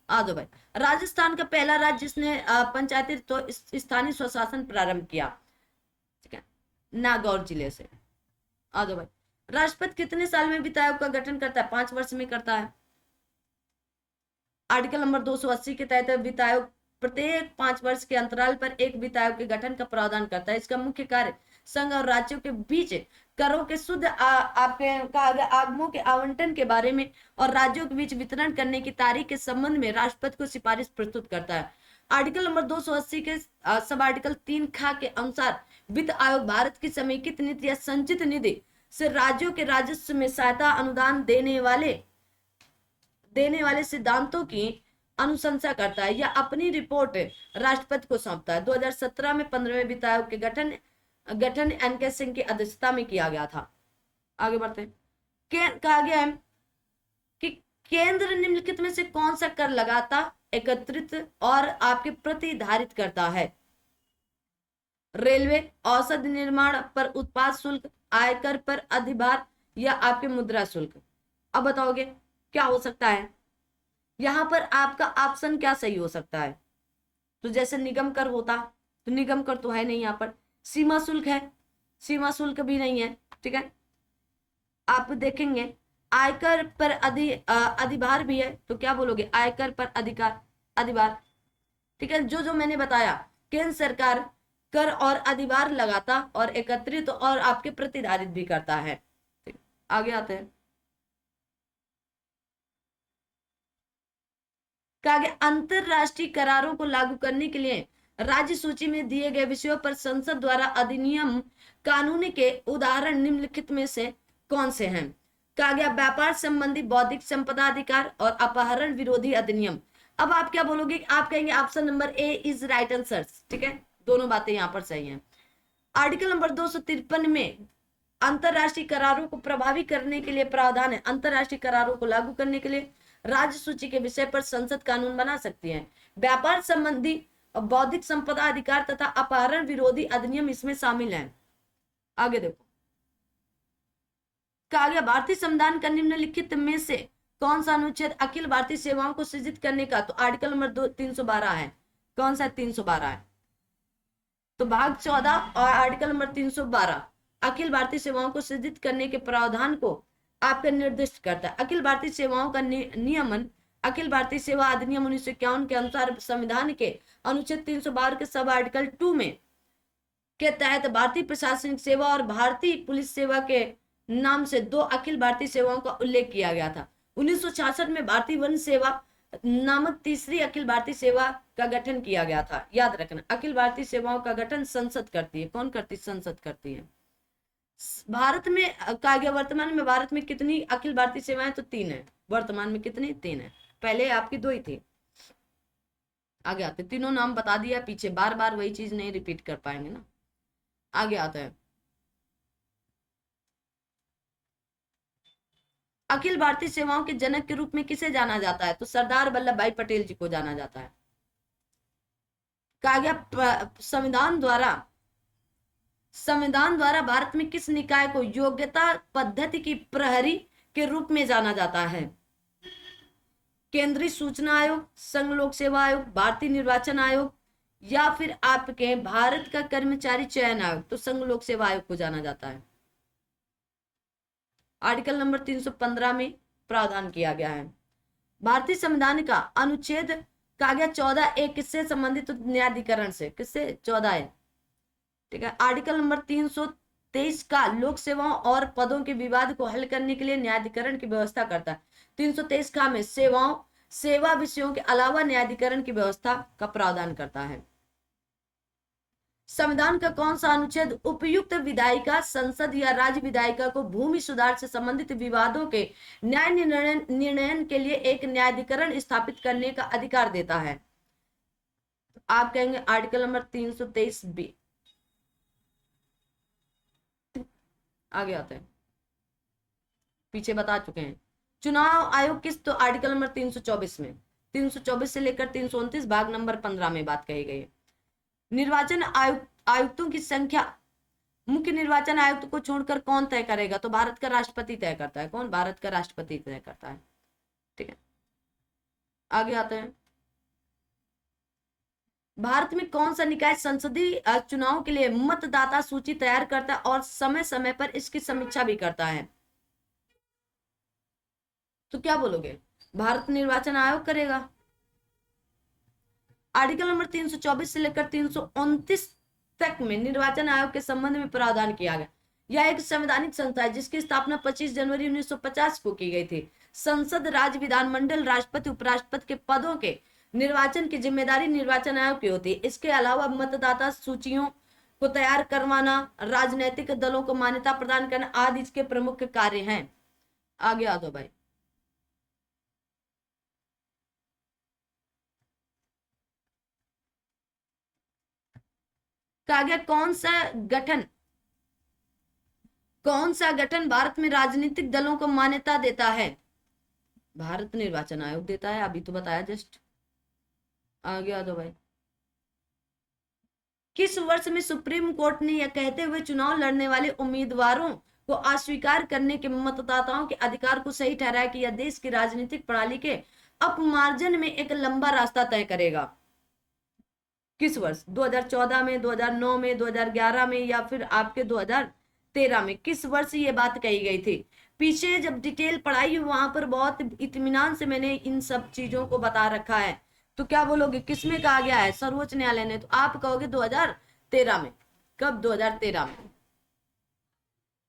आ जाओ भाई, राजस्थान का पहला राज्य जिसने पंचायती तो स्थानीय स्वशासन प्रारंभ किया, ठीक है, नागौर जिले से। आ जाओ भाई, राष्ट्रपति कितने साल में वित्त आयोग का गठन करता है, 5 वर्ष में करता है। आर्टिकल नंबर 280 के तहत वित्त आयोग प्रत्येक 5 वर्ष के अंतराल पर एक वित्त आयोग के गठन का प्रावधान करता है। इसका मुख्य कार्य संघ और राज्यों के बीच करों के शुद्ध आपके आगमों के आवंटन के बारे में और राज्यों के बीच वितरण करने की तारीख के संबंध में राष्ट्रपति को सिफारिश प्रस्तुत करता है। आर्टिकल नंबर 280 के सब आर्टिकल 3 ख के अनुसार वित्त आयोग भारत की समेकित नीति या संचित निधि से राज्यों के राजस्व में सहायता अनुदान देने वाले सिद्धांतों की अनुशंसा करता है या अपनी रिपोर्ट राष्ट्रपति को सौंपता है। 2017 में 15वें वित्त आयोग के गठन एनके सिंह की अध्यक्षता में किया गया था। आगे बढ़ते हैं, कहा गया है कि केंद्र निम्नलिखित में से कौन सा कर लगाता, एकत्रित और आपके प्रतिधारित करता है। रेलवे, औषध निर्माण पर उत्पाद शुल्क, आयकर पर अधिभार या आपके मुद्रा शुल्क। अब बताओगे क्या हो सकता है, यहां पर आपका ऑप्शन क्या सही हो सकता है। तो जैसे निगम कर होता, तो निगम कर तो है नहीं, यहाँ पर सीमा शुल्क है, सीमा शुल्क भी नहीं है, ठीक है। आप देखेंगे आयकर पर अधिभार भी है, तो क्या बोलोगे, आयकर पर अधिभार, ठीक है। जो मैंने बताया, केंद्र सरकार कर और अधिभार लगाता और एकत्रित और आपके प्रतिधारित भी करता है। ठीक, आगे आते हैं। कहा गया अंतरराष्ट्रीय करारों को लागू करने के लिए राज्य सूची में दिए गए विषयों पर संसद द्वारा अधिनियम कानून के उदाहरण निम्नलिखित में से कौन से हैं? कहा गया व्यापार संबंधी बौद्धिक संपदा अधिकार और अपहरण विरोधी अधिनियम। अब आप क्या बोलोगे? आप कहेंगे option number A is right answer. ठीक है, दोनों बातें यहां पर सही हैं। आर्टिकल नंबर 253 में अंतरराष्ट्रीय करारों को प्रभावी करने के लिए प्रावधान है। अंतरराष्ट्रीय करारों को लागू करने के लिए राज्य सूची के विषय पर संसद कानून बना सकती है। व्यापार संबंधी बौद्धिक संपदा अधिकार तथा अपहरण विरोधी अधिनियम इसमें शामिल हैं। आगे देखो, कहा गया भारतीय संविधान का निम्नलिखित में से कौन सा अनुच्छेद अखिल भारतीय सेवाओं को सृजित करने का? तो आर्टिकल नंबर 312 है। कौन सा? 312 है। तो भाग 14 और आर्टिकल नंबर 312 अखिल भारतीय सेवाओं को सृजित करने के प्रावधान को आपका निर्दिष्ट करता है। अखिल भारतीय सेवाओं का नियमन अखिल भारतीय सेवा अधिनियम 1951 के अनुसार संविधान के अनुच्छेद 312 के सब आर्टिकल 2 में के तहत भारतीय प्रशासनिक सेवा और भारतीय पुलिस सेवा के नाम से दो अखिल भारतीय सेवाओं का उल्लेख किया गया था। 1966 में भारतीय वन सेवा नामक तीसरी अखिल भारतीय सेवा का गठन किया गया था। याद रखना, अखिल भारतीय सेवाओं का गठन संसद करती है। कौन करती? संसद करती है। भारत में कहा गया वर्तमान में भारत में कितनी अखिल भारतीय सेवाएं? तो 3 है। वर्तमान में कितनी? 3 है। पहले आपकी 2 ही थी। आगे आते, तीनों नाम बता दिया पीछे, बार बार वही चीज नहीं रिपीट कर पाएंगे ना। आगे आता है, अखिल भारतीय सेवाओं के जनक के रूप में किसे जाना जाता है? तो सरदार वल्लभ भाई पटेल जी को जाना जाता है। कहा गया संविधान द्वारा भारत में किस निकाय को योग्यता पद्धति की प्रहरी के रूप में जाना जाता है? केंद्रीय सूचना आयोग, संघ लोक सेवा आयोग, भारतीय निर्वाचन आयोग या फिर आपके भारत का कर्मचारी चयन आयोग? तो संघ लोक सेवा आयोग को जाना जाता है। आर्टिकल नंबर 315 में प्रावधान किया गया है। भारतीय संविधान का अनुच्छेद कहा गया 14 किससे संबंधित? तो न्यायाधिकरण से। किससे? 14 है। ठीक है। आर्टिकल नंबर 323 का लोक सेवाओं और पदों के विवाद को हल करने के लिए न्यायाधिकरण की व्यवस्था करता है। 323 का में सेवा विषयों के अलावा न्यायाधिकरण की व्यवस्था का प्रावधान करता है। संविधान का कौन सा अनुच्छेद उपयुक्त विधायिका, संसद या राज्य विधायिका को भूमि सुधार से संबंधित विवादों के न्याय निर्णयन के लिए एक न्यायाधिकरण स्थापित करने का अधिकार देता है? तो आप कहेंगे आर्टिकल नंबर 323 बी। आगे आते हैं, पीछे बता चुके हैं। चुनाव आयोग किस? तो आर्टिकल नंबर 324 में, 324 से लेकर 329 भाग नंबर 15 में बात कही गई है। निर्वाचन आयुक्तों की संख्या मुख्य निर्वाचन आयुक्त को छोड़कर कौन तय करेगा? तो भारत का राष्ट्रपति तय करता है। कौन? भारत का राष्ट्रपति तय करता है। ठीक है, आगे आते हैं। भारत में कौन सा निकाय संसदीय चुनाव के लिए मतदाता सूची तैयार करता है और समय समय पर इसकी समीक्षा भी करता है? तो क्या बोलोगे? भारत निर्वाचन आयोग करेगा। आर्टिकल नंबर 324 से लेकर 329 तक में निर्वाचन आयोग के संबंध में प्रावधान किया गया। यह एक संवैधानिक संस्था है जिसकी स्थापना 25 जनवरी 1950 को की गई थी। संसद, राज्य विधानमंडल, राष्ट्रपति, उपराष्ट्रपति के पदों के निर्वाचन की जिम्मेदारी निर्वाचन आयोग की होती है। इसके अलावा मतदाता सूचियों को तैयार करवाना, राजनीतिक दलों को मान्यता प्रदान करना आदि इसके प्रमुख कार्य हैं। आगे आ दो भाई। कहा गया कौन सा गठन भारत में राजनीतिक दलों को मान्यता देता है? भारत निर्वाचन आयोग देता है, अभी तो बताया जस्ट। आगे आ दो भाई। किस वर्ष में सुप्रीम कोर्ट ने यह कहते हुए चुनाव लड़ने वाले उम्मीदवारों को अस्वीकार करने के मतदाताओं के अधिकार को सही ठहराया कि यह देश की राजनीतिक प्रणाली के अपमार्जन में एक लंबा रास्ता तय करेगा? किस वर्ष? 2014 में, 2009 में, 2011 में या फिर आपके 2013 में? किस वर्ष ये बात कही गई थी? पीछे जब डिटेल पढ़ाई वहां पर बहुत इत्मीनान से मैंने इन सब चीजों को बता रखा है। तो क्या बोलोगे, किसमें कहा गया है? सर्वोच्च न्यायालय ने। तो आप कहोगे 2013 में। कब? 2013 में।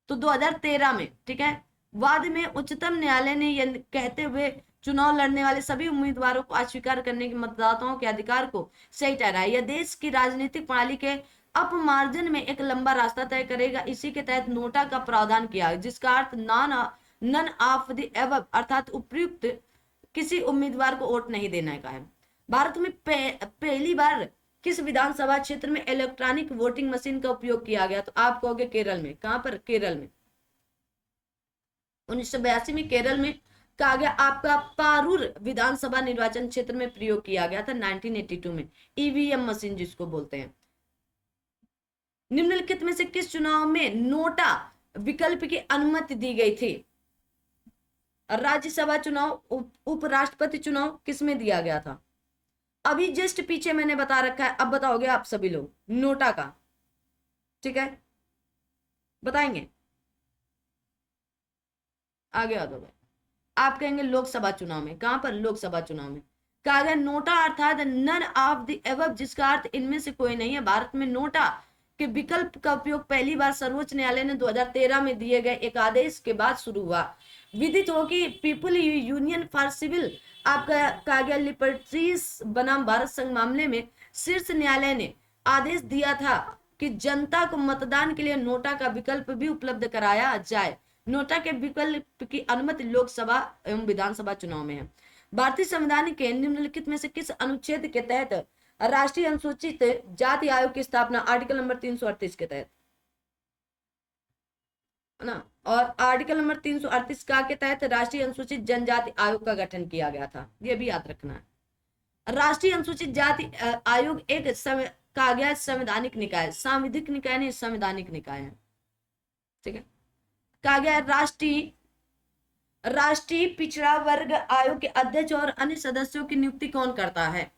तो 2013 में, ठीक है। बाद में उच्चतम न्यायालय ने यह कहते हुए चुनाव लड़ने वाले सभी उम्मीदवारों को अस्वीकार करने के मतदाताओं के अधिकार को सही ठहराया। यह देश की राजनीतिक प्रणाली के अपमार्जन में एक लंबा रास्ता तय करेगा। इसी के तहत नोटा का प्रावधान किया, जिसका अर्थ नन ऑफ द एबव, अर्थात उपयुक्त किसी उम्मीदवार को वोट नहीं देने का है। भारत में पहली बार किस विधानसभा क्षेत्र में इलेक्ट्रॉनिक वोटिंग मशीन का उपयोग किया गया? तो आप कहोगे केरल में। कहां पर? केरल में। 1982 में केरल में कहा गया। आपका पारूर विधानसभा निर्वाचन क्षेत्र में प्रयोग किया गया था 1982 में, ईवीएम मशीन जिसको बोलते हैं। निम्नलिखित में से किस चुनाव में नोटा विकल्प की अनुमति दी गई थी? राज्यसभा चुनाव, उपराष्ट्रपति चुनाव, किसमें दिया गया था? अभी जस्ट पीछे मैंने बता रखा है, अब बताओगे आप सभी लोग नोटा का, ठीक है? बताएंगे? आगे आ दो भाई। आप कहेंगे लोकसभा चुनाव में। कहां पर? लोकसभा चुनाव में कहा गया नोटा अर्थात नन ऑफ द एबव, जिसका अर्थ इनमें से कोई नहीं है। भारत में नोटा के विकल्प का उपयोग पहली बार सर्वोच्च न्यायालय ने 2013 में दिए गए एक आदेश के बाद शुरू हुआ। विदित हो कि पीपल यूनियन फॉर सिविल आपका कहा गया लिबर्टीज बनाम भारत संघ मामले में शीर्ष न्यायालय ने आदेश दिया था कि जनता को मतदान के लिए नोटा का विकल्प भी उपलब्ध कराया जाए। नोटा के विकल्प की अनुमति लोकसभा एवं विधानसभा चुनाव में है। भारतीय संविधान के निम्नलिखित में से किस अनुच्छेद के तहत राष्ट्रीय अनुसूचित जाति आयोग की स्थापना? आर्टिकल नंबर 338 के तहत, है ना। और आर्टिकल नंबर 338 का के तहत राष्ट्रीय अनुसूचित जनजाति आयोग का गठन किया गया था। ये भी याद रखना है। राष्ट्रीय अनुसूचित जाति आयोग एक कहा गया संवैधानिक निकाय, सांविधिक निकाय नहीं, संवैधानिक निकाय है, ठीक है। कहा गया राष्ट्रीय पिछड़ा वर्ग आयोग के अध्यक्ष और अन्य सदस्यों की नियुक्ति कौन करता है?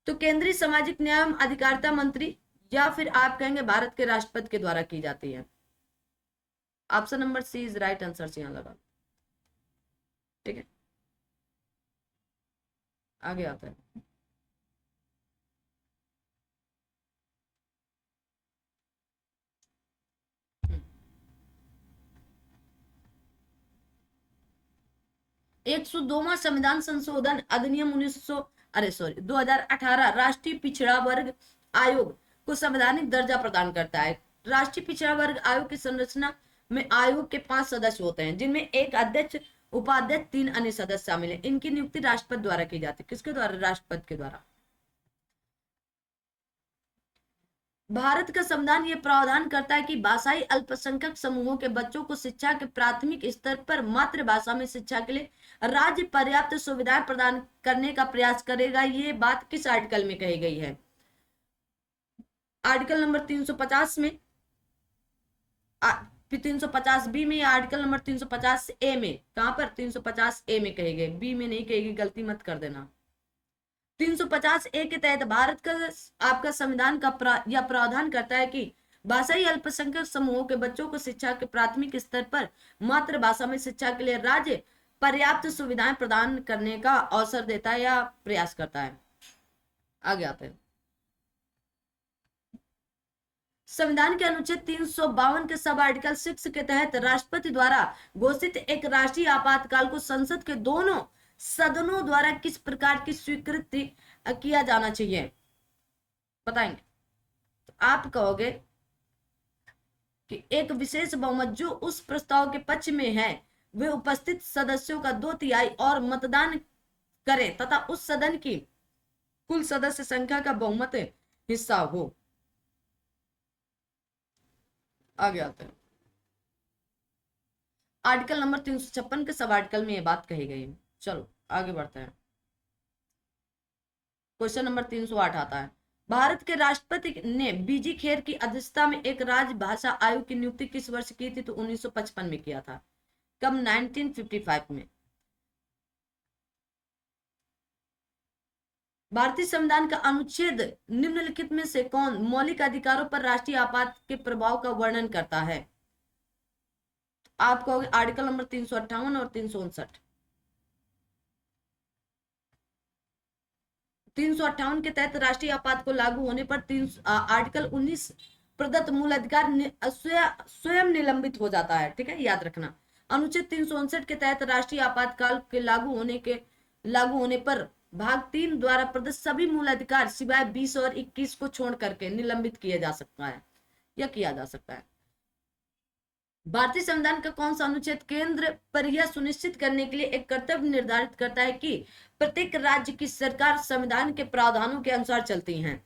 तो केंद्रीय सामाजिक न्याय एवं अधिकारिता मंत्री, या फिर आप कहेंगे भारत के राष्ट्रपति के द्वारा की जाती है। Option number C is right answer यहां लगा, ठीक है। आगे आता है। एक सौ 2वां संविधान संशोधन अधिनियम 2018 राष्ट्रीय पिछड़ा वर्ग आयोग को संवैधानिक दर्जा प्रदान करता है। राष्ट्रीय पिछड़ा वर्ग आयोग की संरचना में आयोग के 5 सदस्य होते हैं, जिनमें एक अध्यक्ष, उपाध्यक्ष, 3 अन्य सदस्य शामिल हैं। इनकी नियुक्ति राष्ट्रपति द्वारा की जाती है। किसके द्वारा? राष्ट्रपति के द्वारा। भारत का संविधान ये प्रावधान करता है कि भाषाई अल्पसंख्यक समूहों के बच्चों को शिक्षा के प्राथमिक स्तर पर मातृभाषा में शिक्षा के लिए राज्य पर्याप्त सुविधाएं प्रदान करने का प्रयास करेगा। ये बात किस आर्टिकल में कही गई है? आर्टिकल नंबर 350 में, 350 बी में, या आर्टिकल नंबर 350 ए में? कहां पर? 350 ए में कही गई, बी में नहीं कही गई, गलती मत कर देना। 350 ए के तहत भारत का आपका संविधान का यह प्रावधान करता है कि भाषाई अल्पसंख्यक समूहों के बच्चों को शिक्षा के प्राथमिक स्तर पर मातृभाषा में शिक्षा के लिए राज्य पर्याप्त सुविधाएं प्रदान करने का अवसर देता है या प्रयास करता है। आगे आते हैं। संविधान के अनुच्छेद 352 के सब आर्टिकल 6 के तहत राष्ट्रपति द्वारा घोषित एक राष्ट्रीय आपातकाल को संसद के दोनों सदनों द्वारा किस प्रकार की स्वीकृति किया जाना चाहिए? बताएंगे? तो आप कहोगे कि एक विशेष बहुमत जो उस प्रस्ताव के पक्ष में है वे उपस्थित सदस्यों का 2/3 और मतदान करे तथा उस सदन की कुल सदस्य संख्या का बहुमत हिस्सा हो। आगे आते हैं। आर्टिकल नंबर 356 के सब आर्टिकल में यह बात कही गई है। चलो आगे बढ़ते हैं। क्वेश्चन नंबर 308 आता है। भारत के राष्ट्रपति ने बीजी खेर की अध्यक्षता में एक राजभाषा आयोग की नियुक्ति किस वर्ष की थी? तो 1955 में किया था। कब? 1955 में। भारतीय संविधान का अनुच्छेद निम्नलिखित में से कौन मौलिक अधिकारों पर राष्ट्रीय आपात के प्रभाव का वर्णन करता है? आप कहोगे आर्टिकल नंबर 358 और 359। 358 के तहत राष्ट्रीय आपात को लागू होने पर आर्टिकल 19 प्रदत्त मूल अधिकार स्वयं निलंबित हो जाता है। ठीक है, याद रखना। अनुच्छेद 359 के तहत राष्ट्रीय आपातकाल के लागू होने पर भाग 3 द्वारा प्रदत्त सभी मूल अधिकार सिवाय 20 और 21 को छोड़ करके निलंबित किया जा सकता है या किया जा सकता है। भारतीय संविधान का कौन सा अनुच्छेद केंद्र पर यह सुनिश्चित करने के लिए एक कर्तव्य निर्धारित करता है कि प्रत्येक राज्य की सरकार संविधान के प्रावधानों के अनुसार चलती हैं?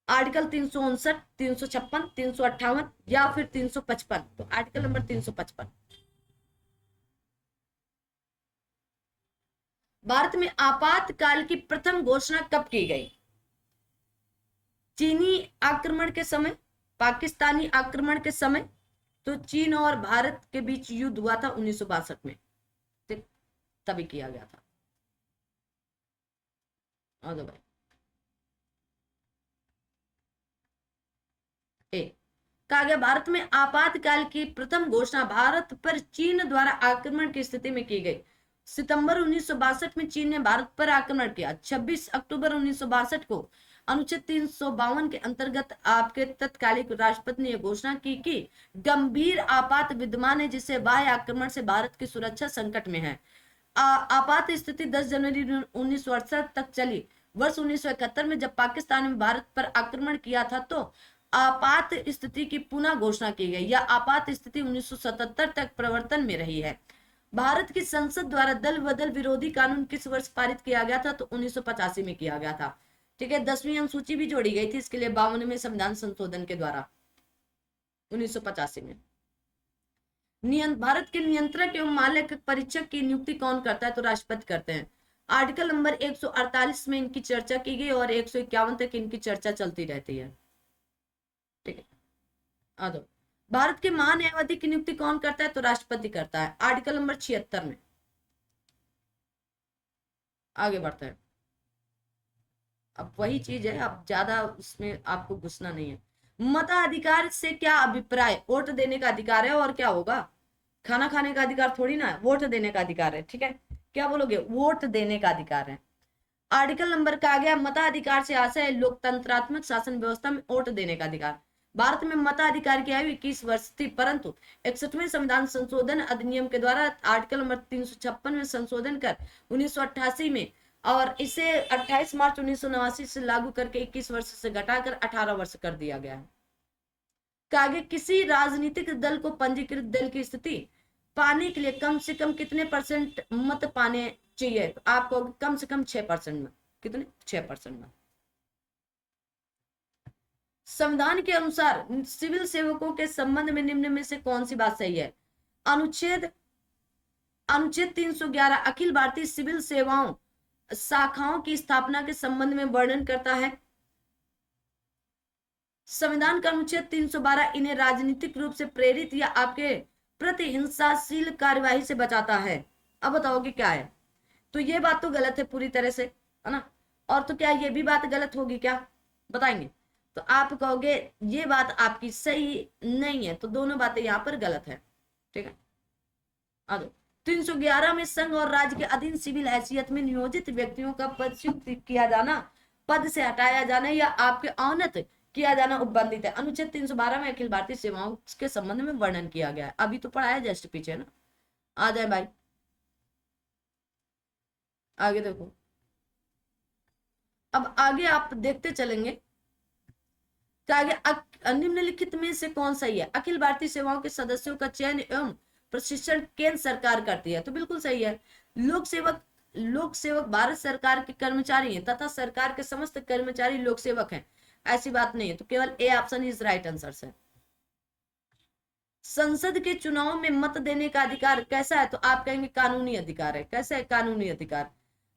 आर्टिकल 359, 356, 358 या फिर 355? तो आर्टिकल नंबर 355। भारत में आपातकाल की प्रथम घोषणा कब की गई? चीनी आक्रमण के समय, पाकिस्तानी आक्रमण के समय। तो चीन और भारत के बीच युद्ध हुआ था 1962 में, तभी किया गया था। भाई कहा गया भारत में आपातकाल की प्रथम घोषणा भारत पर चीन द्वारा आक्रमण की स्थिति में की गई। सितंबर 1962 में चीन ने भारत पर आक्रमण किया। 26 अक्टूबर 1962 को अनुच्छेद 352 के अंतर्गत आपके तत्कालिक राष्ट्रपति ने यह घोषणा की कि गंभीर आपात विद्यमान है जिससे बाह्य आक्रमण से भारत की सुरक्षा संकट में है। आपात स्थिति 10 जनवरी 1968 तक चली। वर्ष 1971 में जब पाकिस्तान ने भारत पर आक्रमण किया था तो आपात स्थिति की पुनः घोषणा की गई। यह आपात स्थिति 1977 तक प्रवर्तन में रही है। भारत की संसद द्वारा दल बदल विरोधी कानून किस वर्ष पारित किया गया था? तो 1985 में किया गया था। ठीक है, 10वीं अनुसूची भी जोड़ी गई थी इसके लिए 52वें संविधान संशोधन के द्वारा 1985 में। भारत के नियंत्रक एवं मानक परीक्षक की नियुक्ति कौन करता है? तो राष्ट्रपति करते हैं। आर्टिकल नंबर 148 में इनकी चर्चा की गई और 151 तक इनकी चर्चा चलती रहती है। ठीक है, आ दो। भारत के महान्यायवादी की नियुक्ति कौन करता है? तो राष्ट्रपति करता है, आर्टिकल नंबर 76 में। आगे बढ़ते हैं। अब वही चीज है, अब ज्यादा उसमें आपको घुसना नहीं है। मताधिकार से क्या अभिप्राय? वोट देने का अधिकार है और क्या होगा? खाना खाने का अधिकार थोड़ी ना है, वोट देने का अधिकार है। ठीक है, क्या बोलोगे? वोट देने का अधिकार है। आर्टिकल नंबर का आ गया मताधिकार से आशय है लोकतंत्रात्मक शासन व्यवस्था में वोट देने का अधिकार। भारत में मताधिकार की आयु 21 वर्ष थी, परंतु 61वें संविधान संशोधन अधिनियम के द्वारा आर्टिकल नंबर 356 में संशोधन कर 1988 में और इसे 28 मार्च 1989 से लागू करके 21 वर्ष से घटाकर 18 वर्ष कर दिया गया है। आगे किसी राजनीतिक दल को पंजीकृत दल की स्थिति पाने के लिए कम से कम कितने परसेंट मत पाने चाहिए? तो आपको कम से कम 6% में। कितने? 6% में। संविधान के अनुसार सिविल सेवकों के संबंध में निम्न में से कौन सी बात सही है? अनुच्छेद 311 अखिल भारतीय सिविल सेवाओं शाखाओं की स्थापना के संबंध में वर्णन करता है। संविधान का अनुच्छेद 312 इन्हें राजनीतिक रूप से प्रेरित या आपके प्रति हिंसाशील कार्यवाही से बचाता है। अब बताओ कि क्या है? तो ये बात तो गलत है पूरी तरह से, है ना? और तो क्या ये भी बात गलत होगी क्या? बताएंगे तो आप कहोगे ये बात आपकी सही नहीं है, तो दोनों बातें यहाँ पर गलत है। ठीक है, आ जाओ। 311 में संघ और राज्य के अधीन सिविल हैसियत में नियोजित व्यक्तियों का पदच्युत किया जाना, पद से हटाया जाना या आपके अवनत किया जाना उपबंधित है। अनुच्छेद 312 में अखिल भारतीय सेवाओं के संबंध में वर्णन किया गया है। अभी तो पढ़ा है जस्ट पीछे ना। आ जाए भाई, आगे देखो। अब आगे आप देखते चलेंगे कि आगे निम्नलिखित में से कौन सही है? अखिल भारतीय सेवाओं के सदस्यों का चयन एवं प्रशिक्षण केंद्र सरकार करती है, तो बिल्कुल सही है। लोक सेवक भारत सरकार के कर्मचारी हैं तथा सरकार के समस्त कर्मचारी लोक सेवक हैं, ऐसी बात नहीं है। तो केवल A option is right answer है। संसद के चुनाव में मत देने का अधिकार कैसा है? तो आप कहेंगे कानूनी अधिकार है। कैसा है? कानूनी अधिकार।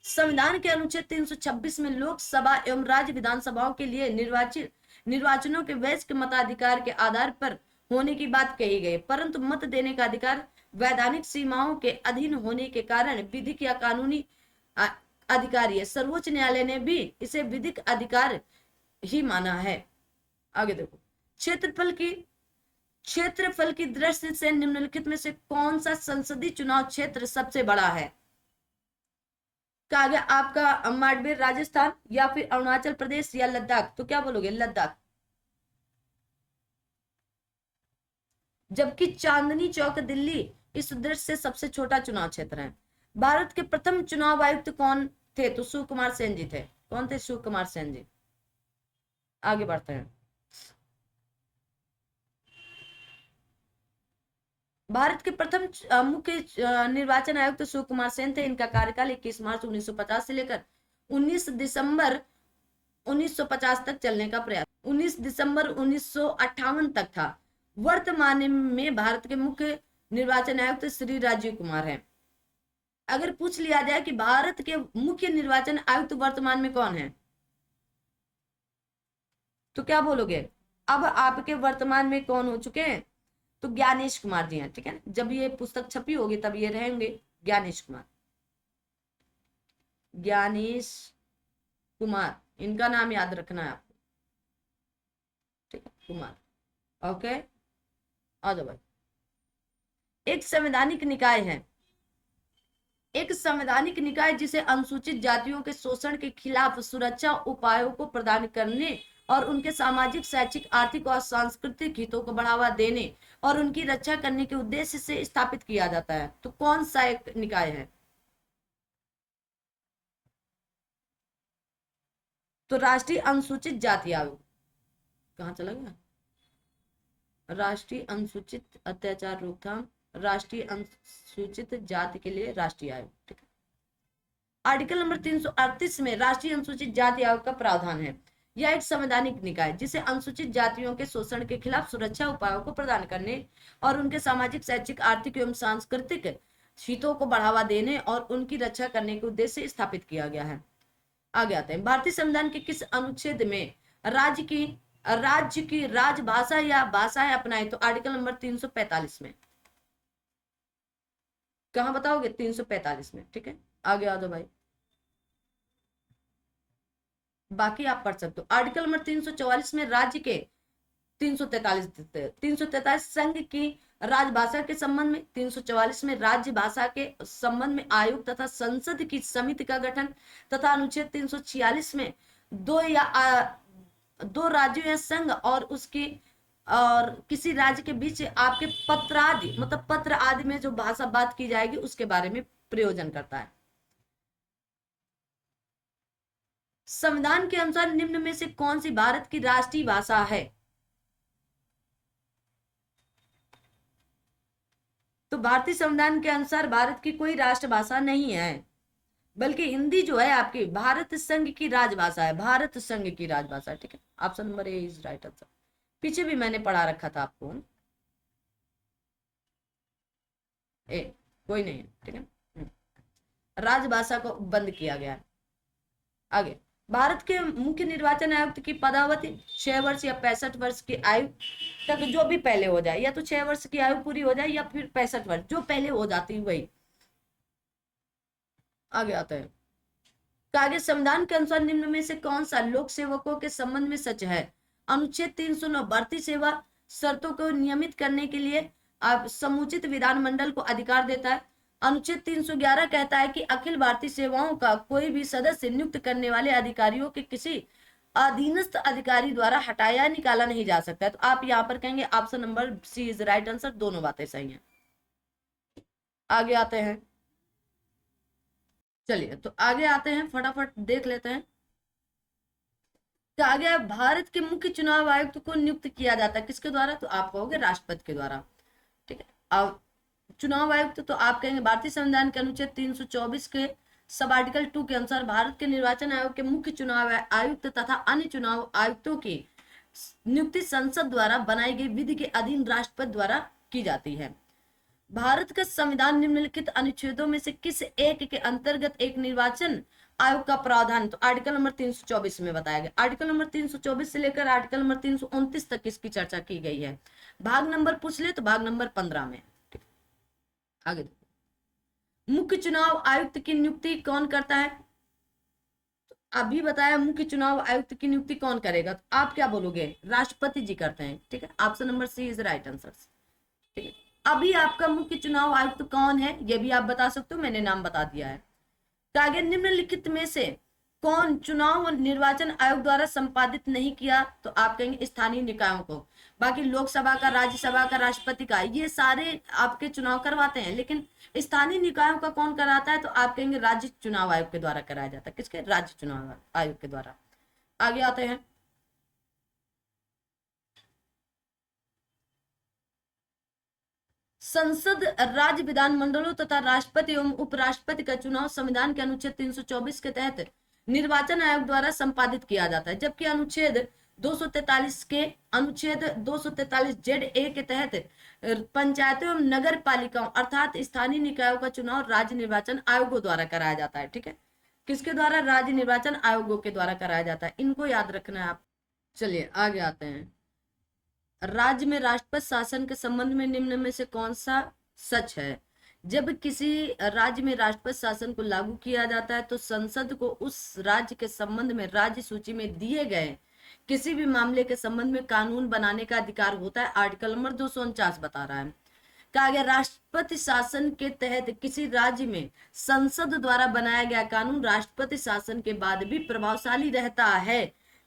संविधान के अनुच्छेद 326 में लोकसभा एवं राज्य विधानसभाओं के लिए निर्वाचनों के वैश्विक मताधिकार के आधार पर होने की बात कही गई, परंतु मत देने का अधिकार वैधानिक सीमाओं के अधीन होने के कारण विधिक या कानूनी अधिकार है। सर्वोच्च न्यायालय ने भी इसे विधिक अधिकार ही माना है। आगे देखो। क्षेत्रफल की दृष्टि से निम्नलिखित में से कौन सा संसदीय चुनाव क्षेत्र सबसे बड़ा है? कहा गया आपका माडबेर राजस्थान या फिर अरुणाचल प्रदेश या लद्दाख, तो क्या बोलोगे? लद्दाख। जबकि चांदनी चौक दिल्ली इस दृष्टि से सबसे छोटा चुनाव क्षेत्र है। भारत के प्रथम चुनाव आयुक्त कौन थे? तो शिव कुमार सेन जी थे। कौन थे? शिव कुमार सेन जी। आगे बढ़ते हैं। भारत के प्रथम मुख्य निर्वाचन आयुक्त शिव कुमार सेन थे। इनका कार्यकाल 21 मार्च 1950 से लेकर 19 दिसंबर 1950 तक चलने का प्रयास, 19 दिसंबर 1958 तक था। वर्तमान में भारत के मुख्य निर्वाचन आयुक्त श्री राजीव कुमार हैं। अगर पूछ लिया जाए कि भारत के मुख्य निर्वाचन आयुक्त वर्तमान में कौन है, तो क्या बोलोगे? अब आपके वर्तमान में कौन हो चुके हैं? तो ज्ञानेश कुमार जी हैं। ठीक है, जब ये पुस्तक छपी होगी तब ये रहेंगे ज्ञानेश कुमार। ज्ञानेश कुमार, इनका नाम याद रखना है आपको। ठीक है, कुमार। ओके, आ जाओ भाई। एक संवैधानिक निकाय है, एक संवैधानिक निकाय जिसे अनुसूचित जातियों के शोषण के खिलाफ सुरक्षा उपायों को प्रदान करने और उनके सामाजिक, शैक्षिक, आर्थिक और सांस्कृतिक हितों को बढ़ावा देने और उनकी रक्षा करने के उद्देश्य से स्थापित किया जाता है। तो कौन सा एक निकाय है? तो राष्ट्रीय अनुसूचित जाति आयोग। कहाँ चला गया? राष्ट्रीय अनुसूचित अत्याचार रोकथाम, राष्ट्रीय अनुसूचित जाति के लिए राष्ट्रीय आयोग। ठीक है, आर्टिकल नंबर 338 में राष्ट्रीय अनुसूचित जाति आयोग का प्रावधान है। यह एक संवैधानिक निकाय जिसे अनुसूचित जातियों के शोषण के खिलाफ सुरक्षा उपायों को प्रदान करने और उनके सामाजिक, शैक्षिक, आर्थिक एवं सांस्कृतिक हितों को बढ़ावा देने और उनकी रक्षा करने के उद्देश्य से स्थापित किया गया है। आगे आते हैं। भारतीय संविधान के किस अनुच्छेद में राज्य की राजभाषा या भाषाएं अपनाई? तो आर्टिकल नंबर 345 में। कहां बताओगे? 345 में। ठीक है, आगे आ जाओ भाई, बाकी आप पढ़ सकते हो। आर्टिकल नंबर 344 में राज्य के 343 संघ की राजभाषा के संबंध में, 344 में राज्य भाषा के संबंध में आयोग तथा संसद की समिति का गठन, तथा अनुच्छेद 346 में दो राज्यों या संघ और उसकी और किसी राज्य के बीच आपके पत्र आदि, मतलब पत्र आदि में जो भाषा बात की जाएगी उसके बारे में प्रयोजन करता है। संविधान के अनुसार निम्न में से कौन सी भारत की राष्ट्रीय भाषा है? तो भारतीय संविधान के अनुसार भारत की कोई राष्ट्रभाषा नहीं है, बल्कि हिंदी जो है आपकी भारत संघ की राजभाषा है। भारत संघ की राजभाषा। ठीक है, option number A is right answer. पीछे भी मैंने पढ़ा रखा था आपको। ए कोई नहीं है। ठीक है, राजभाषा को बंद किया गया है। आगे, भारत के मुख्य निर्वाचन आयुक्त की पदावधि 6 वर्ष या 65 वर्ष की आयु तक, जो भी पहले हो जाए, या तो 6 वर्ष की आयु पूरी हो जाए या फिर 65 वर्ष, जो पहले हो जाती है वही। आगे आता है। आगे, संविधान के अनुसार निम्न में से कौन सा लोक सेवकों के संबंध में सच है? अनुच्छेद 309 भर्ती सेवा शर्तों को नियमित करने के लिए आप समुचित विधानमंडल को अधिकार देता है। अनुच्छेद 311 कहता है कि अखिल भारतीय सेवाओं का कोई भी सदस्य नियुक्त करने वाले अधिकारियों के किसी अधीनस्थ अधिकारी द्वारा हटाया निकाला नहीं जा सकता है। तो आप यहाँ पर कहेंगे option number C is right answer. दोनों बातें सही हैं। आगे आते हैं, चलिए तो आगे आते हैं, फटाफट देख लेते हैं। कहा गया भारत के मुख्य चुनाव आयुक्त को नियुक्त किया जाता है किसके द्वारा? तो आप कहोगे राष्ट्रपति के द्वारा। ठीक है, अब चुनाव आयुक्त तो आप कहेंगे भारतीय संविधान के अनुच्छेद 324 के सब आर्टिकल 2 के अनुसार भारत के निर्वाचन आयोग के मुख्य चुनाव आयुक्त तथा अन्य चुनाव आयुक्तों की नियुक्ति संसद द्वारा बनाई गई विधि के अधीन राष्ट्रपति द्वारा की जाती है। भारत का संविधान निम्नलिखित अनुच्छेदों में से किस एक के अंतर्गत एक निर्वाचन आयोग का प्रावधान? तो आर्टिकल नंबर 324 में बताया गया। आर्टिकल नंबर 324 से लेकर आर्टिकल नंबर 329 तक इसकी चर्चा की गई है। भाग नंबर पूछ ले तो भाग नंबर 15 में। आगे देखो, मुख्य चुनाव आयुक्त की नियुक्ति कौन करता है? तो अभी बताया मुख्य चुनाव आयुक्त की नियुक्ति कौन करेगा, तो आप क्या बोलोगे? राष्ट्रपति जी करते हैं। ठीक है, option number C is right answer. ठीक है, अभी आपका मुख्य चुनाव आयुक्त कौन है ये भी आप बता सकते हो, मैंने नाम बता दिया है। आगे निम्नलिखित में से कौन चुनाव और निर्वाचन आयोग द्वारा संपादित नहीं किया, तो आप कहेंगे स्थानीय निकायों को। बाकी लोकसभा का, राज्यसभा का, राष्ट्रपति का, ये सारे आपके चुनाव करवाते हैं, लेकिन स्थानीय निकायों का कौन कराता है, तो आप कहेंगे राज्य चुनाव आयोग के द्वारा कराया जाता है। किसके? राज्य चुनाव आयोग के द्वारा। आगे आते हैं, संसद, राज्य विधानमंडलों तथा राष्ट्रपति एवं उपराष्ट्रपति का चुनाव संविधान के अनुच्छेद 324 के तहत निर्वाचन आयोग द्वारा संपादित किया जाता है, जबकि अनुच्छेद 243 के अनुच्छेद 243 जेड ए के तहत पंचायतों एवं नगर पालिकाओं अर्थात स्थानीय निकायों का चुनाव राज्य निर्वाचन आयोगों द्वारा कराया जाता है। ठीक है, किसके द्वारा? राज्य निर्वाचन आयोगों के द्वारा कराया जाता है, इनको याद रखना है आप। चलिए आगे आते हैं, राज्य में राष्ट्रपति शासन के संबंध में निम्न में से कौन सा सच है? जब किसी राज्य में राष्ट्रपति शासन को लागू किया जाता है तो संसद को उस राज्य के संबंध में राज्य सूची में दिए गए किसी भी मामले के संबंध में कानून बनाने का अधिकार होता है। आर्टिकल नंबर 249 बता रहा है। कहा गया राष्ट्रपति शासन के तहत किसी राज्य में संसद द्वारा बनाया गया कानून राष्ट्रपति शासन के बाद भी प्रभावशाली रहता है।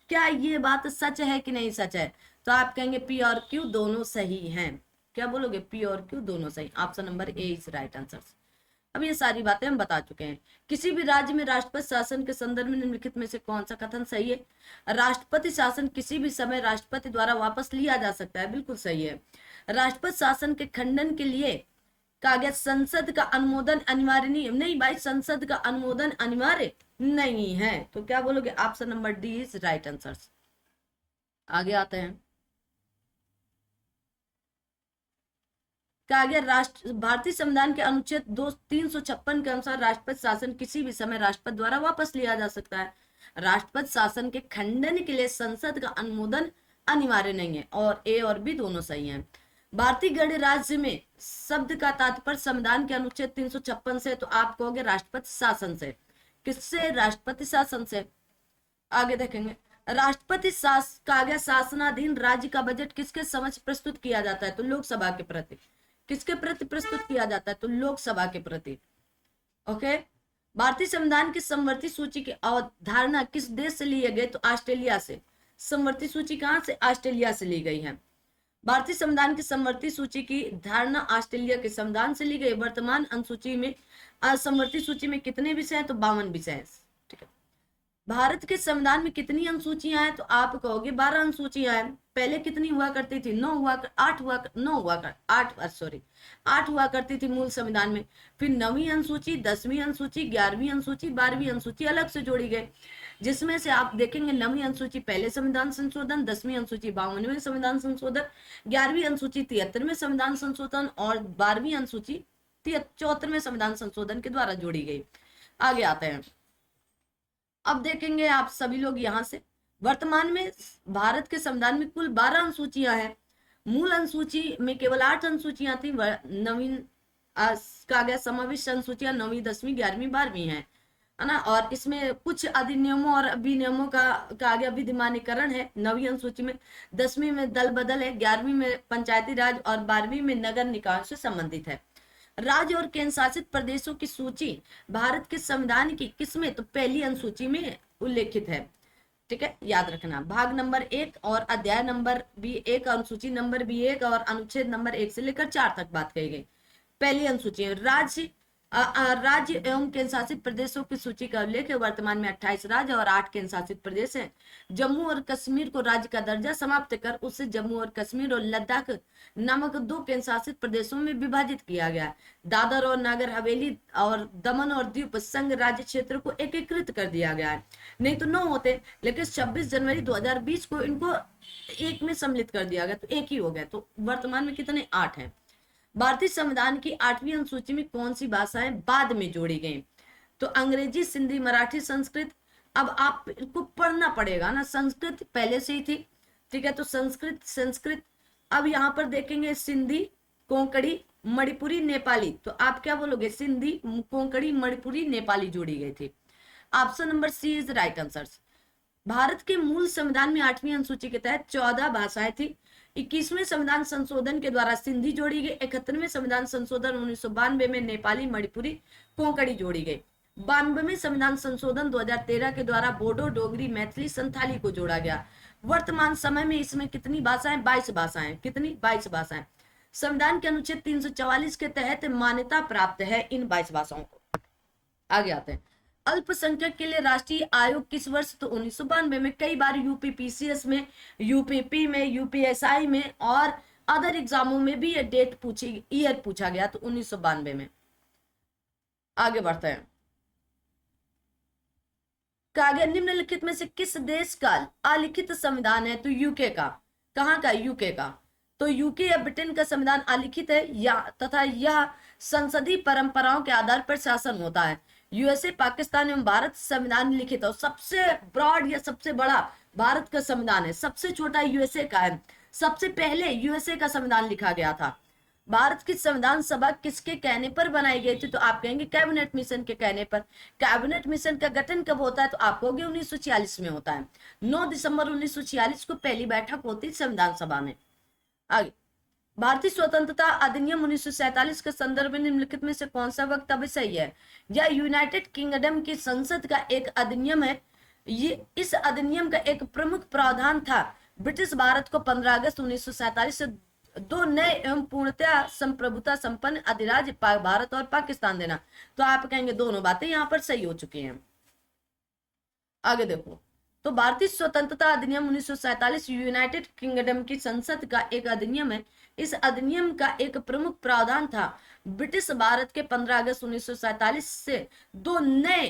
क्या ये बात सच है कि नहीं सच है? तो आप कहेंगे पी और क्यू दोनों सही हैं। क्या बोलोगे? पी और क्यू दोनों सही। Option number A is right answer. अब ये सारी बातें हम बता चुके हैं। किसी भी राज्य में राष्ट्रपति शासन के संदर्भ में निम्नलिखित में से कौन सा कथन सही है? राष्ट्रपति शासन किसी भी समय राष्ट्रपति द्वारा वापस लिया जा सकता है, बिल्कुल सही है। राष्ट्रपति शासन के खंडन के लिए कहा गया संसद का अनुमोदन अनिवार्य नहीं भाई, संसद का अनुमोदन अनिवार्य नहीं है। तो क्या बोलोगे? Option number D is right answer. आगे आते हैं, कहा गया राष्ट्र भारतीय संविधान के अनुच्छेद 356 के अनुसार राष्ट्रपति शासन किसी भी समय राष्ट्रपति द्वारा वापस लिया जा सकता है। राष्ट्रपति शासन के खंडन के लिए संसद का अनुमोदन अनिवार्य नहीं है, और ए और बी दोनों सही हैं। भारतीय गणराज्य में शब्द का तात्पर्य संविधान के अनुच्छेद 356 से, तो आप कहोगे राष्ट्रपति शासन से। किससे? राष्ट्रपति शासन से। आगे देखेंगे, राष्ट्रपति का गया शासनाधीन राज्य का बजट किसके समक्ष प्रस्तुत किया जाता है? तो लोकसभा के प्रति। किसके प्रति प्रस्तुत किया जाता है? तो लोकसभा के प्रति। ओके, भारतीय संविधान की समवर्ती सूची की अवधारणा किस देश से ली गई? तो ऑस्ट्रेलिया से। समवर्ती सूची कहां से? ऑस्ट्रेलिया से ली गई है। भारतीय संविधान की समवर्ती सूची की धारणा ऑस्ट्रेलिया के संविधान से ली गई। वर्तमान अनुसूची में समवर्ती सूची में कितने विषय हैं? तो 52 विषय हैं। ठीक है, भारत के संविधान में कितनी अनुसूचियां हैं? तो आप कहोगे 12 अनुसूचियां हैं। पहले कितनी हुआ करती थी? 8 हुआ करती थी मूल संविधान में। फिर 9वीं अनुसूची, 10वीं अनुसूची, 11वीं अनुसूची, 12वीं अनुसूची अलग से जोड़ी गई, जिसमें से आप देखेंगे 9वीं अनुसूची पहले संविधान संशोधन, 10वीं अनुसूची 52वें संविधान संशोधन, 11वीं अनुसूची 73वें संविधान संशोधन और 12वीं अनुसूची 74वें संविधान संशोधन के द्वारा जोड़ी गई। आगे आते हैं, अब देखेंगे आप सभी लोग यहां से, वर्तमान में भारत के संविधान में कुल 12 अनुसूचियां हैं। मूल अनुसूची में केवल 8 अनुसूचियां थी। नवीन का गया समाविष्ट अनुसूचियां 9वीं, 10वीं, 11वीं, 12वीं है ना। और इसमें कुछ अधिनियमों और विनियमों का आगे विधिमानीकरण है 9वीं अनुसूची में। 10वीं में दल बदल है, 11वीं में पंचायती राज और 12वीं में नगर निकायों से संबंधित है। राज्य और केंद्र शासित प्रदेशों की सूची भारत के संविधान की किसमें? तो पहली अनुसूची में उल्लेखित है। ठीक है, याद रखना। भाग नंबर 1 और अध्याय नंबर B1, अनुसूची नंबर B1 और अनुच्छेद नंबर 1 से लेकर 4 तक बात कही गई। पहली अनुसूची राज्य एवं केंद्र शासित प्रदेशों की सूची का उल्लेख है। वर्तमान में 28 राज्य और 8 केंद्र शासित प्रदेश हैं। जम्मू और कश्मीर को राज्य का दर्जा समाप्त कर उसे जम्मू और कश्मीर और लद्दाख नामक 2 केंद्र शासित प्रदेशों में विभाजित किया गया। दादर और नागर हवेली और दमन और दीव संघ राज्य क्षेत्र को एकीकृत कर दिया गया है। नहीं तो 9 होते, लेकिन 26 जनवरी 2020 को इनको एक में सम्मिलित कर दिया गया, तो एक ही हो गया। तो वर्तमान में कितने? 8 हैं। भारतीय संविधान की 8वीं अनुसूची में कौन सी भाषाएं बाद में जोड़ी गई? तो अंग्रेजी, सिंधी, मराठी, संस्कृत। अब आपको पढ़ना पड़ेगा ना, संस्कृत पहले से ही थी। ठीक है, तो संस्कृत। अब यहाँ पर देखेंगे सिंधी, कोंकणी, मणिपुरी, नेपाली। तो आप क्या बोलोगे? सिंधी, कोंकणी, मणिपुरी, नेपाली जोड़ी गई थी। Option number C is right answer. Bharat के मूल संविधान में 8वीं अनुसूची के तहत 14 भाषाएं थी। 21वें संविधान संशोधन के द्वारा सिंधी जोड़ी गई। 71वें संविधान संशोधन 1992 में नेपाली, मणिपुरी, कोंकणी जोड़ी गई। 92वें संविधान संशोधन 2013 के द्वारा बोडो, डोगरी, मैथिली, संथाली को जोड़ा गया। वर्तमान समय में इसमें कितनी भाषाएं? 22 भाषाएं। कितनी? 22 भाषाएं। संविधान के अनुच्छेद 344 के तहत मान्यता प्राप्त है इन 22 भाषाओं को। आगे आते हैं। अल्पसंख्यक के लिए राष्ट्रीय आयोग किस वर्ष? तो 1992 में। कई बार यूपीपीसीएस में, यूपीपी में, यूपीएसआई में और अदर एग्जामों में भी ये डेट पूछी, ईयर पूछा गया, तो 1992 में। आगे बढ़ते हैं। कहा गया निम्नलिखित में से किस देश का अलिखित संविधान है? तो यूके का। कहाँ का? यूके का। तो यूके या ब्रिटेन का संविधान अलिखित है या तथा यह संसदीय परंपराओं के आधार पर शासन होता है। यूएसए, पाकिस्तान एवं भारत संविधान लिखित है। सबसे ब्रॉड या सबसे बड़ा भारत का संविधान है, सबसे छोटा यूएसए का है। सबसे पहले यूएसए का संविधान लिखा गया था। भारत की संविधान सभा किसके कहने पर बनाई गई थी? तो आप कहेंगे कैबिनेट मिशन के कहने पर। कैबिनेट मिशन का गठन कब होता है? तो आप कहोगे 1946 में होता है। 9 दिसंबर 1946 को पहली बैठक होती संविधान सभा में। आगे, भारतीय स्वतंत्रता अधिनियम 1947 के संदर्भ में निम्नलिखित में से कौन सा वक्तव्य सही है? यह यूनाइटेड किंगडम की संसद का एक अधिनियम है। ये इस अधिनियम का एक प्रमुख प्रावधान था ब्रिटिश भारत को 15 अगस्त 1947 से 2 नए एवं पूर्णतः संप्रभुता संपन्न अधिराज्य भारत और पाकिस्तान देना। तो आप कहेंगे दोनों बातें यहाँ पर सही हो चुकी हैं। आगे देखो, तो भारतीय स्वतंत्रता अधिनियम 1947 यूनाइटेड किंगडम की संसद का एक अधिनियम है। इस अधिनियम का एक प्रमुख प्रावधान था ब्रिटिश भारत के 15 अगस्त 1947 से 2 नए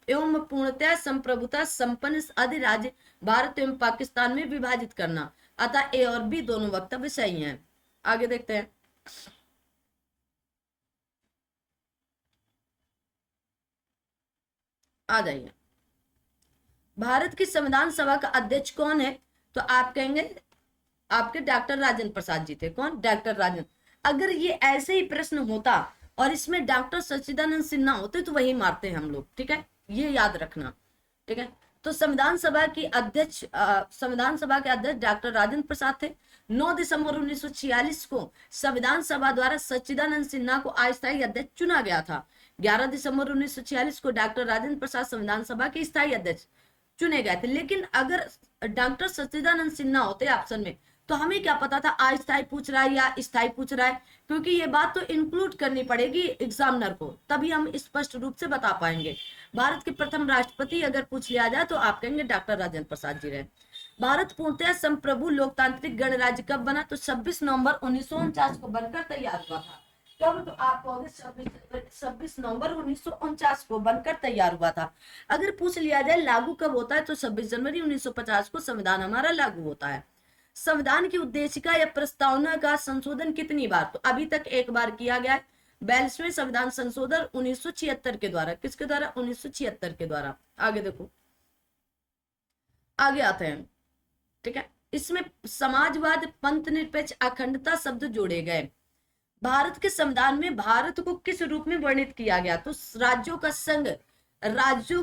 एवं पूर्णतः संप्रभुता संपन्न अधिराज्य भारत एवं पाकिस्तान में विभाजित करना। अतः ए और बी दोनों वक्तव्य सही हैं। आगे देखते हैं। आ जाइए। भारत की संविधान सभा का अध्यक्ष कौन है? तो आप कहेंगे आपके डॉक्टर राजेंद्र प्रसाद जी थे। कौन? डॉक्टर राजेंद्र। अगर ये ऐसे ही प्रश्न होता और इसमें डॉक्टर सच्चिदानंद सिन्हा होते तो वही मारते हैं हम लोग, ठीक है, ये याद रखना, ठीक है। तो संविधान सभा के अध्यक्ष डॉक्टर राजेंद्र प्रसाद थे। 9 दिसंबर 1946 को संविधान सभा द्वारा सच्चिदानंद सिन्हा को अस्थायी अध्यक्ष चुना गया था। 11 दिसंबर 1946 को डॉक्टर राजेंद्र प्रसाद संविधान सभा के स्थायी अध्यक्ष चुने गए थे। लेकिन अगर डॉक्टर सच्चिदानंद सिन्हा होते ऑप्शन में तो हमें क्या पता था अस्थायी पूछ रहा है या स्थायी पूछ रहा है, क्योंकि ये बात तो इंक्लूड करनी पड़ेगी एग्जामिनर को, तभी हम स्पष्ट रूप से बता पाएंगे। भारत के प्रथम राष्ट्रपति अगर पूछ लिया जाए तो आप कहेंगे डॉक्टर राजेंद्र प्रसाद जी रहे। भारत पूर्णतः संप्रभु लोकतांत्रिक गणराज्य कब बना? तो 26 नवंबर 1949 को बनकर तैयार हुआ था। कब? तो आप कहोगे 26 नवंबर 1949 को बनकर तैयार हुआ था। अगर पूछ लिया जाए लागू कब होता है तो 26 जनवरी 1950 को संविधान हमारा लागू होता है। संविधान की उद्देशिका या प्रस्तावना का संशोधन कितनी बार? तो अभी तक एक बार किया गया है। 42वें संविधान संशोधन 1976 के द्वारा। किसके द्वारा? 1976 के द्वारा। आगे देखो, आगे आते हैं, ठीक है। इसमें समाजवाद, पंथ निरपेक्ष, अखंडता शब्द जोड़े गए। भारत के संविधान में भारत को किस रूप में वर्णित किया गया? तो राज्यों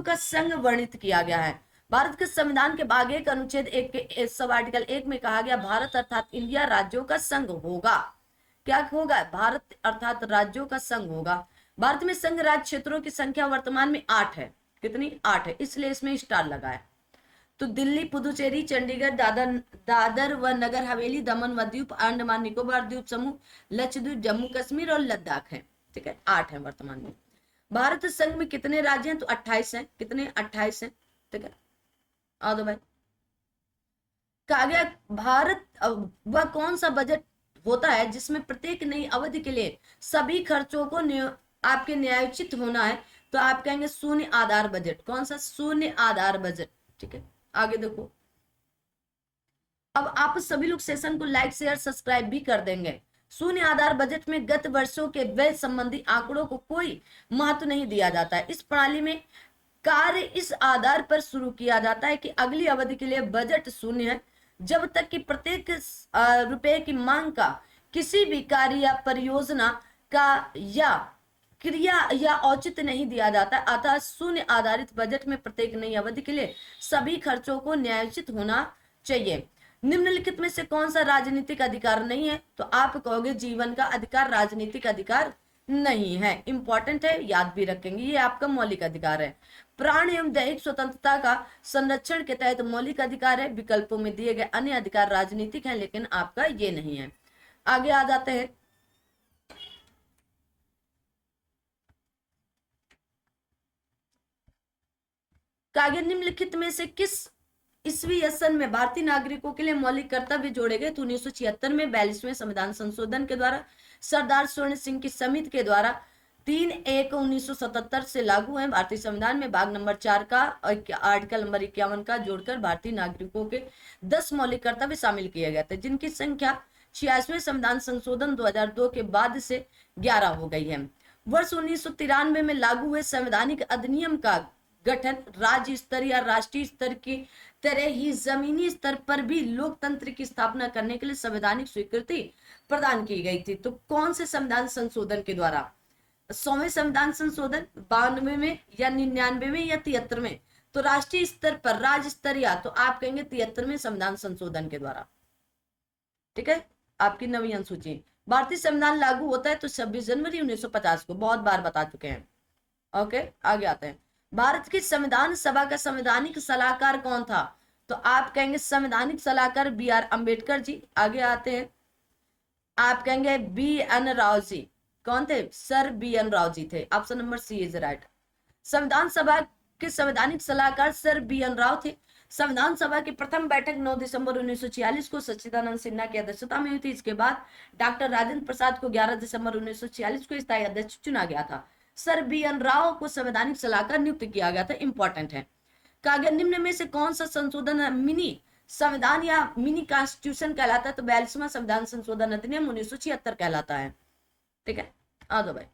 का संघ वर्णित किया गया है। भारत के संविधान के भाग 1 अनुच्छेद 1 के सब आर्टिकल 1 में कहा गया भारत अर्थात इंडिया राज्यों का संघ होगा। क्या होगा? भारत अर्थात राज्यों का संघ होगा। भारत में संघ राज्य क्षेत्रों की संख्या वर्तमान में 8 है। कितनी? 8 है, इसलिए इसमें स्टार लगा है। तो दिल्ली, पुदुचेरी, चंडीगढ़, दादर व नगर हवेली, दमन व दीव, अंडमान निकोबार द्वीप समूह, लक्षद्वीप, जम्मू कश्मीर और लद्दाख है, ठीक है। 8 है वर्तमान में। भारत संघ में कितने राज्य हैं? तो 28 हैं। कितने? 28 हैं, ठीक है। आ दो भाई। कहा गया भारत वह कौन सा बजट होता है जिसमें प्रत्येक नई अवधि के लिए सभी खर्चों को आपके न्यायोचित होना है? तो आप कहेंगे शून्य आधार बजट। कौन सा? शून्य आधार बजट, ठीक है। आगे देखो, अब आप सभी लोग सेशन को लाइक, शेयर, सब्सक्राइब भी कर देंगे। शून्य आधार बजट में गत वर्षों के व्यय संबंधी आंकड़ों को कोई महत्व नहीं दिया जाता है। इस प्रणाली में कार्य इस आधार पर शुरू किया जाता है कि अगली अवधि के लिए बजट शून्य है जब तक कि प्रत्येक रुपए की मांग का किसी भी कार्य या परियोजना का या क्रिया या औचित्य नहीं दिया जाता। अतः शून्य आधारित बजट में प्रत्येक नई अवधि के लिए सभी खर्चों को न्यायोचित होना चाहिए। निम्नलिखित में से कौन सा राजनीतिक अधिकार नहीं है? तो आप कहोगे जीवन का अधिकार राजनीतिक अधिकार नहीं है, इंपॉर्टेंट है, याद भी रखेंगे, ये आपका मौलिक अधिकार है। प्राण एवं दैहिक स्वतंत्रता का संरक्षण के तहत मौलिक अधिकार है। विकल्पों में दिए गए अन्य अधिकार राजनीतिक हैं, लेकिन आपका ये नहीं है। आगे आ जाते हैं। आगे निम्नलिखित में से किस ईस्वी सन में भारतीय नागरिकों के लिए मौलिक कर्तव्य जोड़े गए? तो 1976 में 42वें संविधान संशोधन के द्वारा सरदार स्वर्ण सिंह की समिति के द्वारा 3/1/1977 से लागू है। भारतीय संविधान में भाग नंबर 4 का आर्टिकल नंबर 51 का जोड़कर भारतीय नागरिकों के 10 मौलिक कर्तव्य शामिल किए गए थे, जिनकी संख्या 86वें संविधान संशोधन 2002 के बाद से 11 हो गई है। वर्ष 1993 में लागू हुए संवैधानिक अधिनियम का गठन राज्य स्तर या राष्ट्रीय स्तर की तरह ही जमीनी स्तर पर भी लोकतंत्र की स्थापना करने के लिए संवैधानिक स्वीकृति प्रदान की गई थी। तो कौन से संविधान संशोधन के द्वारा? 100वें संविधान संशोधन, 92 में या 99 में या 73 में? तो राष्ट्रीय स्तर पर, राज्य स्तर या तो आप कहेंगे 73वें संविधान संशोधन के द्वारा। ठीक है, आपकी नवी अनुसूची। भारतीय संविधान लागू होता है तो 26 जनवरी 1950 को, बहुत बार बता चुके हैं। ओके, आगे आते हैं। भारत की संविधान सभा का संवैधानिक सलाहकार कौन था? तो आप कहेंगे संवैधानिक सलाहकार बी.आर. अंबेडकर जी। आगे आते हैं, आप कहेंगे बी.एन. राव जी। कौन थे? Sir BN. राव जी थे। Option number C is right. संविधान सभा के संवैधानिक सलाहकार सर बी.एन. राव थे। संविधान सभा की प्रथम बैठक 9 दिसंबर 1946 को सच्चिदानंद सिन्हा की अध्यक्षता में हुई थी। इसके बाद डॉक्टर राजेंद्र प्रसाद को 11 दिसंबर 1946 को स्थायी अध्यक्ष चुना गया था। Sir BN. राव को संवैधानिक सलाहकार नियुक्त किया गया था। इंपॉर्टेंट है। कागज निम्न में से कौन सा संशोधन मिनी संविधान या मिनी कॉन्स्टिट्यूशन कहलाता है? तो 42वां संविधान संशोधन अधिनियम 1976 कहलाता है। ठीक है, आ जाओ भाई।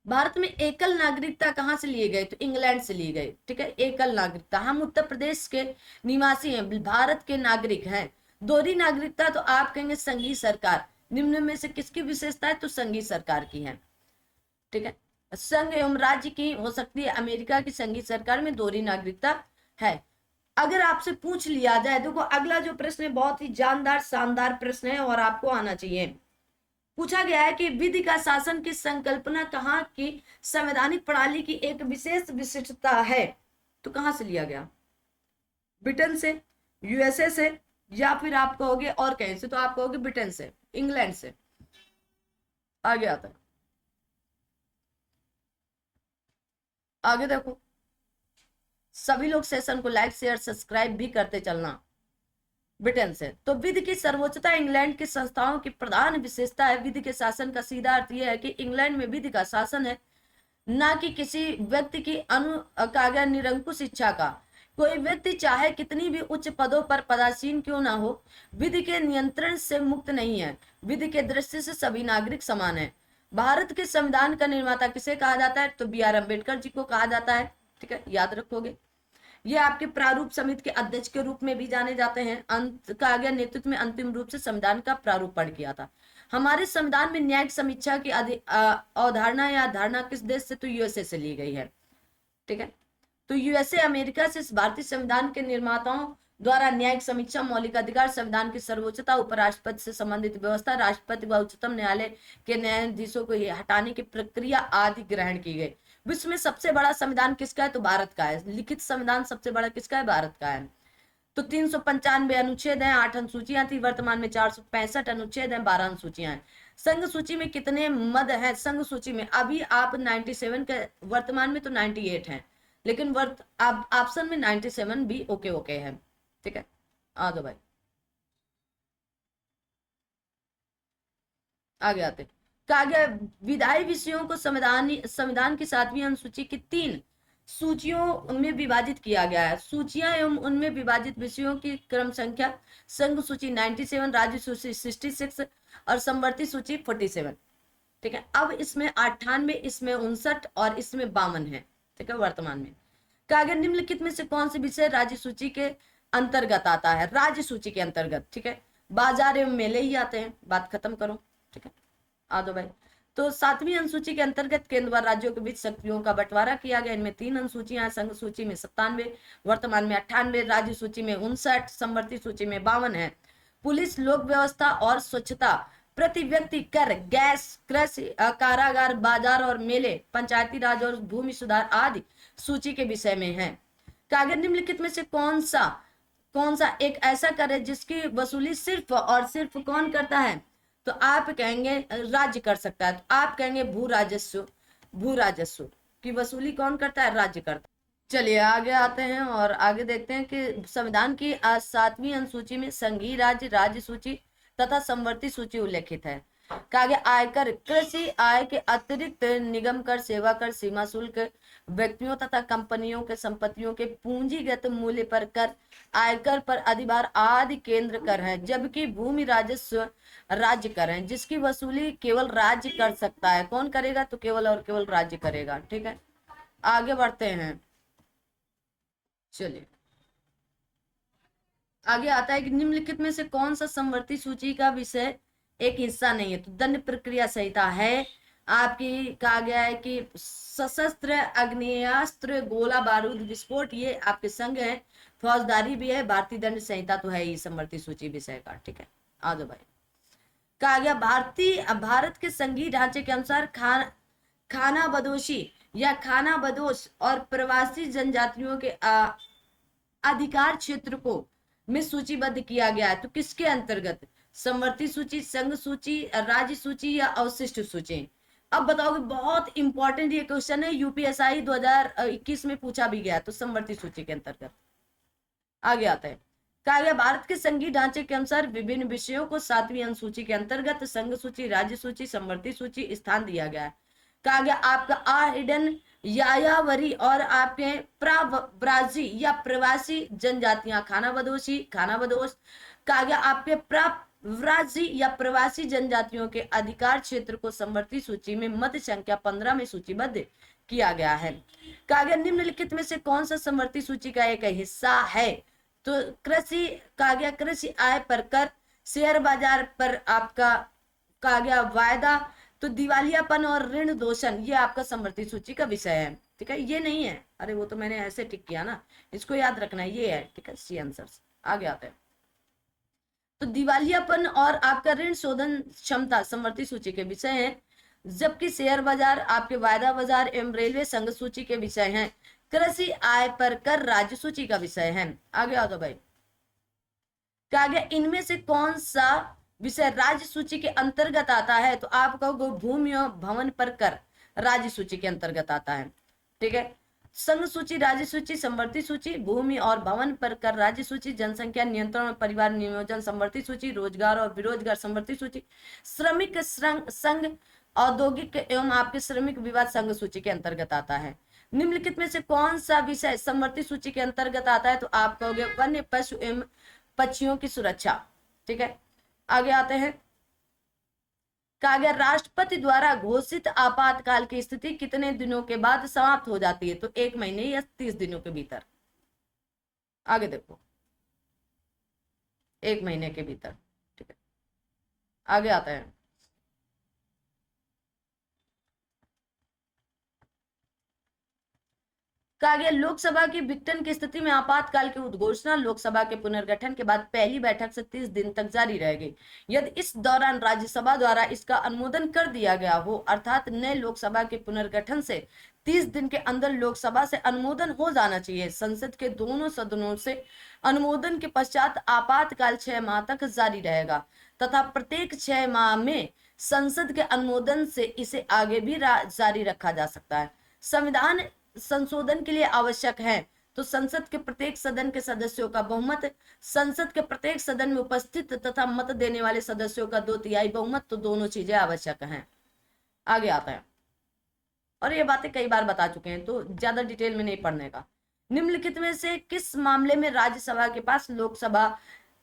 भारत में एकल नागरिकता कहां से लिए गए? तो इंग्लैंड से लिए गए। ठीक है, एकल नागरिकता। हम उत्तर प्रदेश के निवासी हैं, भारत के नागरिक हैं। दोहरी नागरिकता तो आप कहेंगे संघीय सरकार। निम्न में से किसकी विशेषता है? तो संघीय सरकार की है। ठीक है, संघ एवं राज्य की हो सकती है, अमेरिका की संघीय सरकार में दोहरी नागरिकता है। अगर आपसे पूछ लिया जाए, देखो अगला जो प्रश्न है बहुत ही जानदार शानदार प्रश्न है और आपको आना चाहिए। पूछा गया है कि विधि का शासन की संकल्पना कहाँ की संवैधानिक प्रणाली की एक विशेष विशिष्टता है? तो कहां से लिया गया? ब्रिटेन से, यूएसए से, या फिर आप कहोगे और कहीं से? तो आप कहोगे ब्रिटेन से, इंग्लैंड से। आगे आता है, आगे देखो, सभी लोग सेशन को लाइक शेयर सब्सक्राइब भी करते चलना। ब्रिटेन से। तो विधि की सर्वोच्चता इंग्लैंड की संस्थाओं की प्रधान विशेषता है। विधि के शासन का सीधा अर्थ यह है कि इंग्लैंड में विधि का शासन है, ना कि किसी व्यक्ति की कागज निरंकुश इच्छा का। कोई व्यक्ति चाहे कितनी भी उच्च पदों पर पदासीन क्यों ना हो, विधि के नियंत्रण से मुक्त नहीं है। विधि के दृष्टि से सभी नागरिक समान है। भारत के संविधान का निर्माता किसे कहा जाता है? तो बी.आर. अम्बेडकर जी को कहा जाता है। ठीक है, याद रखोगे। ये आपके प्रारूप समिति के अध्यक्ष के रूप में भी जाने जाते हैं। अंत का आगे नेतृत्व में अंतिम रूप से संविधान का प्रारूप पढ़ किया था। हमारे संविधान में न्यायिक समीक्षा की अवधारणा या धारणा किस देश से? तो यूएसए से ली गई है। ठीक है, तो यूएसए अमेरिका से भारतीय संविधान के निर्माताओं द्वारा न्यायिक समीक्षा, मौलिक अधिकार, संविधान की सर्वोच्चता, उपराष्ट्रपति से संबंधित व्यवस्था, राष्ट्रपति व उच्चतम न्यायालय के न्यायाधीशों को हटाने की प्रक्रिया आदि ग्रहण की गई। विश्व में सबसे बड़ा संविधान किसका है? तो भारत का है। लिखित संविधान सबसे बड़ा किसका है? भारत का है। तो 395 अनुच्छेद हैं, 8 अनुसूचियां थी, वर्तमान में 465 अनुच्छेद हैं, 12 अनुसूचियां हैं। संघ सूची में कितने मद हैं? संघ सूची में अभी आप 97 के, वर्तमान में तो 98 हैं, लेकिन आप ऑप्शन में 97 भी ओके ओके है। ठीक है, आ जाओ भाई, आगे आते। आगे विधायी विषयों को संविधान की 7वीं अनुसूची की 3 सूचियों में विभाजित किया गया है। सूचियां एवं उनमें विभाजित विषयों की क्रम संख्या: संघ सूची 97, राज्य सूची 66 और समवर्ती सूची 47। ठीक है, अब इसमें 98, इसमें 59 और इसमें 52 है। ठीक है, वर्तमान में। कागज निम्नलिखित में से कौन से विषय राज्य सूची के अंतर्गत आता है? राज्य सूची के अंतर्गत। ठीक है, बाजार एवं मेले ही आते हैं, बात खत्म करो। ठीक है, आ जाओ भाई। तो 7वीं अनुसूची के अंतर्गत केंद्र व राज्यों के बीच शक्तियों का बंटवारा किया गया। इनमें 3 अनुसूचियां, संघ सूची में 97, वर्तमान में 98, राज्य सूची में 59, समवर्ती सूची में 52 है। पुलिस, लोक व्यवस्था और स्वच्छता प्रति व्यक्ति कर, गैस, कृषि, कारागार, बाजार और मेले, पंचायती राज और भूमि सुधार आदि सूची के विषय में है। कागज निम्नलिखित में से कौन सा एक ऐसा कर है जिसकी वसूली सिर्फ और सिर्फ कौन करता है? तो आप कहेंगे राज्य कर सकता है, तो आप कहेंगे भू राजस्व। भू राजस्व की वसूली कौन करता है? राज्य करता है। चलिए आगे आते हैं और आगे देखते हैं कि संविधान की 7वीं अनुसूची में संघीय राज्य, राज्य सूची तथा समवर्ती सूची उल्लेखित है। आगे आयकर, कृषि आय के अतिरिक्त निगम कर, सेवा कर, सीमा शुल्क, व्यक्तियों तथा कंपनियों के संपत्तियों के पूंजीगत मूल्य पर कर, आयकर पर अधिभार आदि केंद्र कर है, जबकि भूमि राजस्व राज्य कर है, जिसकी वसूली केवल राज्य कर सकता है। कौन करेगा? तो केवल और केवल राज्य करेगा। ठीक है, आगे बढ़ते हैं। चलिए आगे आता है कि निम्नलिखित में से कौन सा समवर्ती सूची का विषय एक हिस्सा नहीं है? तो दंड प्रक्रिया संहिता है। आपकी कहा गया है कि सशस्त्र अग्नेयास्त्र, गोला बारूद, विस्फोट, ये आपके संघ है। फौजदारी भी है, भारतीय दंड संहिता तो है ही समवर्ती सूची विषय का। ठीक है, आ जाओ भाई। कहा गया भारत के संघीय ढांचे के अनुसार खाना बदोशी या खाना बदोश और प्रवासी जनजातियों के अधिकार क्षेत्र को में सूचीबद्ध किया गया है। तो किसके अंतर्गत? समवर्ती सूची, संघ सूची, राज्य सूची या अवशिष्ट सूची? अब बताओगे, बहुत इंपॉर्टेंट ये क्वेश्चन है, यूपीएसआई 2021 में पूछा भी गया। तो समवर्ती सूची के अंतर्गत आगे आता है। कहा गया भारत के संघीय ढांचे के अनुसार विभिन्न विषयों को 7वीं अनुसूची के अंतर्गत संघ सूची, राज्य सूची, समवर्ती सूची स्थान दिया गया है। कहा गया आपका आहिडन, यायावरी और आपके प्राव्राजी या प्रवासी जनजातियां, खाना बदोशी, खाना बदोश। कहा गया आपके प्राव्राजी या प्रवासी जनजातियों के अधिकार क्षेत्र को समवर्ती सूची में मत संख्या 15 में सूचीबद्ध किया गया है। कहा गया निम्नलिखित में से कौन सा समवर्ती सूची का एक हिस्सा है? तो कृषि, कहा गया कृषि आय पर कर, शेयर बाजार पर आपका कहा गया वायदा, तो दिवालियापन और ऋण दोषण ये आपका समवर्ती सूची का विषय है। ठीक है, ये नहीं है, अरे वो तो मैंने ऐसे टिक किया ना, इसको याद रखना है, ये है। ठीक है, सी आंसर आगे आते हैं। तो दिवालियापन और आपका ऋण शोधन क्षमता समवर्ती सूची के विषय है, जबकि शेयर बाजार आपके वायदा बाजार एवं रेलवे संघ सूची के विषय हैं। कृषि आय पर कर राज्य सूची का विषय है। आगे आ जाओ भाई। कहा गया इनमें से कौन सा विषय राज्य सूची के अंतर्गत आता है? तो आप कहोगे भूमि और भवन पर कर राज्य सूची के अंतर्गत आता है। ठीक है, संघ सूची, राज्य सूची, समवर्ती सूची, भूमि और भवन पर कर राज्य सूची, जनसंख्या नियंत्रण और परिवार नियोजन समवर्ती सूची, रोजगार और बेरोजगार समवर्ती सूची, श्रमिक संघ, औद्योगिक एवं आपके श्रमिक विवाद संघ सूची के अंतर्गत आता है। निम्नलिखित में से कौन सा विषय समवर्ती सूची के अंतर्गत आता है? तो आप कहोगे वन्य पशु एवं पक्षियों की सुरक्षा। ठीक है, आगे आते हैं। कहा गया राष्ट्रपति द्वारा घोषित आपातकाल की स्थिति कितने दिनों के बाद समाप्त हो जाती है? तो 1 महीने या 30 दिनों के भीतर। आगे देखो, 1 महीने के भीतर। ठीक है, आगे आता है। कहा गया लोकसभा की विघटन की स्थिति में आपातकाल की उद्घोषणा लोकसभा के पुनर्गठन के बाद पहली बैठक से 30 दिन तक जारी रहेगी। यदि इस दौरान राज्यसभा द्वारा इसका अनुमोदन कर दिया गया हो, अर्थात नए लोकसभा के पुनर्गठन से 30 दिन के अंदर लोकसभा से अनुमोदन हो जाना चाहिए। संसद के दोनों सदनों से अनुमोदन के पश्चात आपातकाल 6 माह तक जारी रहेगा तथा प्रत्येक 6 माह में संसद के अनुमोदन से इसे आगे भी जारी रखा जा सकता है। संविधान संशोधन के लिए आवश्यक है तो संसद के प्रत्येक सदन के सदस्यों का बहुमत, संसद के प्रत्येक सदन में उपस्थित तथा मत देने वाले सदस्यों का 2/3 बहुमत, तो दोनों चीजें आवश्यक हैं। आगे आता है, और ये बातें कई बार बता चुके हैं तो ज्यादा डिटेल में नहीं पढ़ने का। निम्नलिखित में से किस मामले में राज्यसभा के पास लोकसभा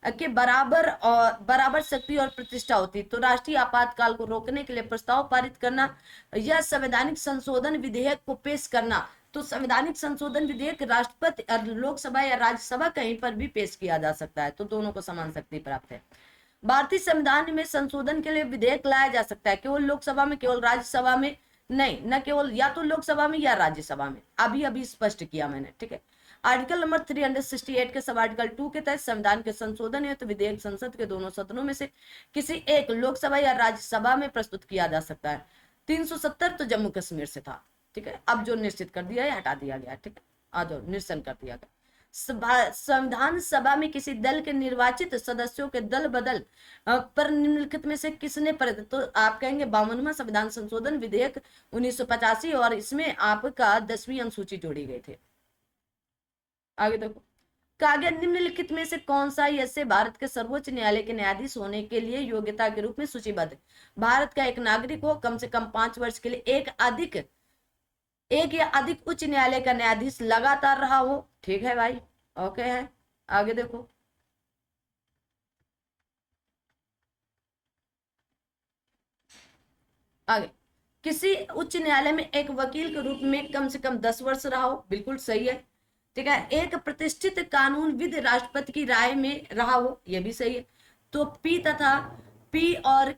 के बराबर शक्ति और प्रतिष्ठा होती? तो राष्ट्रीय आपातकाल को रोकने के लिए प्रस्ताव पारित करना या संवैधानिक संशोधन विधेयक को पेश करना। तो संवैधानिक संशोधन विधेयक राष्ट्रपति, लोकसभा या राज्यसभा कहीं पर भी पेश किया जा सकता है, तो दोनों को समान शक्ति प्राप्त है। भारतीय संविधान में संशोधन के लिए विधेयक लाया जा सकता है केवल लोकसभा में, केवल राज्यसभा में नहीं, न केवल या तो लोकसभा में या राज्यसभा में, अभी स्पष्ट किया मैंने। ठीक है, आर्टिकल नंबर 368 के सब आर्टिकल 2 के तहत संविधान के संशोधन हेतु विधेयक संसद के दोनों सदनों में से किसी एक लोकसभा या राज्यसभा में प्रस्तुत किया जा सकता है। 370 तो जम्मू कश्मीर से था, ठीक है। अब जो निश्चित कर दिया है हटा दिया गया, ठीक है, आ जाओ निरसन कर दिया गया। संविधान सभा में किसी दल के निर्वाचित सदस्यों के दल बदल पर निम्नलिखित में से किसने तो आप कहेंगे 52वां संविधान संशोधन विधेयक 1985, और इसमें आपका 10वीं अनुसूची जोड़ी गई थी। आगे देखो, कहा गया निम्नलिखित में से कौन सा ऐसे भारत के सर्वोच्च न्यायालय के न्यायाधीश होने के लिए योग्यता के रूप में सूचीबद्ध। भारत का एक नागरिक हो, कम से कम 5 वर्ष के लिए एक या अधिक उच्च न्यायालय का न्यायाधीश लगातार रहा हो, ठीक है भाई, ओके है। आगे देखो, आगे किसी उच्च न्यायालय में एक वकील के रूप में कम से कम 10 वर्ष रहा हो, बिल्कुल सही है, ठीक है। एक प्रतिष्ठित कानूनविद राष्ट्रपति की राय में रहा हो, यह भी सही है। तो पी और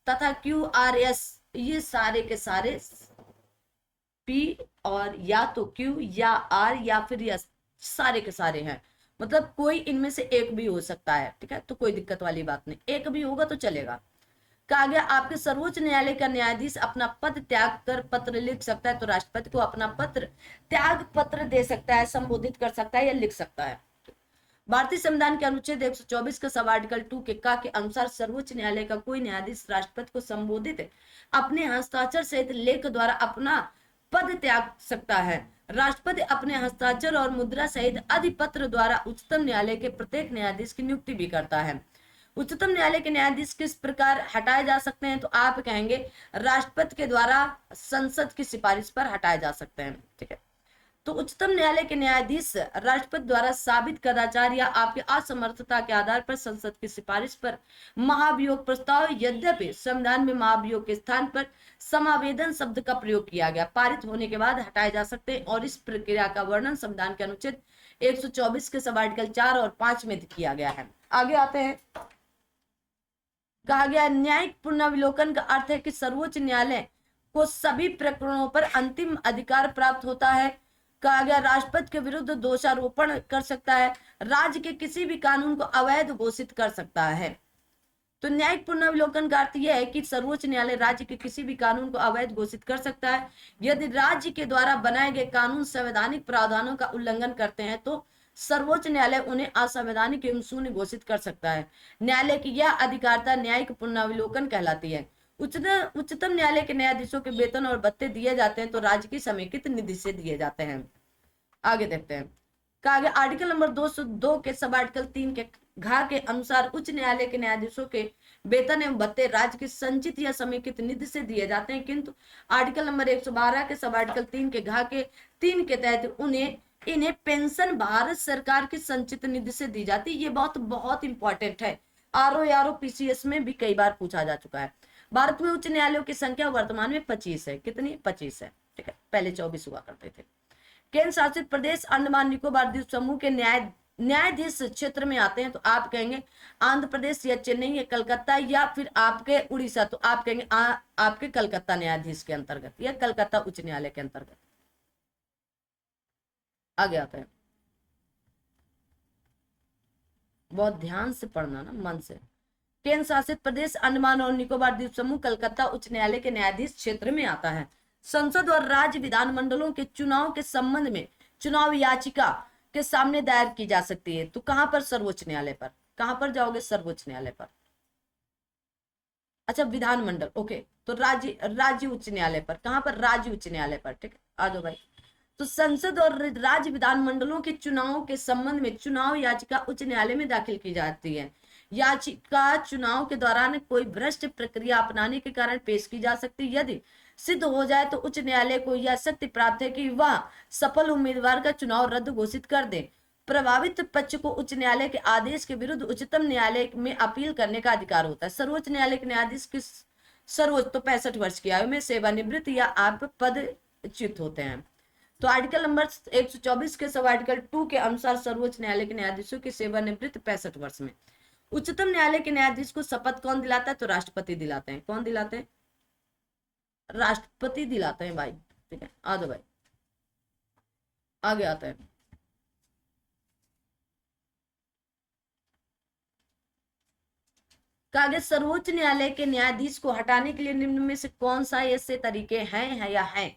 तथा QRS ये सारे के सारे पी और या तो क्यू या आर या फिर यस, सारे के सारे हैं, मतलब कोई इनमें से एक भी हो सकता है, ठीक है। तो कोई दिक्कत वाली बात नहीं, एक भी होगा तो चलेगा। कहा गया आपके सर्वोच्च न्यायालय का न्यायाधीश अपना पद त्याग कर पत्र लिख सकता है, तो राष्ट्रपति को अपना पत्र त्याग पत्र दे सकता है, संबोधित कर सकता है या लिख सकता है। भारतीय संविधान के अनुच्छेद 124 के सब आर्टिकल 2 के अनुसार सर्वोच्च न्यायालय का कोई न्यायाधीश राष्ट्रपति को संबोधित अपने हस्ताक्षर सहित लेख द्वारा अपना पद त्याग सकता है। राष्ट्रपति अपने हस्ताक्षर और मुद्रा सहित अधिपत्र द्वारा उच्चतम न्यायालय के प्रत्येक न्यायाधीश की नियुक्ति भी करता है। उच्चतम न्यायालय के न्यायाधीश किस प्रकार हटाए जा सकते हैं, तो आप कहेंगे राष्ट्रपति के द्वारा संसद की सिफारिश पर हटाए जा सकते हैं, ठीक है। तो उच्चतम न्यायालय के न्यायाधीश राष्ट्रपति द्वारा साबित कदाचार या आपकी असमर्थता के आधार पर संसद की सिफारिश पर महाभियोग प्रस्ताव, यद्यपि संविधान में महाभियोग के स्थान पर समावेदन शब्द का प्रयोग किया गया, पारित होने के बाद हटाए जा सकते हैं, और इस प्रक्रिया का वर्णन संविधान के अनुच्छेद 124 के सब आर्टिकल 4 और 5 में किया गया है। आगे आते हैं, कहा गया न्यायिक पुनर्विलोकन का अर्थ है कि सर्वोच्च न्यायालय को सभी प्रकरणों पर अंतिम अधिकार प्राप्त होता है। कहा गया राष्ट्रपति के विरुद्ध दोषारोपण कर सकता है, राज्य के किसी भी कानून को अवैध घोषित कर सकता है। तो न्यायिक पुनर्विलोकन का अर्थ यह है कि सर्वोच्च न्यायालय राज्य के किसी भी कानून को अवैध घोषित कर सकता है। यदि राज्य के द्वारा बनाए गए कानून संवैधानिक प्रावधानों का उल्लंघन करते हैं तो सर्वोच्च न्यायालय उन्हें असंवैधानिक एवं शून्य घोषित कर सकता है। न्यायालय की यह अधिकारिता न्यायिक पुनर्विलोकन कहलाती है। उच्चतम न्यायालय के न्यायाधीशों के वेतन और भत्ते दिए जाते हैं तो राज्य की समेकित निधि से दिए जाते हैं। आगे देखते हैं, कहा गया आर्टिकल नंबर 202 के सब आर्टिकल 3 के घ के अनुसार उच्च न्यायालय के न्यायाधीशों के वेतन एवं भत्ते राज्य की संचित या समेकित निधि से दिए जाते हैं, किंतु आर्टिकल नंबर 112 के सब आर्टिकल 3 के घ के 3 के तहत इन्हें पेंशन भारत सरकार की संचित निधि से दी जाती है। ये बहुत इंपॉर्टेंट है, RO PCS में भी कई बार पूछा जा चुका है। भारत में उच्च न्यायालयों की संख्या वर्तमान में 25 है, कितनी 25 है, ठीक है, पहले 24 हुआ करते थे। केंद्र शासित प्रदेश अंडमान निकोबार द्वीप समूह के न्यायाधीश क्षेत्र में आते हैं, तो आप कहेंगे आंध्र प्रदेश या चेन्नई या कलकत्ता या फिर आपके उड़ीसा, तो आप कहेंगे आपके कलकत्ता न्यायाधीश के अंतर्गत या कलकत्ता उच्च न्यायालय के अंतर्गत। आगे आता है, बहुत ध्यान से पढ़ना ना, मन से। केंद्र शासित प्रदेश अंडमान और निकोबार द्वीप समूह कलकत्ता उच्च न्यायालय के न्यायाधीश क्षेत्र में आता है। संसद और राज्य विधानमंडलों के चुनाव के संबंध में चुनाव याचिका के सामने दायर की जा सकती है, तो कहां पर, सर्वोच्च न्यायालय पर। कहां पर जाओगे, सर्वोच्च न्यायालय पर। अच्छा विधानमंडल, ओके, तो राज्य उच्च न्यायालय पर। कहां पर, राज्य उच्च न्यायालय पर, ठीक है, आ जाओ भाई। तो संसद और राज्य विधानमंडलों के चुनाव के संबंध में चुनाव याचिका उच्च न्यायालय में दाखिल की जाती है। याचिका चुनाव के दौरान कोई भ्रष्ट प्रक्रिया अपनाने के कारण पेश की जा सकती है। यदि सिद्ध हो जाए तो उच्च न्यायालय को यह शक्ति प्राप्त है कि वह सफल उम्मीदवार का चुनाव रद्द घोषित कर दे। प्रभावित पक्ष को उच्च न्यायालय के आदेश के विरुद्ध उच्चतम न्यायालय में अपील करने का अधिकार होता है। सर्वोच्च न्यायालय के न्यायाधीश की सर्वोच्च तो 65 वर्ष की आयु में सेवानिवृत्त या आप पदच्युत होते हैं। तो आर्टिकल नंबर 124 के सब आर्टिकल 2 के अनुसार सर्वोच्च न्यायालय के न्यायाधीशों की सेवानिवृत्त 65 वर्ष में। उच्चतम न्यायालय के न्यायाधीश को शपथ कौन दिलाता है, तो राष्ट्रपति दिलाते हैं। कौन दिलाते हैं, राष्ट्रपति दिलाते हैं भाई, ठीक है। आ जाओ भाई, आगे आता है, कहा गया सर्वोच्च न्यायालय के न्यायाधीश को हटाने के लिए निम्न में से कौन सा ऐसे तरीके हैं है या हैं?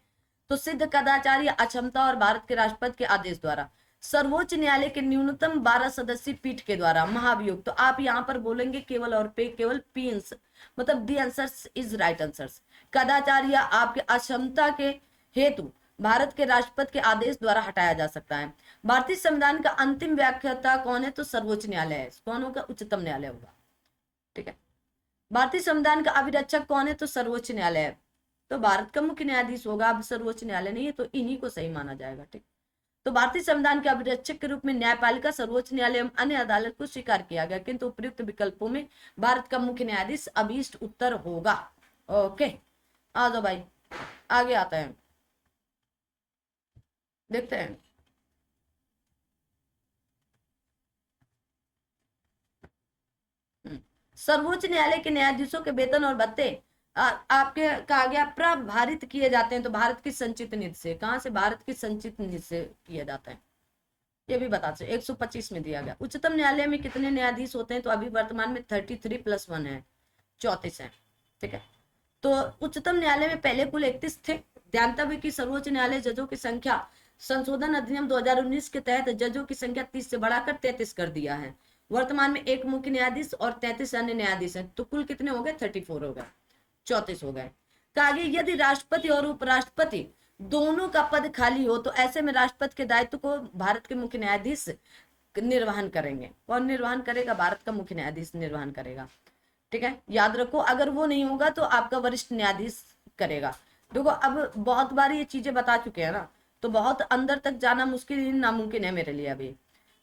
तो सिद्ध कदाचार या अक्षमता और भारत के राष्ट्रपति के आदेश द्वारा। सर्वोच्च न्यायालय के न्यूनतम 12 सदस्यीय पीठ के द्वारा महाभियोग। तो आप यहाँ पर बोलेंगे केवल और पे केवल पी आंसर, मतलब D answer is right answer. कदाचार या आपके अक्षमता के हेतु भारत के राष्ट्रपति के आदेश द्वारा हटाया जा सकता है। भारतीय संविधान का अंतिम व्याख्याता कौन है? तो सर्वोच्च न्यायालय है। कौन होगा? उच्चतम न्यायालय होगा। ठीक है। भारतीय संविधान का अभिरक्षक कौन है? तो सर्वोच्च न्यायालय है। तो भारत का मुख्य न्यायाधीश होगा, अब सर्वोच्च न्यायालय नहीं है, तो इन्हीं को सही माना जाएगा। ठीक। तो भारतीय संविधान के अभिरक्षक के रूप में न्यायपालिका, सर्वोच्च न्यायालय एवं अन्य अदालत को स्वीकार किया गया, किंतु उपयुक्त विकल्पों में भारत का मुख्य न्यायाधीश अभीष्ट उत्तर होगा। ओके, आ जाओ भाई, आगे आता है, देखते हैं। सर्वोच्च न्यायालय के न्यायाधीशों के वेतन और भत्ते आपके कहा गया प्रभारित किए जाते हैं। तो भारत की संचित निधि से। कहां से? भारत की संचित निधि से किए जाते हैं, ये भी बता सकते। 125 में दिया गया। उच्चतम न्यायालय में कितने न्यायाधीश होते हैं? तो अभी वर्तमान में 33 + 1 है, 34 है। ठीक है। तो उच्चतम न्यायालय में पहले कुल 31 थे। ध्यानतव्य की सर्वोच्च न्यायालय जजों की संख्या संशोधन अधिनियम 2019 के तहत जजों की संख्या 30 से बढ़ाकर 33 कर दिया है। वर्तमान में एक मुख्य न्यायाधीश और 33 अन्य न्यायाधीश हैं। तो कुल कितने हो गए? 34 हो गए, 34 हो गए। आगे, यदि राष्ट्रपति और उपराष्ट्रपति दोनों का पद खाली हो तो ऐसे में राष्ट्रपति के दायित्व को भारत के मुख्य न्यायाधीश निर्वहन करेंगे। कौन निर्वहन करेगा? भारत का मुख्य न्यायाधीश निर्वहन करेगा। ठीक है, याद रखो, अगर वो नहीं होगा तो आपका वरिष्ठ न्यायाधीश करेगा। देखो, अब बहुत बार ये चीजें बता चुके हैं ना, तो बहुत अंदर तक जाना मुश्किल नामुमकिन है मेरे लिए। अभी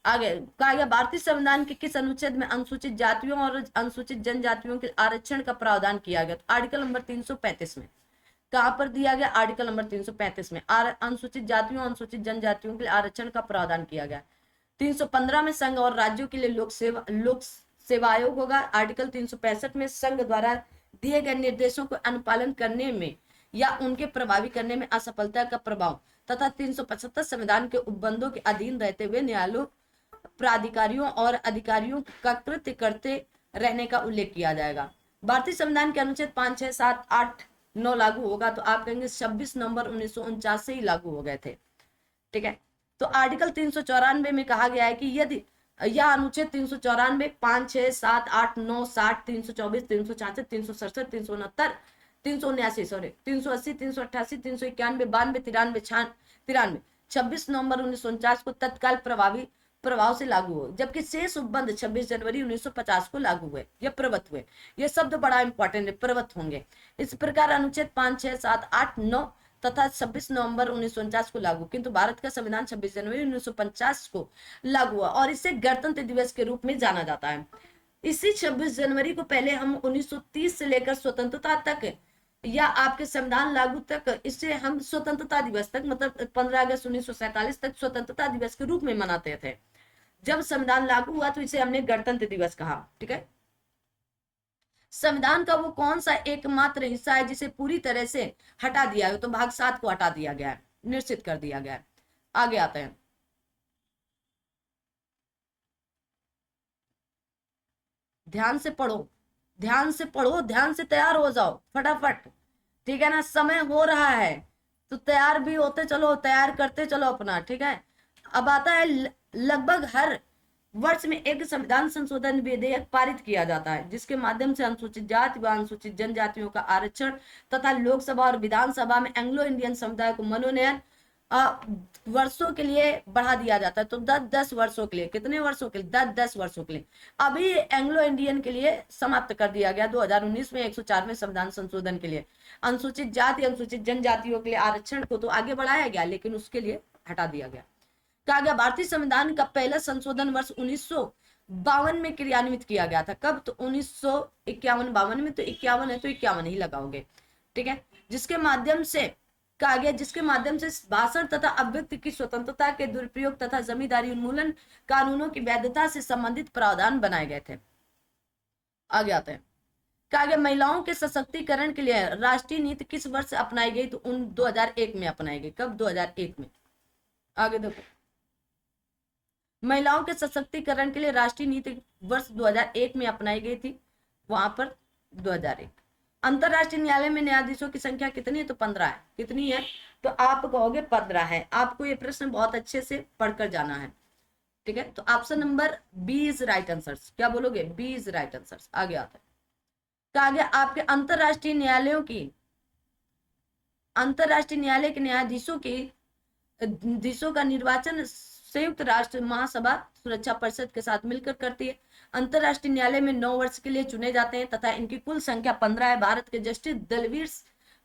आगे कहा गया, भारतीय संविधान के किस अनुच्छेद में अनुसूचित जातियों और अनुसूचित जनजातियों के आरक्षण का प्रावधान किया गया? तो आर्टिकल नंबर 335 में। कहां पर दिया गया? आर्टिकल नंबर 335 में अनुसूचित जातियों अनुसूचित जनजातियों के लिए आरक्षण का प्रावधान किया गया। 315 में संघ और राज्यों के लिए लोक सेवा आयोग होगा। आर्टिकल 365 में संघ द्वारा दिए गए निर्देशों को अनुपालन करने में या उनके प्रभावी करने में असफलता का प्रभाव तथा 375 संविधान के उपबंधों के अधीन रहते हुए न्यायालयों, प्राधिकारियों और अधिकारियों का कृत्य करते रहने का उल्लेख किया जाएगा। भारतीय संविधान के अनुच्छेद 5, 6, 7, 8, 9 लागू होगा। तो आप कहेंगे 26 नवंबर 1949 से ही लागू हो गए थे। ठीक है। तो आर्टिकल 394 में कहा गया है कि यदि यह अनुच्छेद 394, 5, 6, 7, 8, 9, 60, 324, 366, 367, 369, 379, सॉरी 380, 388, 391, 92, 93, 93, 26 नवंबर 1949 को तत्काल प्रभाव से लागू हो, जबकि शेष उपबंध 26 जनवरी 1950 को लागू हुए या प्रवत हुए। यह शब्द बड़ा इंपॉर्टेंट है, प्रवत होंगे। इस प्रकार अनुच्छेद 5, 6, 7, 8, 9 तथा 26 नवंबर 1949 को लागू, किंतु भारत का संविधान 26 जनवरी 1950 को लागू हुआ और इसे गणतंत्र दिवस के रूप में जाना जाता है। इसी 26 जनवरी को पहले हम 1930 से लेकर स्वतंत्रता तक या आपके संविधान लागू तक, इससे हम स्वतंत्रता दिवस तक, मतलब 15 अगस्त 1947 तक स्वतंत्रता दिवस के रूप में मनाते थे। जब संविधान लागू हुआ तो इसे हमने गणतंत्र दिवस कहा। ठीक है। संविधान का वो कौन सा एकमात्र हिस्सा है जिसे पूरी तरह से हटा दिया है? तो भाग 7 को हटा दिया गया है, निश्चित कर दिया गया है। आगे आते हैं। ध्यान से पढ़ो, ध्यान से पढ़ो, ध्यान से तैयार हो जाओ फटाफट। ठीक है ना, समय हो रहा है तो तैयार भी होते चलो, तैयार करते चलो अपना। ठीक है। अब आता है, लगभग हर वर्ष में एक संविधान संशोधन विधेयक पारित किया जाता है जिसके माध्यम से अनुसूचित जाति व अनुसूचित जनजातियों का आरक्षण तथा लोकसभा और विधानसभा में एंग्लो इंडियन समुदाय को मनोनयन वर्षों के लिए बढ़ा दिया जाता है। तो 10-10 वर्षों के लिए, कितने वर्षों के लिए? 10-10 वर्षों के लिए। अभी एंग्लो इंडियन के लिए समाप्त कर दिया गया 2019 में 104वें संविधान संशोधन के लिए। अनुसूचित जाति अनुसूचित जनजातियों के लिए आरक्षण को तो आगे बढ़ाया गया, लेकिन उसके लिए हटा दिया गया। कहा गया, भारतीय संविधान का पहला संशोधन वर्ष 1952 में क्रियान्वित किया गया था। कब? तो 1951-52 में। तो 51 है तो 51 ही लगाओगे। ठीक है। जिसके माध्यम से कहा गया, जिसके माध्यम से भाषण तथा अभिव्यक्ति की स्वतंत्रता के दुरुपयोग तथा जमींदारी उन्मूलन कानूनों की वैधता से संबंधित प्रावधान बनाए गए थे। आगे आते हैं। कहा गया, महिलाओं के सशक्तिकरण के लिए राष्ट्रीय नीति किस वर्ष अपनाई गई? तो 2001 में अपनाई गई। कब? 2001 में। आगे देखो, महिलाओं के सशक्तिकरण के लिए राष्ट्रीय नीति वर्ष 2001 में अपनाई गई थी। वहां पर 2001। अंतरराष्ट्रीय न्यायालय में न्यायाधीशों की संख्या कितनी है? तो 15 है। कितनी है? तो आप कहोगे 15 है। आपको ये प्रश्न बहुत अच्छे से पढ़कर जाना है, ठीक है। तो option number B is right answer. क्या बोलोगे? B is right answer. आगे आता है, कहा गया आपके अंतरराष्ट्रीय न्यायालयों की, अंतरराष्ट्रीय न्यायालय के न्यायाधीशों की देशों का निर्वाचन संयुक्त राष्ट्र महासभा सुरक्षा परिषद के साथ मिलकर करती है। अंतरराष्ट्रीय न्यायालय में 9 वर्ष के लिए चुने जाते हैं तथा इनकी कुल संख्या 15 है। भारत के जस्टिस दलवीर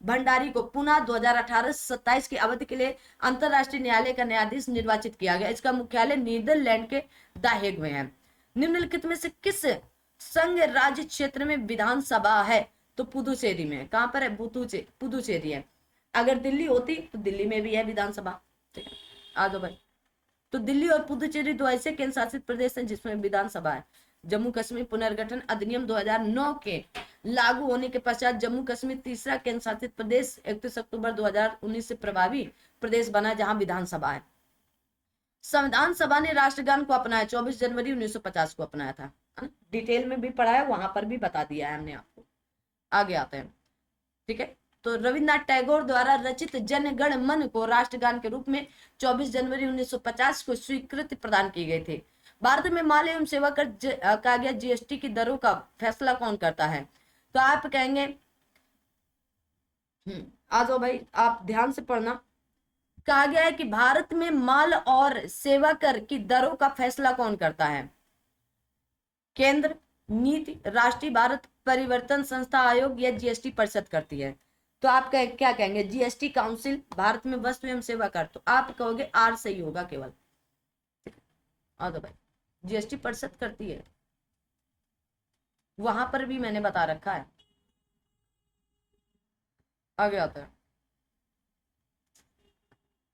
भंडारी को पुनः 2018 से 27 की अवधि के लिए अंतरराष्ट्रीय न्यायालय का न्यायाधीश निर्वाचित किया गया। इसका मुख्यालय नीदरलैंड के द हेग में है। निम्नलिखित में से किस संघ राज्य क्षेत्र में विधानसभा है? तो पुदुचेरी में। कहां पर है? पुदुचेरी है। अगर दिल्ली होती तो दिल्ली में भी है विधानसभा, ठीक है। आ जाओ भाई। तो दिल्ली और पुदुचेरी दो ऐसे केंद्र शासित प्रदेश हैं जिसमें विधानसभा है। जम्मू कश्मीर पुनर्गठन अधिनियम 2009 के लागू होने के पश्चात जम्मू कश्मीर तीसरा केंद्र शासित प्रदेश 31 अक्टूबर 2019 से प्रभावी प्रदेश बना जहां विधानसभा है। संविधान सभा ने राष्ट्रगान को अपनाया 24 जनवरी 1950 को अपनाया था। डिटेल में भी पढ़ा है, वहां पर भी बता दिया है हमने आपको। आगे आते हैं, ठीक है। तो रविन्द्रनाथ टैगोर द्वारा रचित जन गण मन को राष्ट्रगान के रूप में 24 जनवरी 1950 को स्वीकृति प्रदान की गई थी। भारत में माल एवं सेवा कर कहा गया जीएसटी की दरों का फैसला कौन करता है? तो आप कहेंगे, आ जाओ भाई, आप ध्यान से पढ़ना। कहा गया है कि भारत में माल और सेवा कर की दरों का फैसला कौन करता है? केंद्र, नीति, राष्ट्रीय भारत परिवर्तन संस्था आयोग या जीएसटी परिषद करती है? तो आप क्या कहेंगे? जीएसटी काउंसिल, भारत में वस्तु एवं सेवा कर। तो आप कहोगे आर सही होगा केवल। आ तो भाई, जीएसटी परिषद करती है, वहां पर भी मैंने बता रखा है। आगे आता है,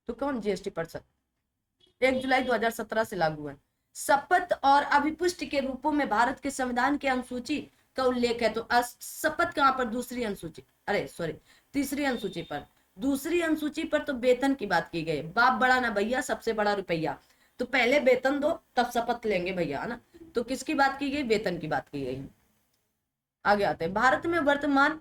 तो कौन? जीएसटी परिषद 1 जुलाई 2017 से लागू है। शपथ और अभिपुष्टि के रूपों में भारत के संविधान की अनुसूची का उल्लेख है। तो शपथ कहां पर? दूसरी अनुसूची, अरे सॉरी, तीसरी अनुसूची पर। दूसरी अनुसूची पर तो वेतन की बात की गई। बाप बड़ा ना भैया, सबसे बड़ा रुपया। तो पहले वेतन दो तब शपथ लेंगे भैया, है ना। तो किसकी बात की गई? वेतन की बात की गई। आगे आते हैं, भारत में वर्तमान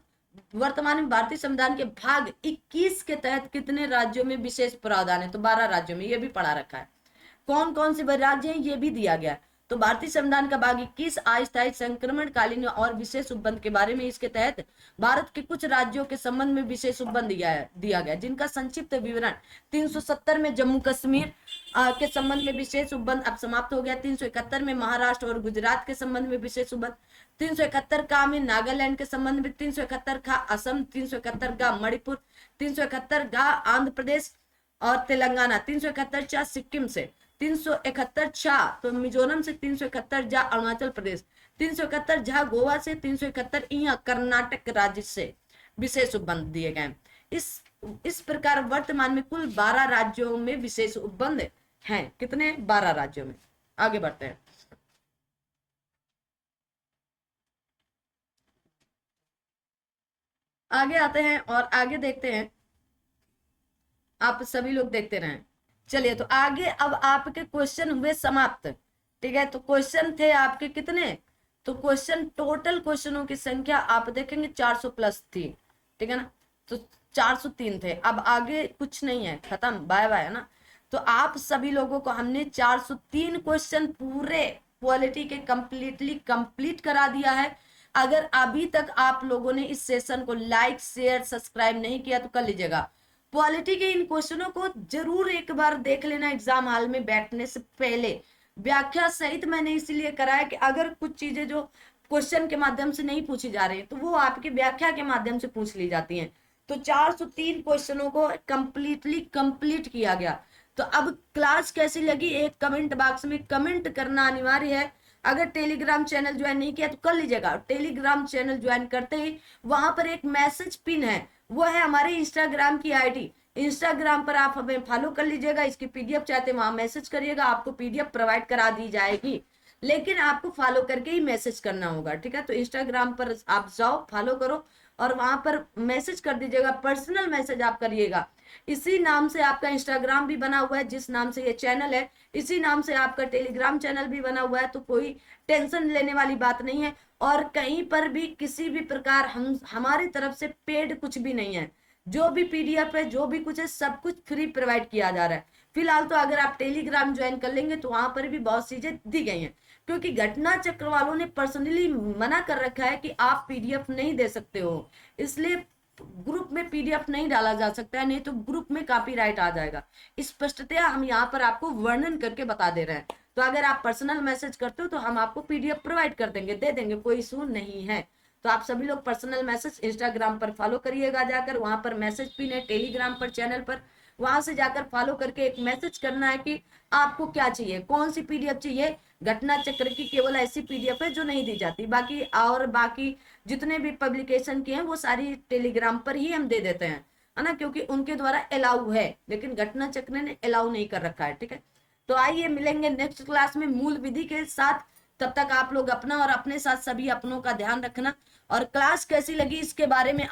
में भारतीय संविधान के भाग 21 के तहत कितने राज्यों में विशेष प्रावधान है? तो 12 राज्यों में। ये भी पढ़ा रखा है। कौन कौन से राज्य हैं ये भी दिया गया। तो भारतीय संविधान का भाग 21 अस्थायी संक्रमणकालीन और विशेष उपबंध के बारे में, इसके तहत भारत के कुछ राज्यों के संबंध में विशेष उपबंध दिया गया, जिनका संक्षिप्त विवरण 370 में जम्मू कश्मीर के संबंध में विशेष उपबंध अब समाप्त हो गया। 371 में महाराष्ट्र और गुजरात के संबंध में विशेष उपबंध, 371 का में नागालैंड के संबंध में, 371 का असम, 371 का मणिपुर, 371 का आंध्र प्रदेश और तेलंगाना, 371 चा सिक्किम से, 371 छा तो मिजोरम से, 371 जा अरुणाचल प्रदेश, 371 झा गोवा से, 371 यहाँ कर्नाटक राज्य से विशेष उपबंध दिए गए। इस प्रकार वर्तमान में कुल 12 राज्यों में विशेष उपबंध हैं। कितने? 12 राज्यों में। आगे बढ़ते हैं, आगे आते हैं और आगे देखते हैं। आप सभी लोग देखते रहें। चलिए, तो आगे अब आपके क्वेश्चन हुए समाप्त, ठीक है। तो क्वेश्चन थे आपके कितने? तो क्वेश्चन, टोटल क्वेश्चनों की संख्या आप देखेंगे 400 प्लस थी, ठीक है ना। तो 403 थे। अब आगे कुछ नहीं है, खत्म, बाय बाय, है ना। तो आप सभी लोगों को हमने 403 क्वेश्चन पूरे क्वालिटी के कंप्लीट करा दिया है। अगर अभी तक आप लोगों ने इस सेशन को लाइक, शेयर, सब्सक्राइब नहीं किया तो कर लीजिएगा। पॉलिटी के इन क्वेश्चनों को जरूर एक बार देख लेना एग्जाम हॉल में बैठने से पहले। व्याख्या सहित मैंने इसीलिए कराया कि अगर कुछ चीजें जो क्वेश्चन के माध्यम से नहीं पूछी जा रही तो वो आपकी व्याख्या के माध्यम से पूछ ली जाती हैं। तो 403 क्वेश्चनों को कंप्लीट किया गया। तो अब क्लास कैसी लगी एक कमेंट बॉक्स में कमेंट करना अनिवार्य है। अगर टेलीग्राम चैनल ज्वाइन नहीं किया तो कर लीजिएगा। टेलीग्राम चैनल ज्वाइन करते ही वहां पर एक मैसेज पिन है, वो है हमारे इंस्टाग्राम की आईडी। इंस्टाग्राम पर आप हमें फॉलो कर लीजिएगा। इसकी पीडीएफ चाहते वहां मैसेज करिएगा, आपको पीडीएफ प्रोवाइड करा दी जाएगी, लेकिन आपको फॉलो करके ही मैसेज करना होगा, ठीक है। तो इंस्टाग्राम पर आप जाओ, फॉलो करो और वहां पर मैसेज कर दीजिएगा, पर्सनल मैसेज आप करिएगा। इसी नाम से आपका इंस्टाग्राम भी बना हुआ है, जिस नाम से ये चैनल है इसी नाम से आपका टेलीग्राम चैनल भी बना हुआ है, तो कोई टेंशन लेने वाली बात नहीं है। और कहीं पर भी किसी भी प्रकार हमारी तरफ से पेड कुछ भी नहीं है। जो भी पीडीएफ है, जो भी कुछ है, सब कुछ फ्री प्रोवाइड किया जा रहा है। फिलहाल तो अगर आप टेलीग्राम ज्वाइन कर लेंगे तो वहां पर भी बहुत चीजें दी गई हैं, क्योंकि घटना चक्र वालों ने पर्सनली मना कर रखा है कि आप पीडीएफ नहीं दे सकते हो, इसलिए ग्रुप में पीडीएफ नहीं डाला जा सकता है, नहीं तो ग्रुप में कॉपीराइट आ जाएगा। स्पष्टतया हम यहाँ पर आपको वर्णन करके बता दे रहे हैं। तो अगर आप पर्सनल मैसेज करते हो तो हम आपको पीडीएफ प्रोवाइड कर देंगे, दे देंगे, कोई इशू नहीं है। तो आप सभी लोग पर्सनल मैसेज इंस्टाग्राम पर फॉलो करिएगा, जाकर वहां पर मैसेज पिन है, टेलीग्राम पर चैनल पर, वहां से जाकर फॉलो करके एक मैसेज करना है कि आपको क्या चाहिए, कौन सी पीडीएफ चाहिए। घटना चक्र की केवल ऐसी पीडीएफ है जो नहीं दी जाती, बाकी जितने भी पब्लिकेशन के हैं वो सारी टेलीग्राम पर ही हम दे देते हैं, है ना, क्योंकि उनके द्वारा अलाउ है, लेकिन घटना चक्र ने अलाउ नहीं कर रखा है। ठीक है, तो आइए मिलेंगे नेक्स्ट क्लास में मूल विधि के साथ। तब तक आप लोग अपना और अपने साथ सभी अपनों का ध्यान रखना, और क्लास कैसी लगी इसके बारे में